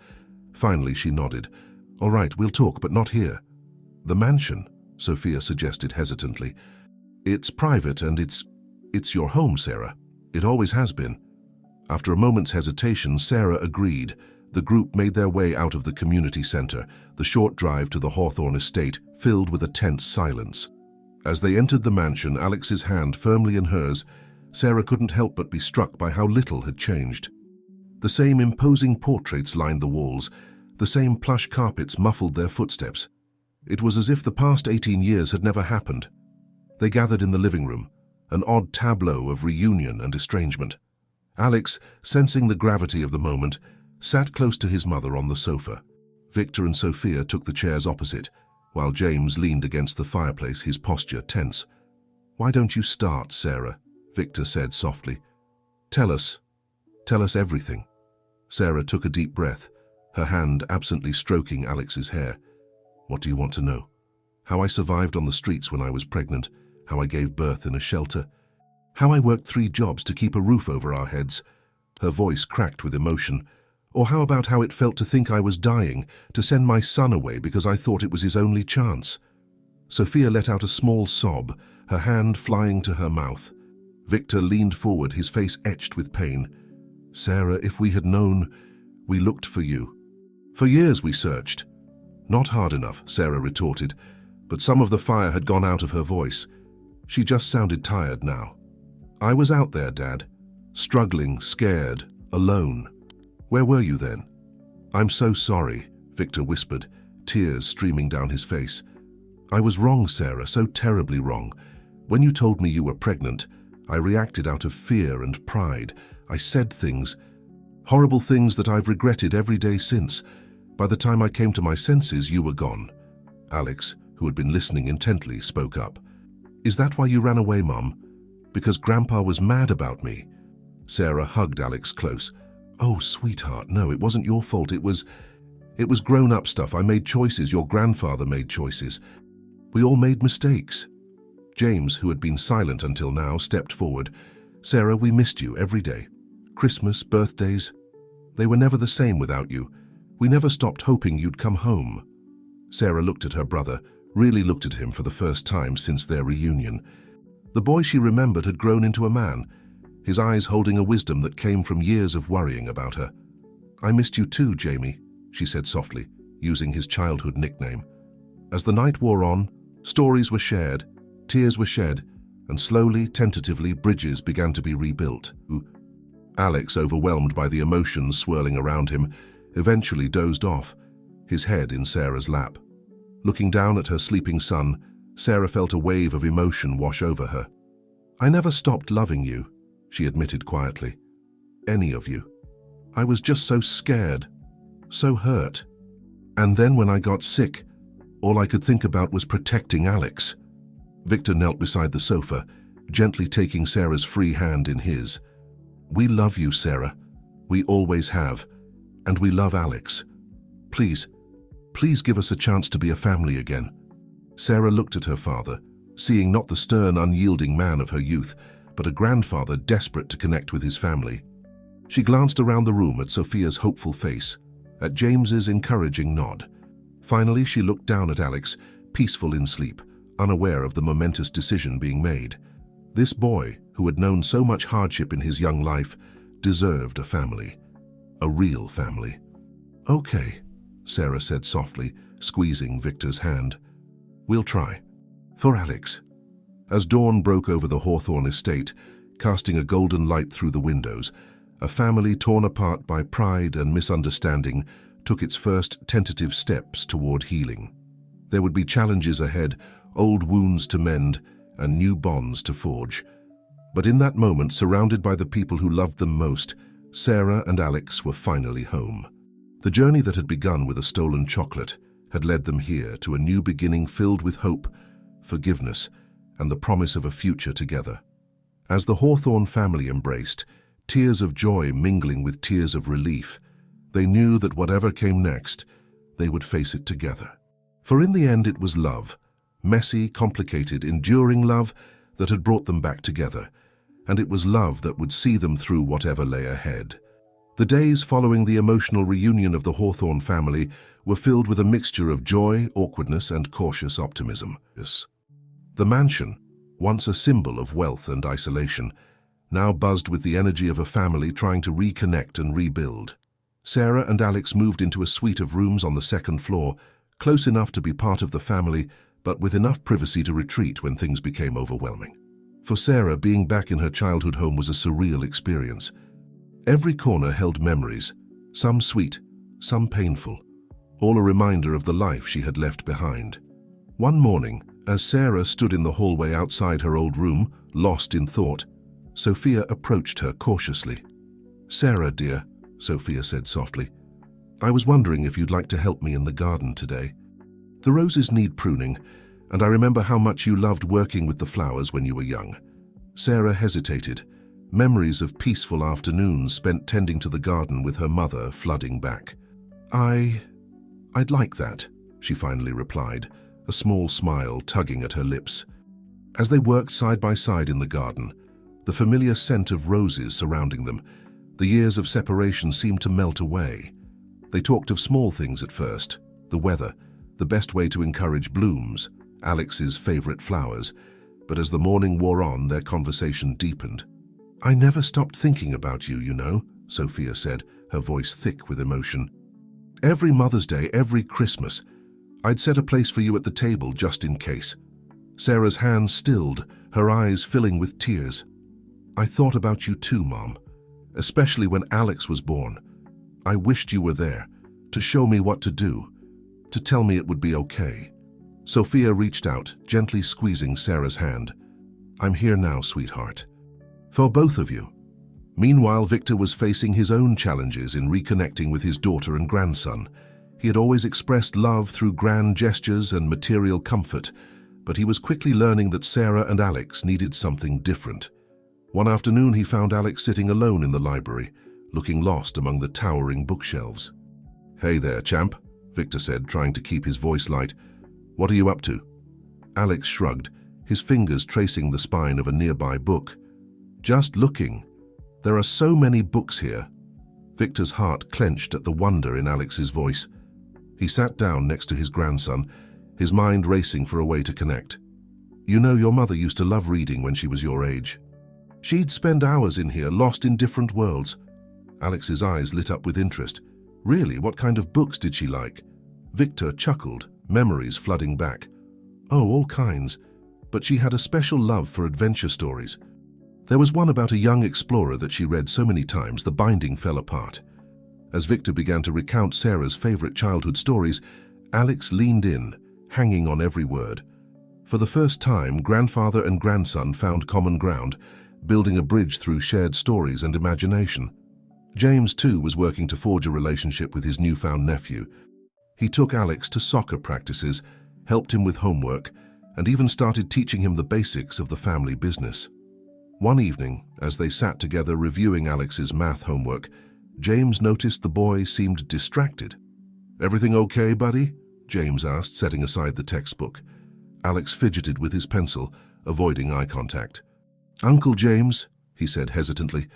Finally she nodded. All right, we'll talk, but not here. The mansion, Sophia suggested hesitantly. It's private and it's your home, Sarah. It always has been. After a moment's hesitation, Sarah agreed. The group made their way out of the community center, the short drive to the Hawthorne estate filled with a tense silence. As they entered the mansion, Alex's hand firmly in hers, Sarah couldn't help but be struck by how little had changed. The same imposing portraits lined the walls, the same plush carpets muffled their footsteps. It was as if the past 18 years had never happened. They gathered in the living room, an odd tableau of reunion and estrangement. Alex, sensing the gravity of the moment, sat close to his mother on the sofa. Victor and Sophia took the chairs opposite, while James leaned against the fireplace, his posture tense. "Why don't you start, Sarah?" Victor said softly. Tell us everything." Sarah took a deep breath, her hand absently stroking Alex's hair. "What do you want to know? How I survived on the streets when I was pregnant, how I gave birth in a shelter, how I worked 3 jobs to keep a roof over our heads." Her voice cracked with emotion. "Or how about how it felt to think I was dying, to send my son away because I thought it was his only chance?" Sophia let out a small sob, her hand flying to her mouth. Victor leaned forward, his face etched with pain. "Sarah, if we had known, we looked for you. For years we searched." "Not hard enough," Sarah retorted, but some of the fire had gone out of her voice. She just sounded tired now. "I was out there, Dad. Struggling, scared, alone. Where were you then?" "I'm so sorry," Victor whispered, tears streaming down his face. "I was wrong, Sarah, so terribly wrong. When you told me you were pregnant, I reacted out of fear and pride. I said things, horrible things that I've regretted every day since. By the time I came to my senses, you were gone." Alex, who had been listening intently, spoke up. "Is that why you ran away, Mum? Because Grandpa was mad about me?" Sarah hugged Alex close. "Oh, sweetheart, no, it wasn't your fault. It was grown-up stuff. I made choices. Your grandfather made choices. We all made mistakes." James, who had been silent until now, stepped forward. "Sarah, we missed you every day. Christmas, birthdays. They were never the same without you. We never stopped hoping you'd come home." Sarah looked at her brother, really looked at him for the first time since their reunion. The boy she remembered had grown into a man, his eyes holding a wisdom that came from years of worrying about her. "I missed you too, Jamie," she said softly, using his childhood nickname. As the night wore on, stories were shared, tears were shed, and slowly, tentatively, bridges began to be rebuilt. Alex, overwhelmed by the emotions swirling around him, eventually dozed off, his head in Sarah's lap. Looking down at her sleeping son, Sarah felt a wave of emotion wash over her. "I never stopped loving you," she admitted quietly. "Any of you. I was just so scared, so hurt. And then when I got sick, all I could think about was protecting Alex." Victor knelt beside the sofa, gently taking Sarah's free hand in his. "We love you, Sarah. We always have. And we love Alex. Please give us a chance to be a family again." Sarah looked at her father, seeing not the stern, unyielding man of her youth, but a grandfather desperate to connect with his family. She glanced around the room at Sophia's hopeful face, at James's encouraging nod. Finally, she looked down at Alex, peaceful in sleep, unaware of the momentous decision being made. This boy, who had known so much hardship in his young life, deserved a family. A real family. "Okay," Sarah said softly, squeezing Victor's hand. "We'll try. For Alex." As dawn broke over the Hawthorne estate, casting a golden light through the windows, a family torn apart by pride and misunderstanding took its first tentative steps toward healing. There would be challenges ahead, old wounds to mend, and new bonds to forge. But in that moment, surrounded by the people who loved them most, Sarah and Alex were finally home. The journey that had begun with a stolen chocolate had led them here to a new beginning filled with hope, forgiveness, and the promise of a future together. As the Hawthorne family embraced, tears of joy mingling with tears of relief, they knew that whatever came next, they would face it together. For in the end it was love, messy, complicated, enduring love that had brought them back together, and it was love that would see them through whatever lay ahead. The days following the emotional reunion of the Hawthorne family were filled with a mixture of joy, awkwardness, and cautious optimism. The mansion, once a symbol of wealth and isolation, now buzzed with the energy of a family trying to reconnect and rebuild. Sarah and Alex moved into a suite of rooms on the second floor, close enough to be part of the family, but with enough privacy to retreat when things became overwhelming. For Sarah, being back in her childhood home was a surreal experience. Every corner held memories, some sweet, some painful, all a reminder of the life she had left behind. One morning, as Sarah stood in the hallway outside her old room, lost in thought, Sophia approached her cautiously. "Sarah, dear," Sophia said softly, "I was wondering if you'd like to help me in the garden today. The roses need pruning, and I remember how much you loved working with the flowers when you were young." Sarah hesitated, memories of peaceful afternoons spent tending to the garden with her mother flooding back. I'd like that," she finally replied, a small smile tugging at her lips. As they worked side by side in the garden, the familiar scent of roses surrounding them, the years of separation seemed to melt away. They talked of small things at first: the weather, the best way to encourage blooms, Alex's favorite flowers, but as the morning wore on, their conversation deepened. "I never stopped thinking about you, you know," Sophia said, her voice thick with emotion. "Every Mother's Day, every Christmas, I'd set a place for you at the table just in case." Sarah's hands stilled, her eyes filling with tears. "I thought about you too, Mom, especially when Alex was born. I wished you were there, to show me what to do, to tell me it would be okay." Sophia reached out, gently squeezing Sarah's hand. "I'm here now, sweetheart. For both of you." Meanwhile, Victor was facing his own challenges in reconnecting with his daughter and grandson. He had always expressed love through grand gestures and material comfort, but he was quickly learning that Sarah and Alex needed something different. One afternoon, he found Alex sitting alone in the library, looking lost among the towering bookshelves. "Hey there, champ," Victor said, trying to keep his voice light. "What are you up to?" Alex shrugged, his fingers tracing the spine of a nearby book. "Just looking. There are so many books here." Victor's heart clenched at the wonder in Alex's voice. He sat down next to his grandson, his mind racing for a way to connect. "You know, your mother used to love reading when she was your age. She'd spend hours in here, lost in different worlds." Alex's eyes lit up with interest. "Really? What kind of books did she like?" Victor chuckled, memories flooding back. "Oh, all kinds. But she had a special love for adventure stories. There was one about a young explorer that she read so many times the binding fell apart." As Victor began to recount Sarah's favorite childhood stories, Alex leaned in, hanging on every word. For the first time, grandfather and grandson found common ground, building a bridge through shared stories and imagination. James, too, was working to forge a relationship with his newfound nephew. He took Alex to soccer practices, helped him with homework, and even started teaching him the basics of the family business. One evening, as they sat together reviewing Alex's math homework, James noticed the boy seemed distracted. "Everything okay, buddy?" James asked, setting aside the textbook. Alex fidgeted with his pencil, avoiding eye contact. "Uncle James," he said hesitantly,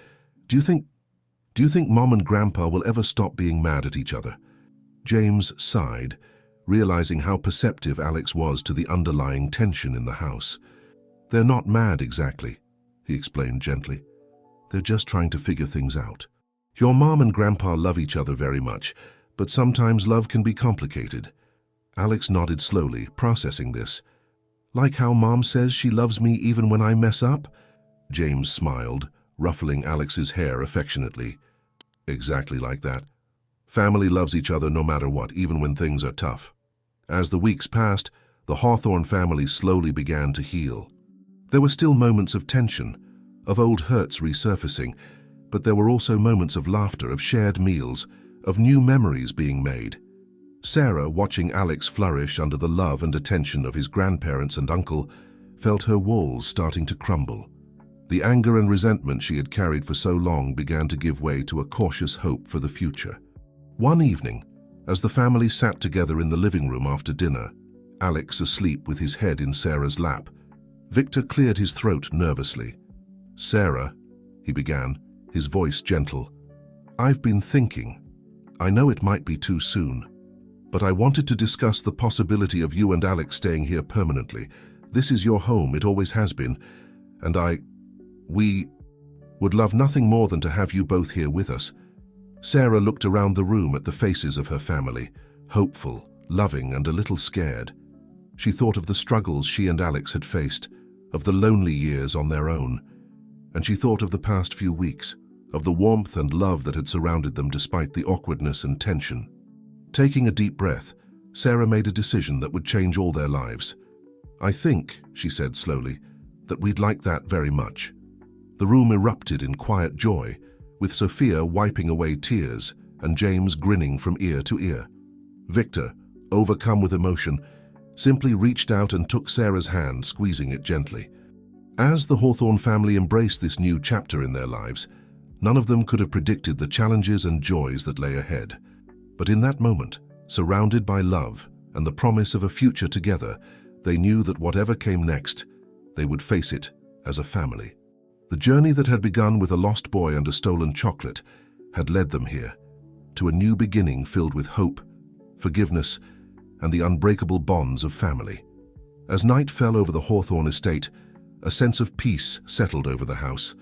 do you think Mom and Grandpa will ever stop being mad at each other?" James sighed, realizing how perceptive Alex was to the underlying tension in the house. "They're not mad exactly," he explained gently. "They're just trying to figure things out. Your Mom and Grandpa love each other very much, but sometimes love can be complicated." Alex nodded slowly, processing this. "Like how Mom says she loves me even when I mess up?" James smiled, ruffling Alex's hair affectionately. "Exactly like that. Family loves each other no matter what, even when things are tough." As the weeks passed, the Hawthorne family slowly began to heal. There were still moments of tension, of old hurts resurfacing, but there were also moments of laughter, of shared meals, of new memories being made. Sarah, watching Alex flourish under the love and attention of his grandparents and uncle, felt her walls starting to crumble. The anger and resentment she had carried for so long began to give way to a cautious hope for the future. One evening, as the family sat together in the living room after dinner, Alex asleep with his head in Sarah's lap, Victor cleared his throat nervously. "Sarah," he began, his voice gentle, I've been thinking. I know it might be too soon, but I wanted to discuss the possibility of you and Alex staying here permanently. This is your home, it always has been, and we would love nothing more than to have you both here with us. Sarah looked around the room at the faces of her family, hopeful, loving, and a little scared. She thought of the struggles she and Alex had faced, of the lonely years on their own, and she thought of the past few weeks, of the warmth and love that had surrounded them despite the awkwardness and tension. Taking a deep breath, Sarah made a decision that would change all their lives. I think, she said slowly, that we'd like that very much. The room erupted in quiet joy, with Sophia wiping away tears and James grinning from ear to ear. Victor, overcome with emotion, simply reached out and took Sarah's hand, squeezing it gently. As the Hawthorne family embraced this new chapter in their lives, none of them could have predicted the challenges and joys that lay ahead. But in that moment, surrounded by love and the promise of a future together, they knew that whatever came next, they would face it as a family. The journey that had begun with a lost boy and a stolen chocolate had led them here, to a new beginning filled with hope, forgiveness, and the unbreakable bonds of family. As night fell over the Hawthorne estate, a sense of peace settled over the house.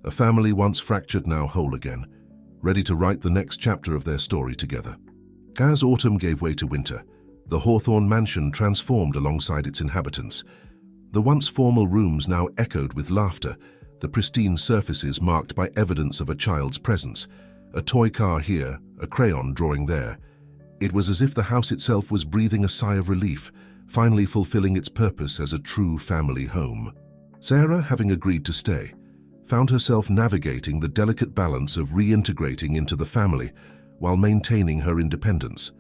A family once fractured, now whole again, ready to write the next chapter of their story together. As autumn gave way to winter, the Hawthorne mansion transformed alongside its inhabitants. The once formal rooms now echoed with laughter, the pristine surfaces marked by evidence of a child's presence, a toy car here, a crayon drawing there. It was as if the house itself was breathing a sigh of relief, finally fulfilling its purpose as a true family home. Sarah, having agreed to stay, found herself navigating the delicate balance of reintegrating into the family while maintaining her independence.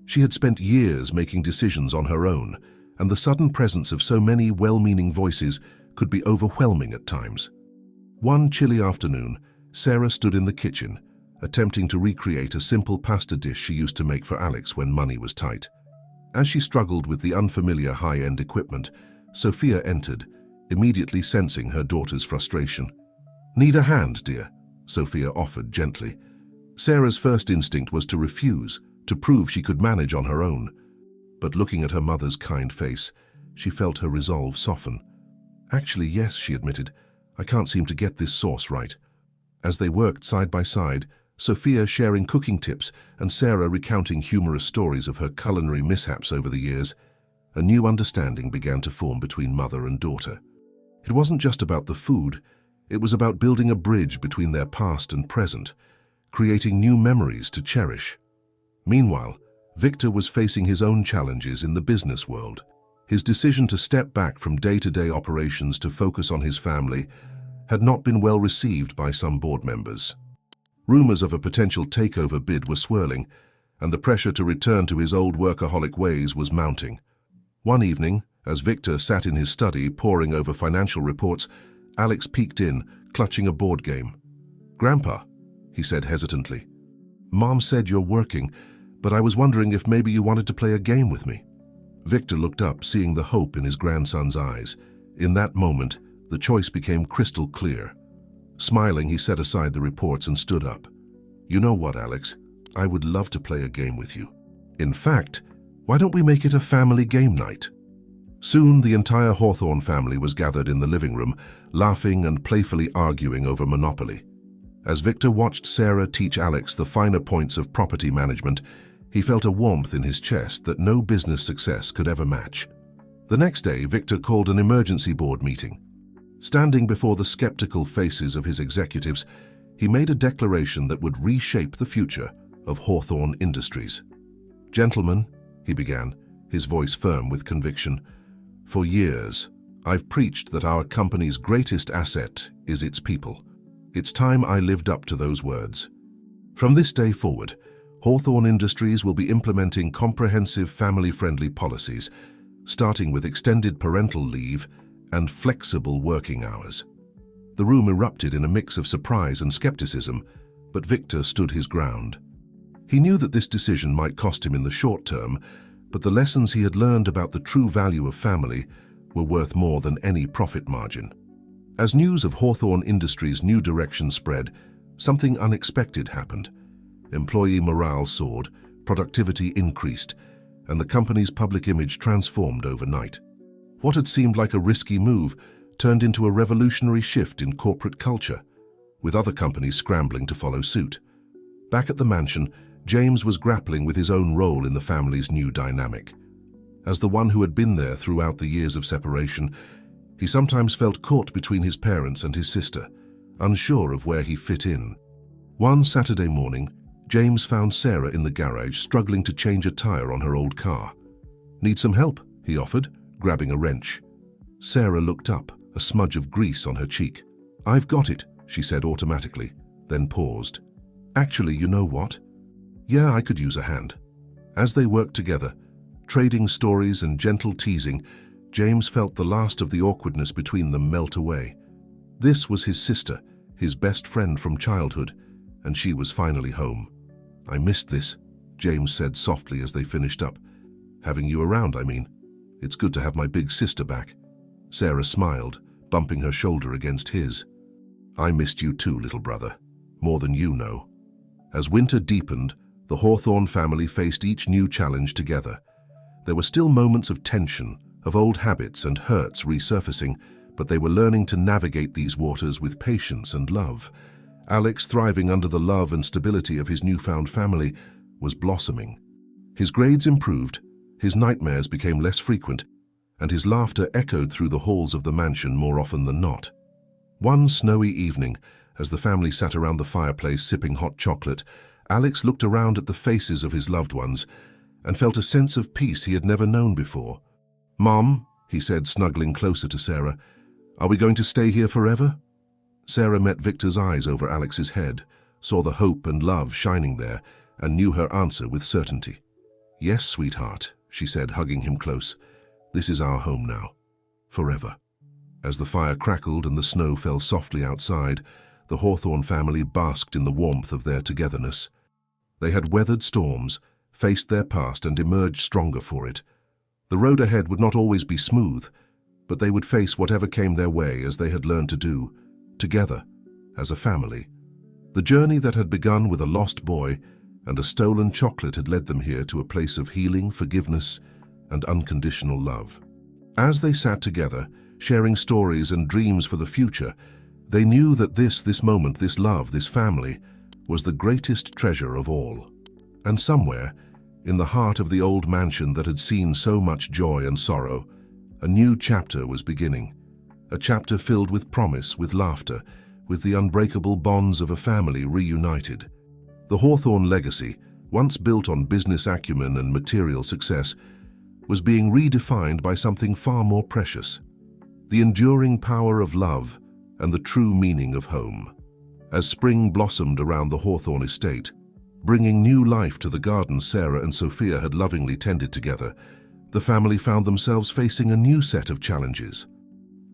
She had spent years making decisions on her own, and the sudden presence of so many well-meaning voices could be overwhelming at times. One chilly afternoon, Sarah stood in the kitchen, attempting to recreate a simple pasta dish she used to make for Alex when money was tight. As she struggled with the unfamiliar high-end equipment, Sophia entered, immediately sensing her daughter's frustration. "Need a hand, dear?" Sophia offered gently. Sarah's first instinct was to refuse, to prove she could manage on her own. But looking at her mother's kind face, she felt her resolve soften. "Actually, yes," she admitted. "I can't seem to get this sauce right." As they worked side by side, Sophia sharing cooking tips and Sarah recounting humorous stories of her culinary mishaps over the years, a new understanding began to form between mother and daughter. It wasn't just about the food, it was about building a bridge between their past and present, creating new memories to cherish. Meanwhile, Victor was facing his own challenges in the business world. His decision to step back from day-to-day operations to focus on his family had not been well received by some board members. Rumors of a potential takeover bid were swirling, and the pressure to return to his old workaholic ways was mounting. One evening, as Victor sat in his study poring over financial reports, Alex peeked in, clutching a board game. "Grandpa," he said hesitantly, "Mom said you're working, but I was wondering if maybe you wanted to play a game with me." Victor looked up, seeing the hope in his grandson's eyes. In that moment, the choice became crystal clear. Smiling, he set aside the reports and stood up. "You know what, Alex? I would love to play a game with you. In fact, why don't we make it a family game night?" Soon, the entire Hawthorne family was gathered in the living room, laughing and playfully arguing over Monopoly. As Victor watched Sarah teach Alex the finer points of property management, he felt a warmth in his chest that no business success could ever match. The next day, Victor called an emergency board meeting. Standing before the skeptical faces of his executives, he made a declaration that would reshape the future of Hawthorne Industries. "Gentlemen," he began, his voice firm with conviction, "for years, I've preached that our company's greatest asset is its people. It's time I lived up to those words. From this day forward, Hawthorne Industries will be implementing comprehensive family-friendly policies, starting with extended parental leave and flexible working hours." The room erupted in a mix of surprise and skepticism, but Victor stood his ground. He knew that this decision might cost him in the short term, but the lessons he had learned about the true value of family were worth more than any profit margin. As news of Hawthorne Industries' new direction spread, something unexpected happened. Employee morale soared, productivity increased, and the company's public image transformed overnight. What had seemed like a risky move turned into a revolutionary shift in corporate culture, with other companies scrambling to follow suit. Back at the mansion, James was grappling with his own role in the family's new dynamic. As the one who had been there throughout the years of separation, he sometimes felt caught between his parents and his sister, unsure of where he fit in. One Saturday morning, James found Sarah in the garage struggling to change a tire on her old car. "Need some help?" he offered, grabbing a wrench. Sarah looked up, a smudge of grease on her cheek. "I've got it," she said automatically, then paused. "Actually, you know what? Yeah, I could use a hand." As they worked together, trading stories and gentle teasing, James felt the last of the awkwardness between them melt away. This was his sister, his best friend from childhood, and she was finally home. "I missed this," James said softly as they finished up. "Having you around, I mean. It's good to have my big sister back." Sarah smiled, bumping her shoulder against his. "I missed you too, little brother. More than you know." As winter deepened, the Hawthorne family faced each new challenge together. There were still moments of tension, of old habits and hurts resurfacing, but they were learning to navigate these waters with patience and love. Alex, thriving under the love and stability of his newfound family, was blossoming. His grades improved, his nightmares became less frequent, and his laughter echoed through the halls of the mansion more often than not. One snowy evening, as the family sat around the fireplace sipping hot chocolate, Alex looked around at the faces of his loved ones and felt a sense of peace he had never known before. "Mom," he said, snuggling closer to Sarah, "are we going to stay here forever?" Sarah met Victor's eyes over Alex's head, saw the hope and love shining there, and knew her answer with certainty. "Yes, sweetheart," she said, hugging him close. "This is our home now. Forever." As the fire crackled and the snow fell softly outside, the Hawthorne family basked in the warmth of their togetherness. They had weathered storms, faced their past, and emerged stronger for it. The road ahead would not always be smooth, but they would face whatever came their way as they had learned to do, together, as a family. The journey that had begun with a lost boy and a stolen chocolate had led them here to a place of healing, forgiveness, and unconditional love. As they sat together, sharing stories and dreams for the future, they knew that this moment, this love, this family, was the greatest treasure of all. And somewhere, in the heart of the old mansion that had seen so much joy and sorrow, a new chapter was beginning. A chapter filled with promise, with laughter, with the unbreakable bonds of a family reunited. The Hawthorne legacy, once built on business acumen and material success, was being redefined by something far more precious: the enduring power of love and the true meaning of home. As spring blossomed around the Hawthorne estate, bringing new life to the gardens Sarah and Sophia had lovingly tended together, the family found themselves facing a new set of challenges.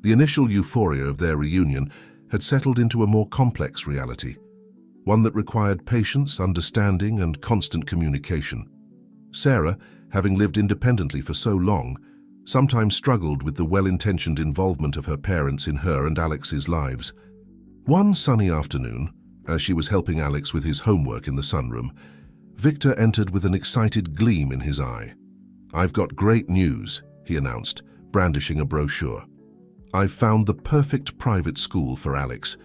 The initial euphoria of their reunion had settled into a more complex reality, one that required patience, understanding, and constant communication. Sarah, having lived independently for so long, sometimes struggled with the well-intentioned involvement of her parents in her and Alex's lives. One sunny afternoon, as she was helping Alex with his homework in the sunroom, Victor entered with an excited gleam in his eye. "I've got great news," he announced, brandishing a brochure. "I've found the perfect private school for Alex.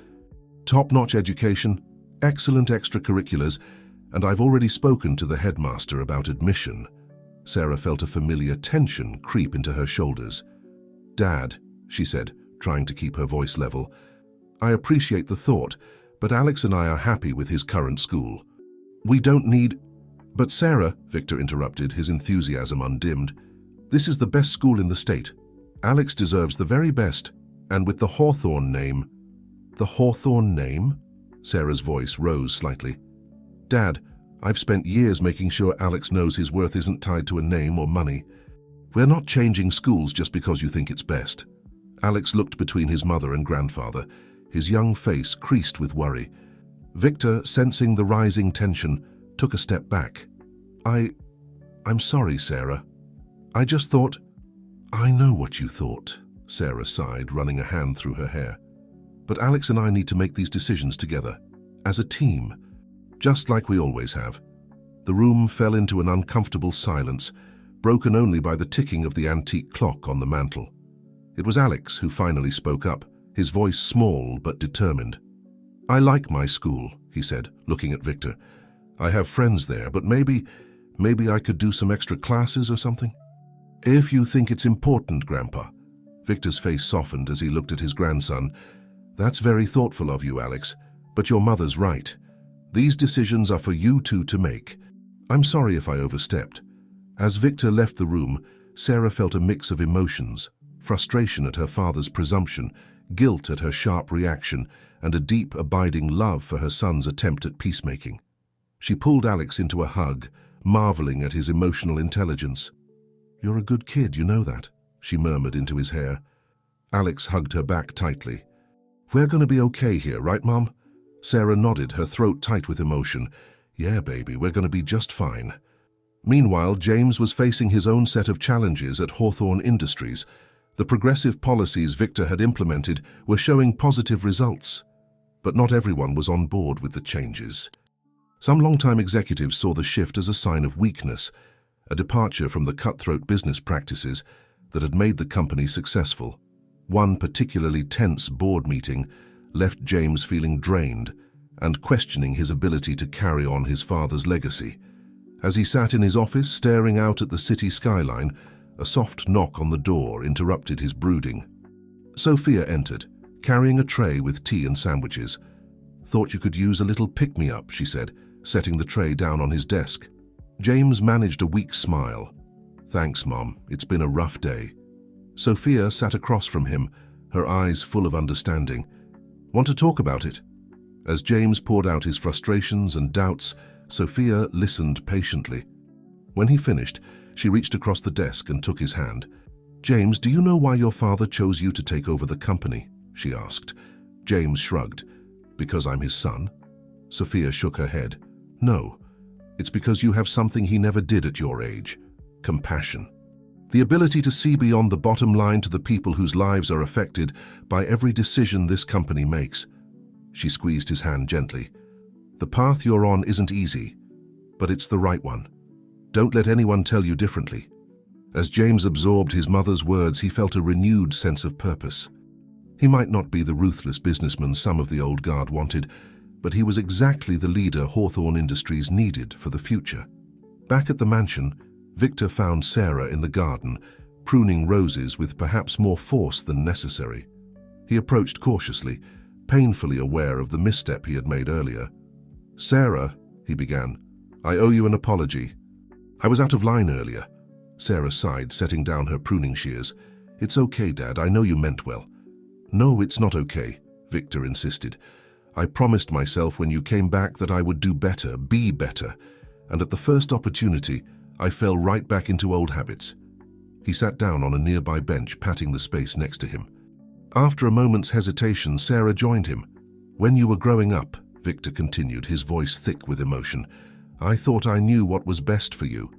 Top-notch education, excellent extracurriculars, and I've already spoken to the headmaster about admission." Sarah felt a familiar tension creep into her shoulders. "Dad," she said, trying to keep her voice level, "I appreciate the thought, but Alex and I are happy with his current school. We don't need—" "But Sarah," Victor interrupted, his enthusiasm undimmed, "this is the best school in the state. Alex deserves the very best, and with the Hawthorne name—" "The Hawthorne name?" Sarah's voice rose slightly. "Dad, I've spent years making sure Alex knows his worth isn't tied to a name or money. We're not changing schools just because you think it's best." Alex looked between his mother and grandfather, his young face creased with worry. Victor, sensing the rising tension, took a step back. I'm sorry, Sarah. I just thought—" "I know what you thought," Sarah sighed, running a hand through her hair. "But Alex and I need to make these decisions together, as a team. just like we always have. The room fell into an uncomfortable silence, broken only by the ticking of the antique clock on the mantel. It was Alex who finally spoke up, his voice small but determined. "I like my school," he said, looking at Victor. "I have friends there, but maybe I could do some extra classes or something?" "If you think it's important, Grandpa." Victor's face softened as he looked at his grandson. "That's very thoughtful of you, Alex, but your mother's right. These decisions are for you two to make. I'm sorry if I overstepped." As Victor left the room, Sarah felt a mix of emotions: frustration at her father's presumption, guilt at her sharp reaction, and a deep, abiding love for her son's attempt at peacemaking. She pulled Alex into a hug, marveling at his emotional intelligence. "You're a good kid, you know that," she murmured into his hair. Alex hugged her back tightly. "We're going to be okay here, right, Mom?" Sarah nodded, her throat tight with emotion. "Yeah, baby, we're going to be just fine." Meanwhile, James was facing his own set of challenges at Hawthorne Industries. The progressive policies Victor had implemented were showing positive results, but not everyone was on board with the changes. Some longtime executives saw the shift as a sign of weakness, a departure from the cutthroat business practices that had made the company successful. One particularly tense board meeting left James feeling drained and questioning his ability to carry on his father's legacy. As he sat in his office staring out at the city skyline, a soft knock on the door interrupted his brooding. Sophia entered, carrying a tray with tea and sandwiches. "Thought you could use a little pick-me-up," she said, setting the tray down on his desk. James managed a weak smile. "Thanks, Mom. It's been a rough day." Sophia sat across from him, her eyes full of understanding. "Want to talk about it?" As James poured out his frustrations and doubts, Sophia listened patiently. When he finished, she reached across the desk and took his hand. "James, do you know why your father chose you to take over the company?" she asked. James shrugged. "Because I'm his son?" Sophia shook her head. "No, it's because you have something he never did at your age: compassion. The ability to see beyond the bottom line to the people whose lives are affected by every decision this company makes." She squeezed his hand gently. "The path you're on isn't easy, but it's the right one. Don't let anyone tell you differently." As James absorbed his mother's words, he felt a renewed sense of purpose. He might not be the ruthless businessman some of the old guard wanted, but he was exactly the leader Hawthorne Industries needed for the future. Back at the mansion, Victor found Sarah in the garden, pruning roses with perhaps more force than necessary. He approached cautiously, painfully aware of the misstep he had made earlier. "Sarah," he began, "I owe you an apology. I was out of line earlier." Sarah sighed, setting down her pruning shears. "It's okay, Dad. I know you meant well." "No, it's not okay," Victor insisted. "I promised myself when you came back that I would do better, be better, and at the first opportunity, I fell right back into old habits." He sat down on a nearby bench, patting the space next to him. After a moment's hesitation, Sarah joined him. "When you were growing up," Victor continued, his voice thick with emotion, "I thought I knew what was best for you.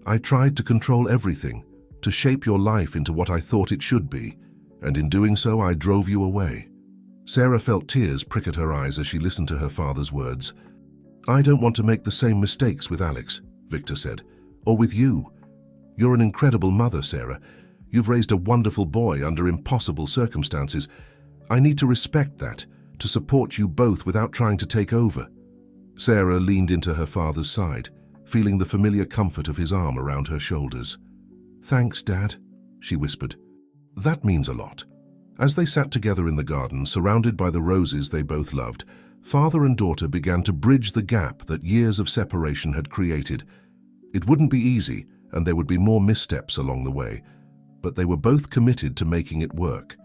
I tried to control everything, to shape your life into what I thought it should be, and in doing so I drove you away." Sarah felt tears prick at her eyes as she listened to her father's words. "I don't want to make the same mistakes with Alex," Victor said, "or with you. You're an incredible mother, Sarah. You've raised a wonderful boy under impossible circumstances. I need to respect that, to support you both without trying to take over." Sarah leaned into her father's side, feeling the familiar comfort of his arm around her shoulders. "Thanks, Dad," she whispered. "That means a lot." As they sat together in the garden, surrounded by the roses they both loved, father and daughter began to bridge the gap that years of separation had created. It wouldn't be easy, and there would be more missteps along the way, but they were both committed to making it work.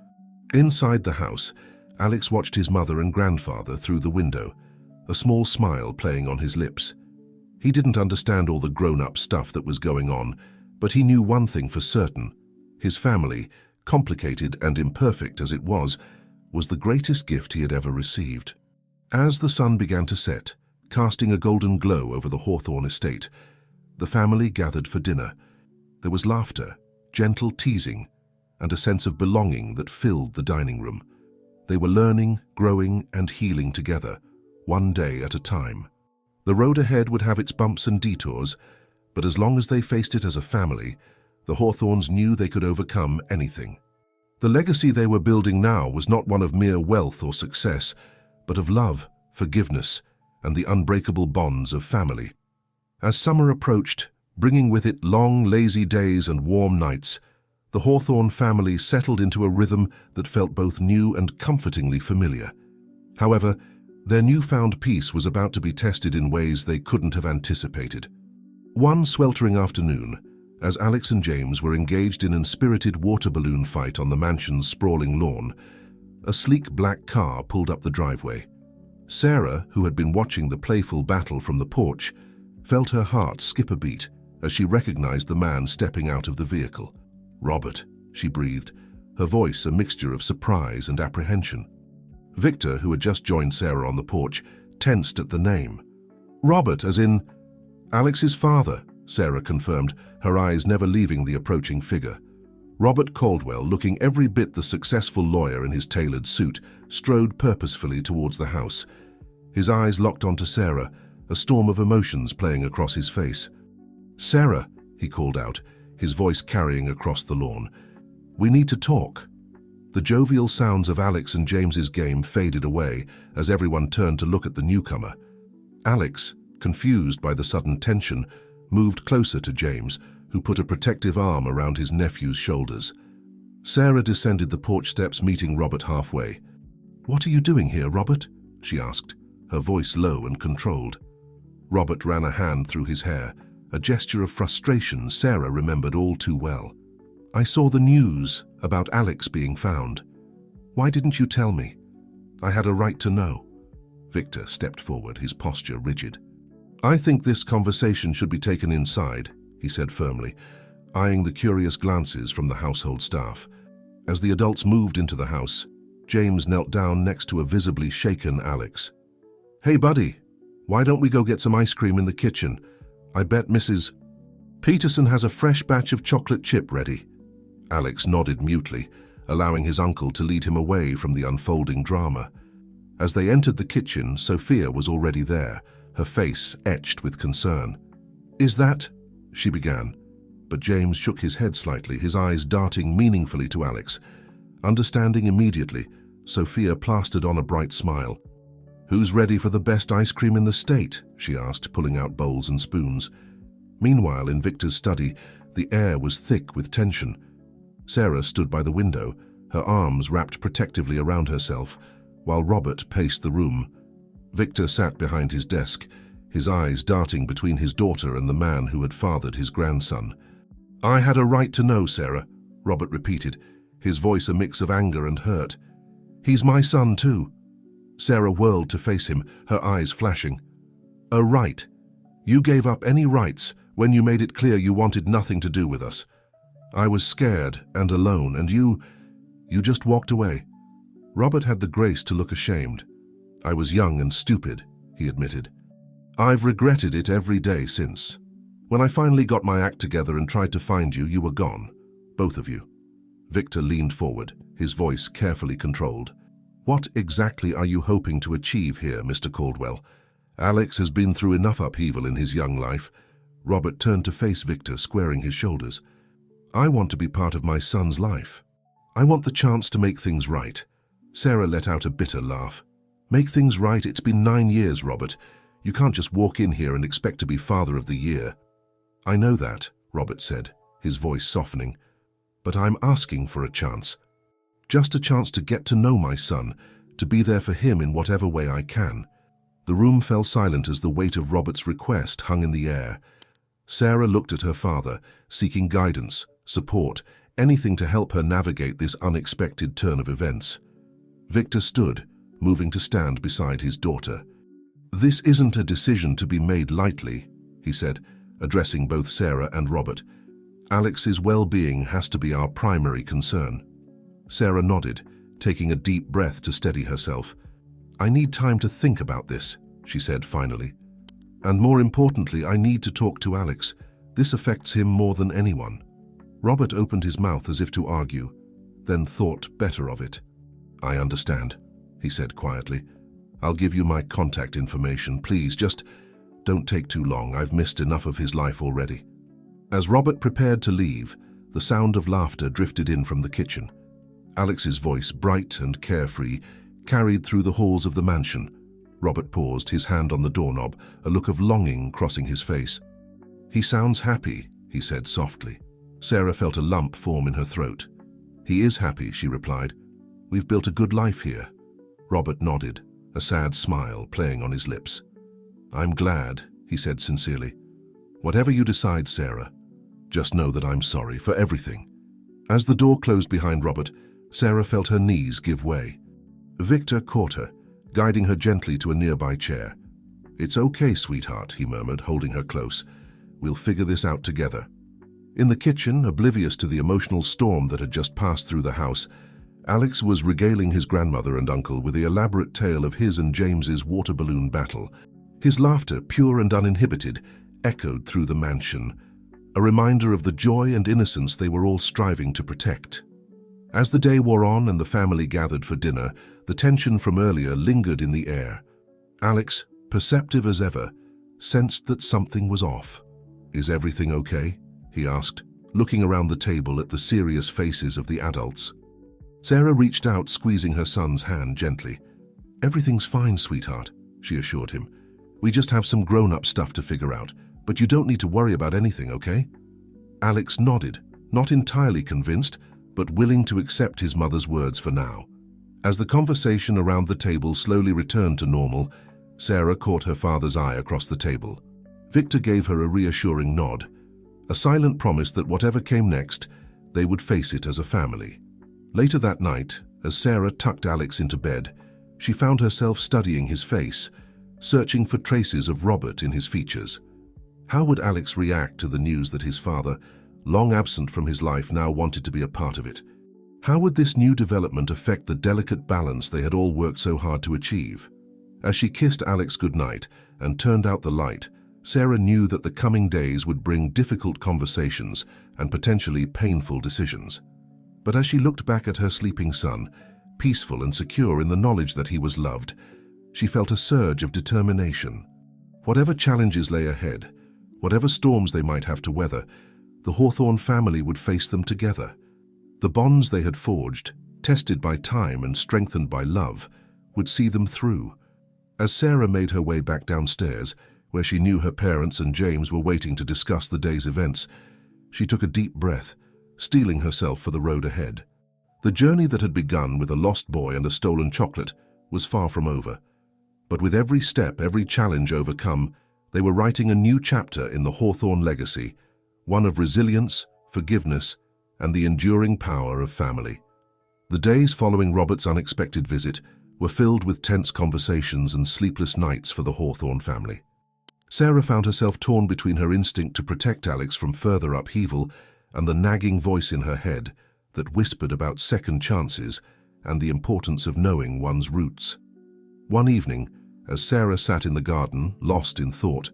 Inside the house, Alex watched his mother and grandfather through the window, a small smile playing on his lips. He didn't understand all the grown-up stuff that was going on, but he knew one thing for certain: his family, complicated and imperfect as it was the greatest gift he had ever received. As the sun began to set, casting a golden glow over the Hawthorne estate, the family gathered for dinner. There was laughter, gentle teasing, and a sense of belonging that filled the dining room. They were learning, growing, and healing together, one day at a time. The road ahead would have its bumps and detours, but as long as they faced it as a family, the Hawthorns knew they could overcome anything. The legacy they were building now was not one of mere wealth or success, but of love, forgiveness, and the unbreakable bonds of family. As summer approached, bringing with it long, lazy days and warm nights, the Hawthorn family settled into a rhythm that felt both new and comfortingly familiar. However, their newfound peace was about to be tested in ways they couldn't have anticipated. One sweltering afternoon, as Alex and James were engaged in an spirited water balloon fight on the mansion's sprawling lawn, a sleek black car pulled up the driveway. Sarah, who had been watching the playful battle from the porch, felt her heart skip a beat as she recognized the man stepping out of the vehicle. "Robert," she breathed, her voice a mixture of surprise and apprehension. Victor, who had just joined Sarah on the porch, tensed at the name. "Robert, as in Alex's father," Sarah confirmed, her eyes never leaving the approaching figure. Robert Caldwell, looking every bit the successful lawyer in his tailored suit, strode purposefully towards the house. His eyes locked onto Sarah, a storm of emotions playing across his face. "Sarah," he called out, his voice carrying across the lawn. "We need to talk." The jovial sounds of Alex and James's game faded away as everyone turned to look at the newcomer. Alex, confused by the sudden tension, moved closer to James, who put a protective arm around his nephew's shoulders. Sarah descended the porch steps, meeting Robert halfway. "What are you doing here, Robert?" she asked, her voice low and controlled. Robert ran a hand through his hair, a gesture of frustration Sarah remembered all too well. "I saw the news about Alex being found. Why didn't you tell me? I had a right to know." Victor stepped forward, his posture rigid. "I think this conversation should be taken inside," he said firmly, eyeing the curious glances from the household staff. As the adults moved into the house, James knelt down next to a visibly shaken Alex. "Hey, buddy, why don't we go get some ice cream in the kitchen? I bet Mrs. Peterson has a fresh batch of chocolate chip ready." Alex nodded mutely, allowing his uncle to lead him away from the unfolding drama. As they entered the kitchen, Sophia was already there, her face etched with concern. "Is that—" she began, but James shook his head slightly, his eyes darting meaningfully to Alex. Understanding immediately, Sophia plastered on a bright smile. "Who's ready for the best ice cream in the state?" she asked, pulling out bowls and spoons. Meanwhile, in Victor's study, the air was thick with tension. Sarah stood by the window, her arms wrapped protectively around herself, while Robert paced the room. Victor sat behind his desk, his eyes darting between his daughter and the man who had fathered his grandson. "I had a right to know, Sarah," Robert repeated, his voice a mix of anger and hurt. "He's my son too." Sarah whirled to face him, her eyes flashing. "A right? You gave up any rights when you made it clear you wanted nothing to do with us. I was scared and alone, and you just walked away." Robert had the grace to look ashamed. "I was young and stupid," he admitted. "I've regretted it every day since. When I finally got my act together and tried to find you, you were gone. Both of you." Victor leaned forward, his voice carefully controlled. "What exactly are you hoping to achieve here, Mr. Caldwell? Alex has been through enough upheaval in his young life." Robert turned to face Victor, squaring his shoulders. "I want to be part of my son's life. I want the chance to make things right." Sarah let out a bitter laugh. "Make things right? It's been 9 years, Robert. You can't just walk in here and expect to be Father of the Year." "I know that," Robert said, his voice softening. "But I'm asking for a chance. Just a chance to get to know my son, to be there for him in whatever way I can." The room fell silent as the weight of Robert's request hung in the air. Sarah looked at her father, seeking guidance, support, anything to help her navigate this unexpected turn of events. Victor stood, moving to stand beside his daughter. "This isn't a decision to be made lightly," he said, addressing both Sarah and Robert. "Alex's well-being has to be our primary concern." Sarah nodded, taking a deep breath to steady herself. "I need time to think about this," she said finally. "And more importantly, I need to talk to Alex. This affects him more than anyone." Robert opened his mouth as if to argue, then thought better of it. "I understand," he said quietly. "I'll give you my contact information. Please, just Don't take too long, I've missed enough of his life already." As Robert prepared to leave, the sound of laughter drifted in from the kitchen. Alex's voice, bright and carefree, carried through the halls of the mansion. Robert paused, his hand on the doorknob, a look of longing crossing his face. "He sounds happy," he said softly. Sarah felt a lump form in her throat. "He is happy," she replied. "We've built a good life here." Robert nodded, a sad smile playing on his lips. "I'm glad," he said sincerely. "Whatever you decide, Sarah, just know that I'm sorry for everything." As the door closed behind Robert, Sarah felt her knees give way. Victor caught her, guiding her gently to a nearby chair. "It's okay, sweetheart," he murmured, holding her close. "We'll figure this out together." In the kitchen, oblivious to the emotional storm that had just passed through the house, Alex was regaling his grandmother and uncle with the elaborate tale of his and James's water balloon battle. His laughter, pure and uninhibited, echoed through the mansion, a reminder of the joy and innocence they were all striving to protect. As the day wore on and the family gathered for dinner, the tension from earlier lingered in the air. Alex, perceptive as ever, sensed that something was off. "Is everything okay?" he asked, looking around the table at the serious faces of the adults. Sarah reached out, squeezing her son's hand gently. "Everything's fine, sweetheart," she assured him. "We just have some grown-up stuff to figure out, but you don't need to worry about anything, okay?" Alex nodded, not entirely convinced, but willing to accept his mother's words for now. As the conversation around the table slowly returned to normal, Sarah caught her father's eye across the table. Victor gave her a reassuring nod, a silent promise that whatever came next, they would face it as a family. Later that night, as Sarah tucked Alex into bed, she found herself studying his face, searching for traces of Robert in his features. How would Alex react to the news that his father, long absent from his life, now wanted to be a part of it? How would this new development affect the delicate balance they had all worked so hard to achieve? As she kissed Alex goodnight and turned out the light, Sarah knew that the coming days would bring difficult conversations and potentially painful decisions. But as she looked back at her sleeping son, peaceful and secure in the knowledge that he was loved, she felt a surge of determination. Whatever challenges lay ahead, whatever storms they might have to weather, the Hawthorne family would face them together. The bonds they had forged, tested by time and strengthened by love, would see them through. As Sarah made her way back downstairs, where she knew her parents and James were waiting to discuss the day's events, she took a deep breath, steeling herself for the road ahead. The journey that had begun with a lost boy and a stolen chocolate was far from over. But with every step, every challenge overcome, they were writing a new chapter in the Hawthorne legacy, one of resilience, forgiveness, and the enduring power of family. The days following Robert's unexpected visit were filled with tense conversations and sleepless nights for the Hawthorne family. Sarah found herself torn between her instinct to protect Alex from further upheaval and the nagging voice in her head that whispered about second chances and the importance of knowing one's roots. One evening, as Sarah sat in the garden, lost in thought,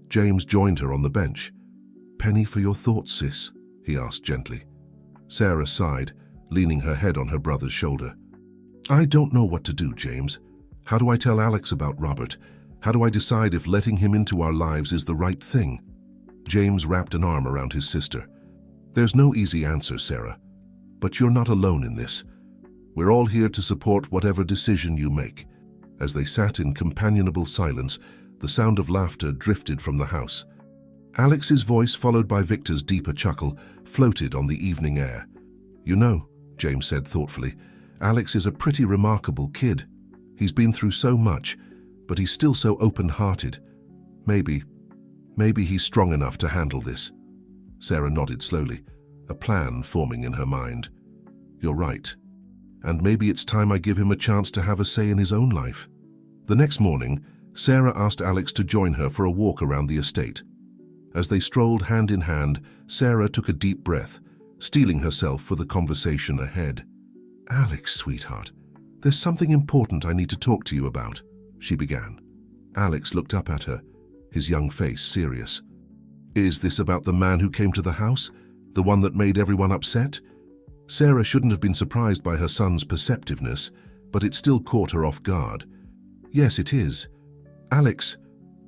James joined her on the bench. "Penny for your thoughts, sis?" he asked gently. Sarah sighed, leaning her head on her brother's shoulder. "I don't know what to do, James. How do I tell Alex about Robert? How do I decide if letting him into our lives is the right thing?" James wrapped an arm around his sister. "There's no easy answer, Sarah. But you're not alone in this. We're all here to support whatever decision you make." As they sat in companionable silence, the sound of laughter drifted from the house. Alex's voice, followed by Victor's deeper chuckle, floated on the evening air. "You know," James said thoughtfully, "Alex is a pretty remarkable kid. He's been through so much, but he's still so open-hearted. Maybe he's strong enough to handle this." Sarah nodded slowly, a plan forming in her mind. "You're right. And maybe it's time I give him a chance to have a say in his own life." The next morning, Sarah asked Alex to join her for a walk around the estate. As they strolled hand in hand, Sarah took a deep breath, steeling herself for the conversation ahead. "Alex, sweetheart, there's something important I need to talk to you about," she began. Alex looked up at her, his young face serious. "Is this about the man who came to the house? The one that made everyone upset?" Sarah shouldn't have been surprised by her son's perceptiveness, but it still caught her off guard. "Yes, it is. Alex,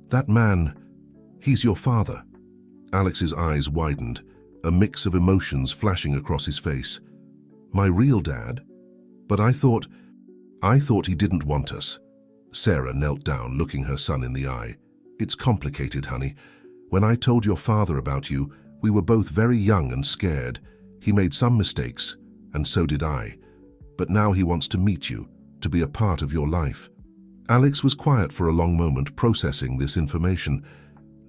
that man, He's your father." Alex's eyes widened, a mix of emotions flashing across his face. "My real dad? But I thought he didn't want us." Sarah knelt down, looking her son in the eye. "It's complicated, honey. When I told your father about you, we were both very young and scared. He made some mistakes, and so did I. But now he wants to meet you, to be a part of your life." Alex was quiet for a long moment, processing this information.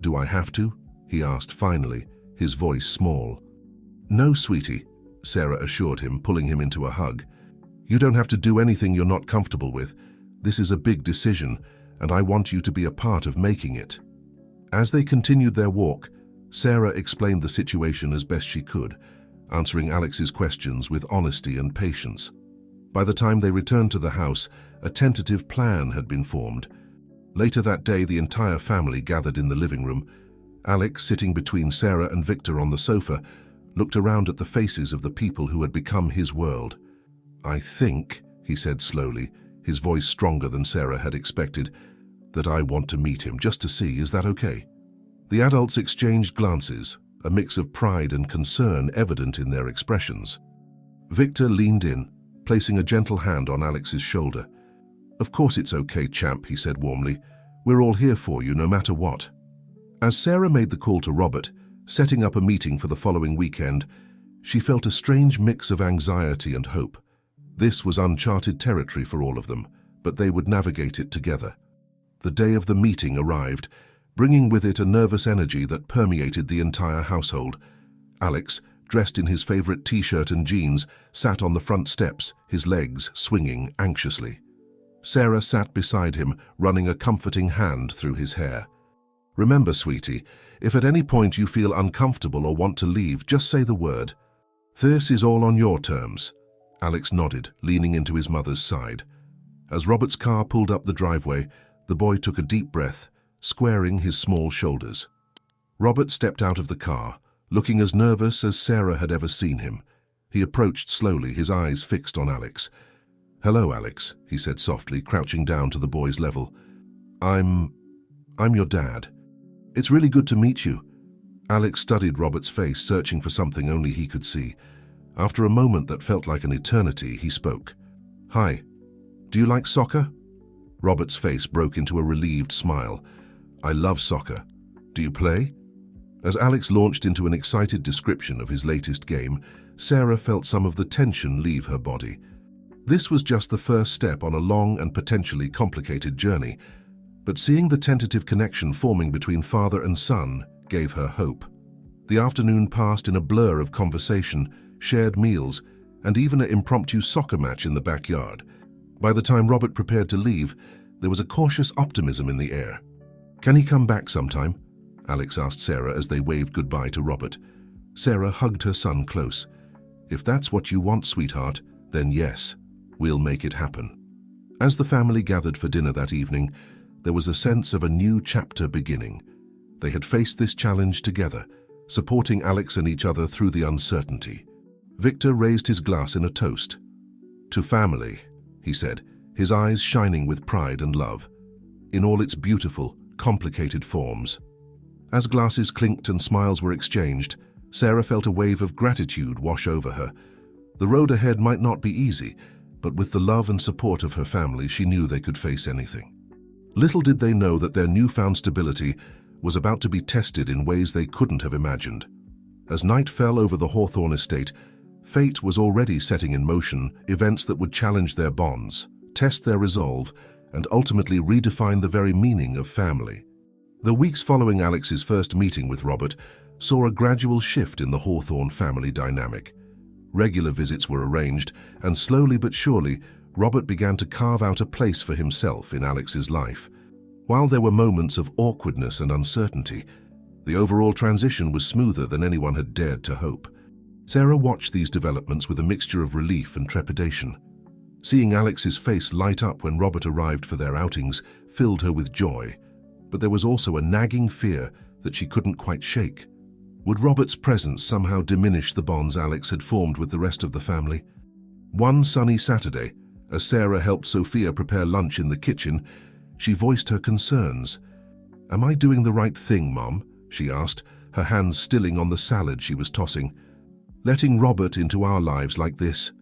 "Do I have to?" he asked finally, his voice small. "No, sweetie," Sarah assured him, pulling him into a hug. "You don't have to do anything you're not comfortable with. This is a big decision, and I want you to be a part of making it." As they continued their walk, Sarah explained the situation as best she could, answering Alex's questions with honesty and patience. By the time they returned to the house, a tentative plan had been formed. Later that day, the entire family gathered in the living room. Alex, sitting between Sarah and Victor on the sofa, looked around at the faces of the people who had become his world. "I think," he said slowly, his voice stronger than Sarah had expected, "that I want to meet him, just to see. Is that okay?" The adults exchanged glances, a mix of pride and concern evident in their expressions. Victor leaned in, placing a gentle hand on Alex's shoulder. "Of course it's okay, champ," he said warmly. "We're all here for you, no matter what." As Sarah made the call to Robert, setting up a meeting for the following weekend, she felt a strange mix of anxiety and hope. This was uncharted territory for all of them, but they would navigate it together. The day of the meeting arrived, bringing with it a nervous energy that permeated the entire household. Alex, dressed in his favorite t-shirt and jeans, sat on the front steps, his legs swinging anxiously. Sarah sat beside him, running a comforting hand through his hair. "Remember, sweetie, if at any point you feel uncomfortable or want to leave, just say the word. This is all on your terms." Alex nodded, leaning into his mother's side. As Robert's car pulled up the driveway, the boy took a deep breath, squaring his small shoulders. Robert stepped out of the car, looking as nervous as Sarah had ever seen him. He approached slowly, his eyes fixed on Alex. "Hello, Alex," he said softly, crouching down to the boy's level. I'm your dad. It's really good to meet you." Alex studied Robert's face, searching for something only he could see. After a moment that felt like an eternity, he spoke. "Hi. Do you like soccer?" Robert's face broke into a relieved smile. "I love soccer. Do you play?" As Alex launched into an excited description of his latest game, Sarah felt some of the tension leave her body. This was just the first step on a long and potentially complicated journey, but seeing the tentative connection forming between father and son gave her hope. The afternoon passed in a blur of conversation, shared meals, and even an impromptu soccer match in the backyard. By the time Robert prepared to leave, there was a cautious optimism in the air. "Can he come back sometime?" Alex asked Sarah as they waved goodbye to Robert. Sarah hugged her son close. "If that's what you want, sweetheart, then yes, we'll make it happen." As the family gathered for dinner that evening, there was a sense of a new chapter beginning. They had faced this challenge together, supporting Alex and each other through the uncertainty. Victor raised his glass in a toast. "To family," he said, his eyes shining with pride and love, in all its beautiful, complicated forms. As glasses clinked and smiles were exchanged, Sarah felt a wave of gratitude wash over her. The road ahead might not be easy, but with the love and support of her family, she knew they could face anything. Little did they know that their newfound stability was about to be tested in ways they couldn't have imagined. As night fell over the Hawthorne estate, fate was already setting in motion events that would challenge their bonds, test their resolve, and ultimately redefine the very meaning of family. The weeks following Alex's first meeting with Robert saw a gradual shift in the Hawthorne family dynamic. Regular visits were arranged, and slowly but surely, Robert began to carve out a place for himself in Alex's life. While there were moments of awkwardness and uncertainty, the overall transition was smoother than anyone had dared to hope. Sarah watched these developments with a mixture of relief and trepidation. Seeing Alex's face light up when Robert arrived for their outings filled her with joy, but there was also a nagging fear that she couldn't quite shake. Would Robert's presence somehow diminish the bonds Alex had formed with the rest of the family? One sunny Saturday, as Sarah helped Sophia prepare lunch in the kitchen, she voiced her concerns. "Am I doing the right thing, Mom?" she asked, her hands stilling on the salad she was tossing. "Letting Robert into our lives like this?"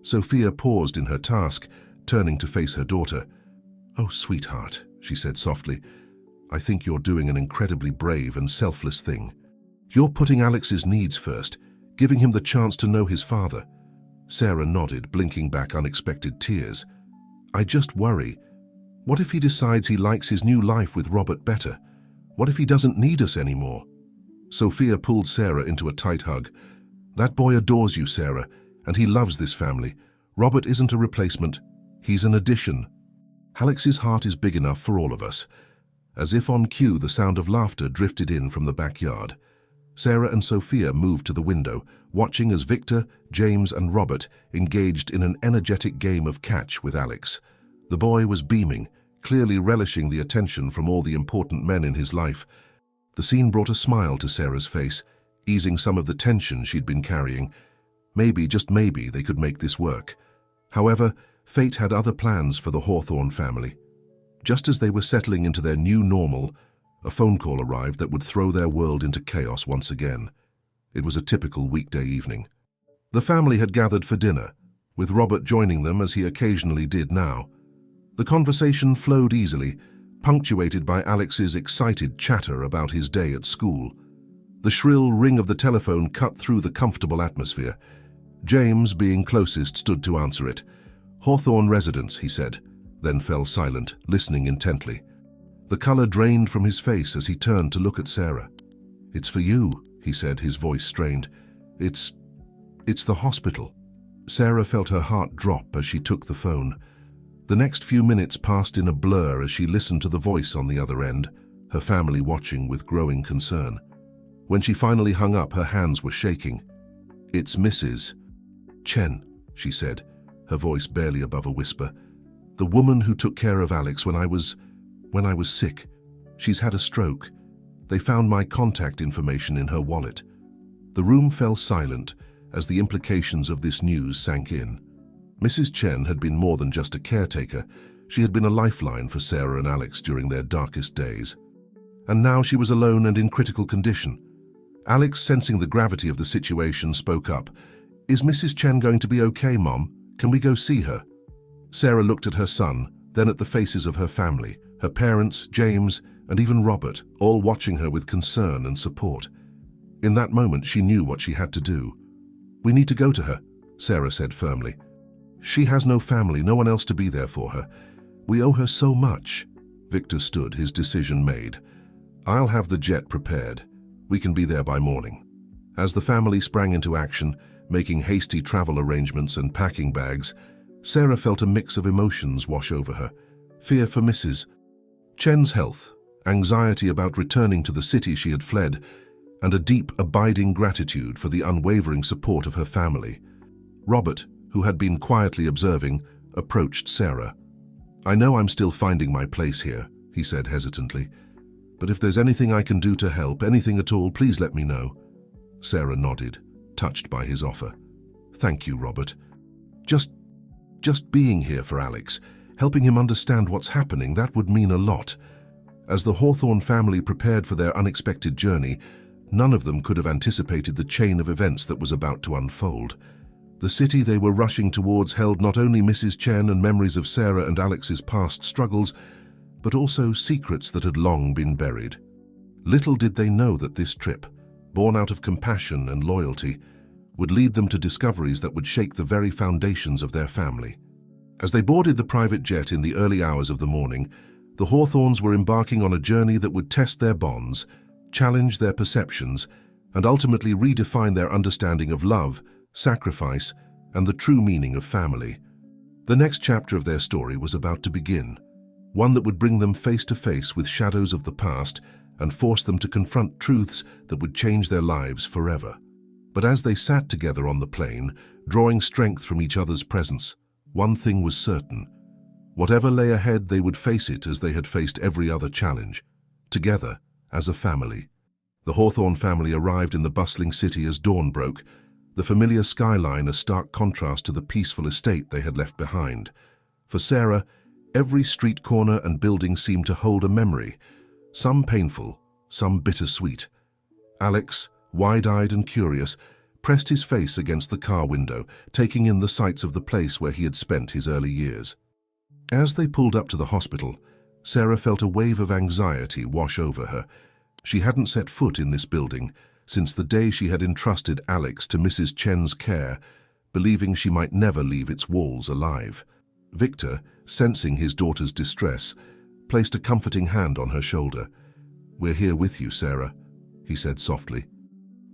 Sophia paused in her task, turning to face her daughter. "Oh, sweetheart," she said softly, "I think you're doing an incredibly brave and selfless thing. You're putting Alex's needs first, giving him the chance to know his father." Sarah nodded, blinking back unexpected tears. "I just worry. What if he decides he likes his new life with Robert better? What if he doesn't need us anymore?" Sophia pulled Sarah into a tight hug. "That boy adores you, Sarah, and he loves this family. Robert isn't a replacement. He's an addition. Alex's heart is big enough for all of us." As if on cue, the sound of laughter drifted in from the backyard. Sarah and Sophia moved to the window, watching as Victor, James, and Robert engaged in an energetic game of catch with Alex. The boy was beaming, clearly relishing the attention from all the important men in his life. The scene brought a smile to Sarah's face, easing some of the tension she'd been carrying. Maybe, just maybe, they could make this work. However, fate had other plans for the Hawthorne family. Just as they were settling into their new normal, a phone call arrived that would throw their world into chaos once again. It was a typical weekday evening. The family had gathered for dinner, with Robert joining them as he occasionally did now. The conversation flowed easily, punctuated by Alex's excited chatter about his day at school. The shrill ring of the telephone cut through the comfortable atmosphere. James, being closest, stood to answer it. "Hawthorne residence," he said, then fell silent, listening intently. The color drained from his face as he turned to look at Sarah. "It's for you," he said, his voice strained. It's the hospital." Sarah felt her heart drop as she took the phone. The next few minutes passed in a blur as she listened to the voice on the other end, her family watching with growing concern. When she finally hung up, her hands were shaking. "It's Mrs. Chen," she said, her voice barely above a whisper. "The woman who took care of Alex when I was sick. She's had a stroke. They found my contact information in her wallet." The room fell silent as the implications of this news sank in. Mrs. Chen had been more than just a caretaker. She had been a lifeline for Sarah and Alex during their darkest days. And now she was alone and in critical condition. Alex, sensing the gravity of the situation, spoke up. "Is Mrs. Chen going to be okay, Mom? Can we go see her?" Sarah looked at her son, then at the faces of her family, her parents, James, and even Robert, all watching her with concern and support. In that moment, she knew what she had to do. "We need to go to her," Sarah said firmly. "She has no family, no one else to be there for her. We owe her so much." Victor stood, his decision made. "I'll have the jet prepared. We can be there by morning." As the family sprang into action, making hasty travel arrangements and packing bags, Sarah felt a mix of emotions wash over her. Fear for Mrs. Chen's health, anxiety about returning to the city she had fled, and a deep, abiding gratitude for the unwavering support of her family. Robert, who had been quietly observing, approached Sarah. "I know I'm still finding my place here," he said hesitantly. "But if there's anything I can do to help, anything at all, please let me know." Sarah nodded, touched by his offer. "Thank you, Robert. Just being here for Alex, helping him understand what's happening, that would mean a lot." As the Hawthorne family prepared for their unexpected journey, none of them could have anticipated the chain of events that was about to unfold. The city they were rushing towards held not only Mrs. Chen and memories of Sarah and Alex's past struggles, but also secrets that had long been buried. Little did they know that this trip, born out of compassion and loyalty, would lead them to discoveries that would shake the very foundations of their family. As they boarded the private jet in the early hours of the morning, the Hawthornes were embarking on a journey that would test their bonds, challenge their perceptions, and ultimately redefine their understanding of love, sacrifice, and the true meaning of family. The next chapter of their story was about to begin, one that would bring them face to face with shadows of the past and force them to confront truths that would change their lives forever. But as they sat together on the plane, drawing strength from each other's presence, one thing was certain. Whatever lay ahead, they would face it as they had faced every other challenge, together as a family. The Hawthorne family arrived in the bustling city as dawn broke, the familiar skyline a stark contrast to the peaceful estate they had left behind. For Sarah, every street corner and building seemed to hold a memory, some painful, some bittersweet. Alex, wide-eyed and curious, pressed his face against the car window, taking in the sights of the place where he had spent his early years. As they pulled up to the hospital, Sarah felt a wave of anxiety wash over her. She hadn't set foot in this building since the day she had entrusted Alex to Mrs. Chen's care, believing she might never leave its walls alive. Victor, sensing his daughter's distress, placed a comforting hand on her shoulder. "We're here with you, Sarah," he said softly.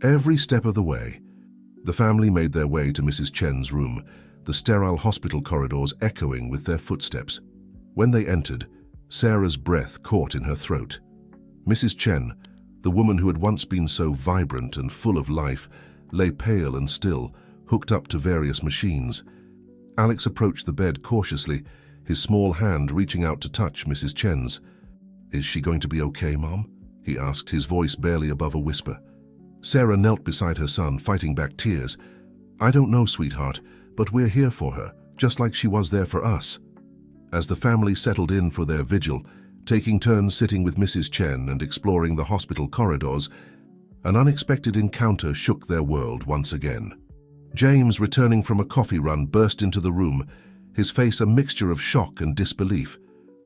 Every step of the way, the family made their way to Mrs. Chen's room, the sterile hospital corridors echoing with their footsteps. When they entered, Sarah's breath caught in her throat. Mrs. Chen, the woman who had once been so vibrant and full of life, lay pale and still, hooked up to various machines. Alex approached the bed cautiously, his small hand reaching out to touch Mrs. Chen's. "Is she going to be okay, Mom?" he asked, his voice barely above a whisper. Sarah knelt beside her son, fighting back tears. "I don't know, sweetheart, but we're here for her, just like she was there for us." As the family settled in for their vigil, taking turns sitting with Mrs. Chen and exploring the hospital corridors, an unexpected encounter shook their world once again. James, returning from a coffee run, burst into the room, his face a mixture of shock and disbelief.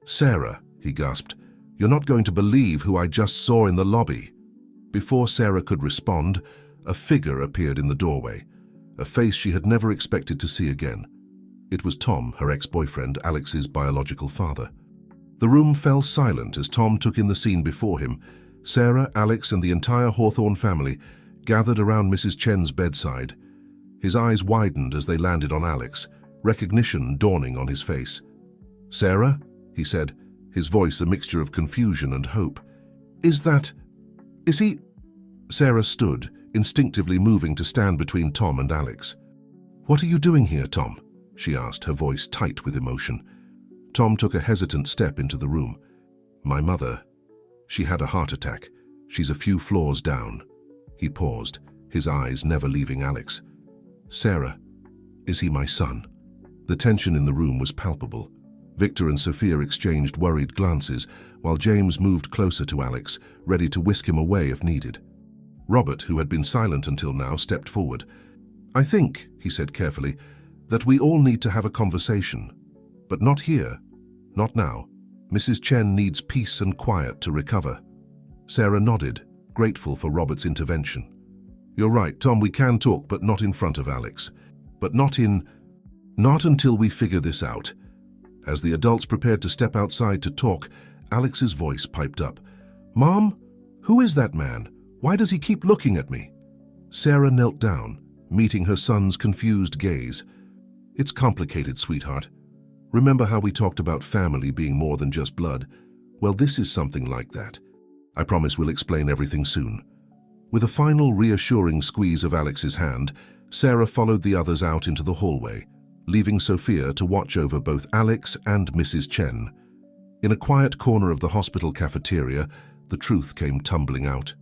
"Sarah," he gasped, "you're not going to believe who I just saw in the lobby." Before Sarah could respond, a figure appeared in the doorway, a face she had never expected to see again. It was Tom, her ex-boyfriend, Alex's biological father. The room fell silent as Tom took in the scene before him. Sarah, Alex, and the entire Hawthorne family gathered around Mrs. Chen's bedside. His eyes widened as they landed on Alex, recognition dawning on his face. "Sarah?" he said, his voice a mixture of confusion and hope. Is he?" Sarah stood, instinctively moving to stand between Tom and Alex. "What are you doing here, Tom?" she asked, her voice tight with emotion. Tom took a hesitant step into the room. "My mother. She had a heart attack. She's a few floors down." He paused, his eyes never leaving Alex. "Sarah, is he my son?" The tension in the room was palpable. Victor and Sophia exchanged worried glances, while James moved closer to Alex, ready to whisk him away if needed. Robert, who had been silent until now, stepped forward. "I think," he said carefully, "that we all need to have a conversation. But not here. Not now. Mrs. Chen needs peace and quiet to recover." Sarah nodded, grateful for Robert's intervention. "You're right, Tom, we can talk, but not in front of Alex. Not until we figure this out." As the adults prepared to step outside to talk, Alex's voice piped up. "Mom, who is that man? Why does he keep looking at me?" Sarah knelt down, meeting her son's confused gaze. "It's complicated, sweetheart. Remember how we talked about family being more than just blood? Well, this is something like that. I promise we'll explain everything soon." With a final reassuring squeeze of Alex's hand, Sarah followed the others out into the hallway, leaving Sophia to watch over both Alex and Mrs. Chen. In a quiet corner of the hospital cafeteria, the truth came tumbling out.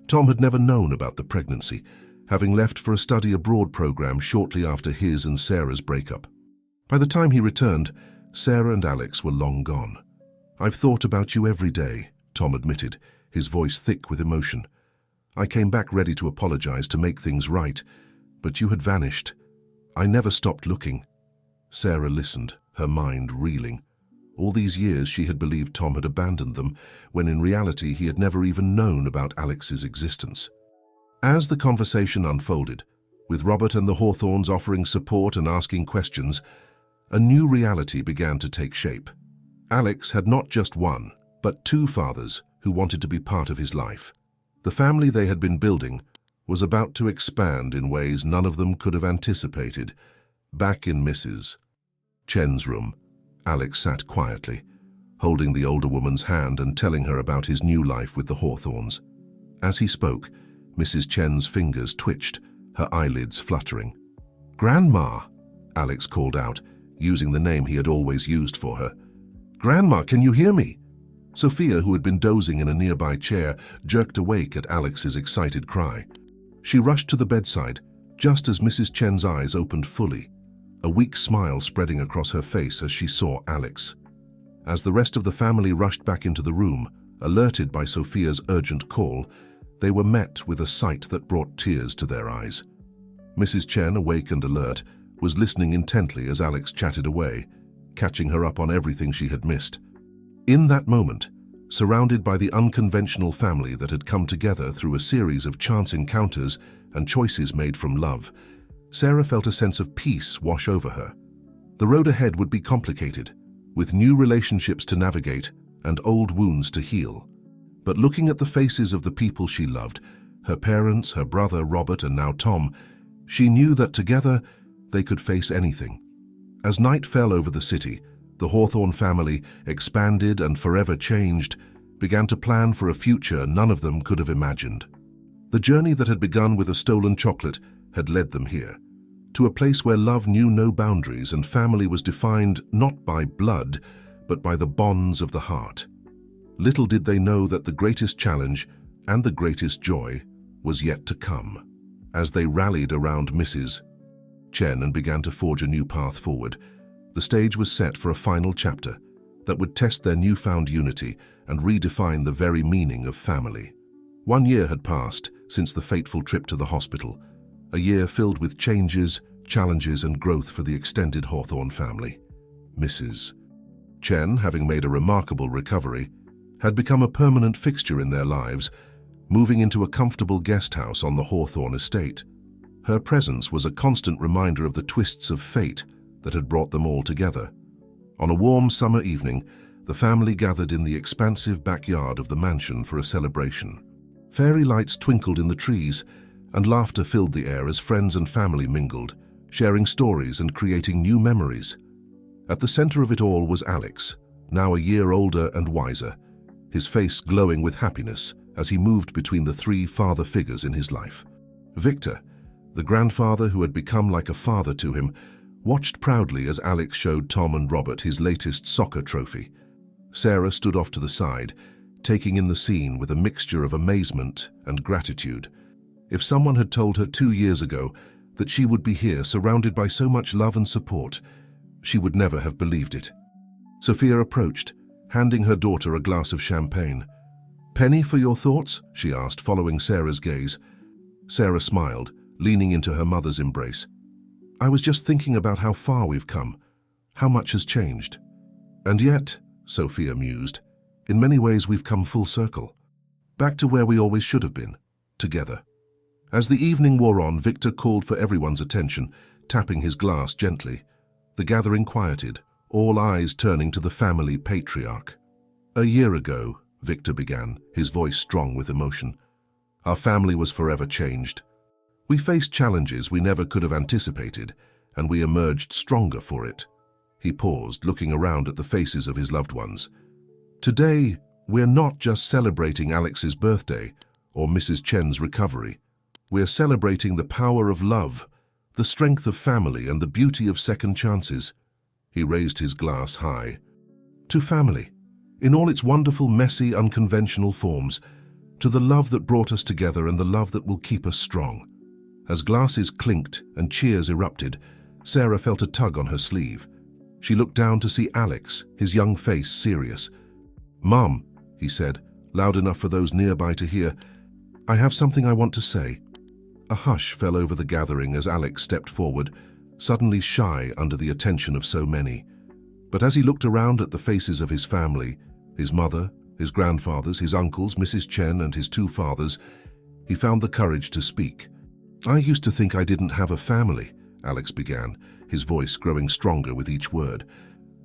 Tom had never known about the pregnancy, having left for a study abroad program shortly after his and Sarah's breakup. By the time he returned, Sarah and Alex were long gone. "I've thought about you every day," Tom admitted, his voice thick with emotion. "I came back ready to apologize, to make things right, but you had vanished. I never stopped looking." Sarah listened, her mind reeling. All these years she had believed Tom had abandoned them, when in reality he had never even known about Alex's existence. As the conversation unfolded, with Robert and the Hawthornes offering support and asking questions, a new reality began to take shape. Alex had not just one, but two fathers who wanted to be part of his life. The family they had been building was about to expand in ways none of them could have anticipated. Back in Mrs. Chen's room, Alex sat quietly, holding the older woman's hand and telling her about his new life with the Hawthornes. As he spoke, Mrs. Chen's fingers twitched, her eyelids fluttering. "Grandma," Alex called out, using the name he had always used for her. "Grandma, can you hear me?" Sophia, who had been dozing in a nearby chair, jerked awake at Alex's excited cry. She rushed to the bedside, just as Mrs. Chen's eyes opened fully, a weak smile spreading across her face as she saw Alex. As the rest of the family rushed back into the room, Alerted by Sophia's urgent call, they were met with a sight that brought tears to their eyes. Mrs. Chen, awake and alert, was listening intently as Alex chatted away, catching her up on everything she had missed. In that moment, surrounded by the unconventional family that had come together through a series of chance encounters and choices made from love, Sarah felt a sense of peace wash over her. The road ahead would be complicated, with new relationships to navigate and old wounds to heal. But looking at the faces of the people she loved, her parents, her brother Robert, and now Tom, she knew that together they could face anything. As night fell over the city, the Hawthorne family, expanded and forever changed, began to plan for a future none of them could have imagined. The journey that had begun with a stolen chocolate had led them here, to a place where love knew no boundaries and family was defined not by blood, but by the bonds of the heart. Little did they know that the greatest challenge and the greatest joy was yet to come. As they rallied around Mrs. Chen and began to forge a new path forward, the stage was set for a final chapter that would test their newfound unity and redefine the very meaning of family. 1 year had passed since the fateful trip to the hospital, a year filled with changes, challenges, and growth for the extended Hawthorne family. Mrs. Chen, having made a remarkable recovery, had become a permanent fixture in their lives, moving into a comfortable guest house on the Hawthorne estate. Her presence was a constant reminder of the twists of fate that had brought them all together. On a warm summer evening, the family gathered in the expansive backyard of the mansion for a celebration. Fairy lights twinkled in the trees, and laughter filled the air as friends and family mingled, sharing stories and creating new memories. At the center of it all was Alex, now a year older and wiser, his face glowing with happiness as he moved between the three father figures in his life. Victor, the grandfather who had become like a father to him, watched proudly as Alex showed Tom and Robert his latest soccer trophy. Sarah stood off to the side, taking in the scene with a mixture of amazement and gratitude. If someone had told her 2 years ago that she would be here surrounded by so much love and support, she would never have believed it. Sophia approached, handing her daughter a glass of champagne. "Penny, for your thoughts?" she asked, following Sarah's gaze. Sarah smiled, leaning into her mother's embrace. "I was just thinking about how far we've come, how much has changed. And yet," Sophia mused, "in many ways we've come full circle, back to where we always should have been, together." As the evening wore on, Victor called for everyone's attention, tapping his glass gently. The gathering quieted, all eyes turning to the family patriarch. "A year ago," Victor began, his voice strong with emotion, "our family was forever changed. We faced challenges we never could have anticipated, and we emerged stronger for it." He paused, looking around at the faces of his loved ones. "Today, we're not just celebrating Alex's birthday or Mrs. Chen's recovery. We're celebrating the power of love, the strength of family, and the beauty of second chances." He raised his glass high. "To family, in all its wonderful, messy, unconventional forms, to the love that brought us together and the love that will keep us strong." As glasses clinked and cheers erupted, Sarah felt a tug on her sleeve. She looked down to see Alex, his young face serious. "Mom," he said, loud enough for those nearby to hear, "I have something I want to say." A hush fell over the gathering as Alex stepped forward, suddenly shy under the attention of so many. But as he looked around at the faces of his family, his mother, his grandfathers, his uncles, Mrs. Chen, and his 2 fathers, he found the courage to speak. "I used to think I didn't have a family," Alex began, his voice growing stronger with each word.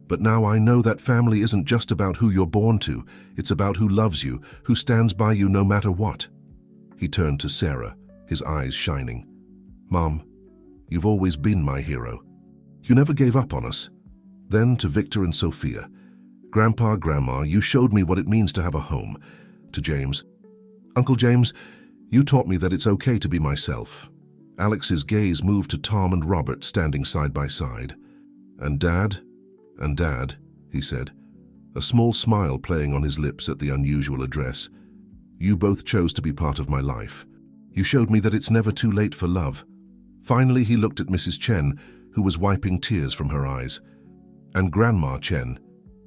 "But now I know that family isn't just about who you're born to, it's about who loves you, who stands by you no matter what." He turned to Sarah, his eyes shining. "Mom, you've always been my hero. You never gave up on us." Then to Victor and Sophia, "Grandpa, Grandma, you showed me what it means to have a home." To James, "Uncle James, you taught me that it's okay to be myself." Alex's gaze moved to Tom and Robert standing side by side. And Dad, he said, a small smile playing on his lips at the unusual address. "You both chose to be part of my life. You showed me that it's never too late for love." Finally, he looked at Mrs. Chen, who was wiping tears from her eyes. "And Grandma Chen,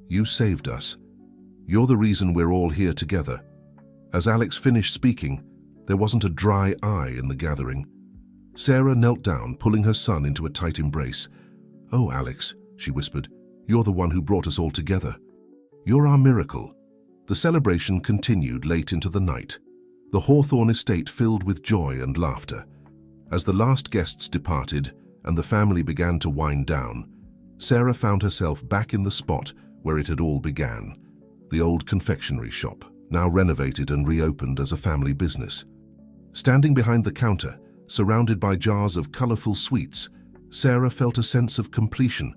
you saved us. You're the reason we're all here together." As Alex finished speaking, there wasn't a dry eye in the gathering. Sarah knelt down, pulling her son into a tight embrace. "Oh, Alex," she whispered, "you're the one who brought us all together. You're our miracle." The celebration continued late into the night, the Hawthorne estate filled with joy and laughter. As the last guests departed and the family began to wind down, Sarah found herself back in the spot where it had all began, the old confectionery shop, now renovated and reopened as a family business. Standing behind the counter, surrounded by jars of colorful sweets, Sarah felt a sense of completion.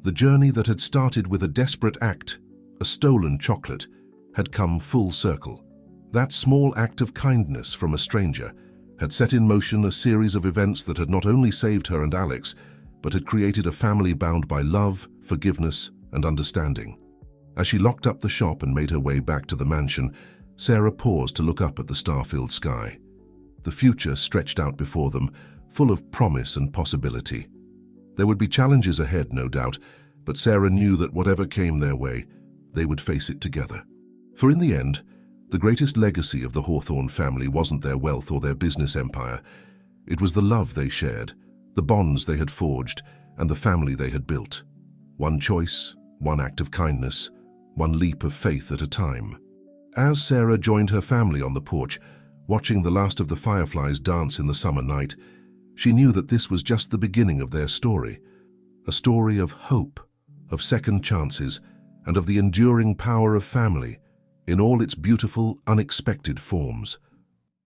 The journey that had started with a desperate act, a stolen chocolate, had come full circle. That small act of kindness from a stranger had set in motion a series of events that had not only saved her and Alex, but had created a family bound by love, forgiveness, and understanding. As she locked up the shop and made her way back to the mansion, Sarah paused to look up at the star-filled sky. The future stretched out before them, full of promise and possibility. There would be challenges ahead, no doubt, but Sarah knew that whatever came their way, they would face it together. For in the end, the greatest legacy of the Hawthorne family wasn't their wealth or their business empire. It was the love they shared, the bonds they had forged, and the family they had built. One choice, one act of kindness, one leap of faith at a time. As Sarah joined her family on the porch, watching the last of the fireflies dance in the summer night, she knew that this was just the beginning of their story, a story of hope, of second chances, and of the enduring power of family in all its beautiful, unexpected forms.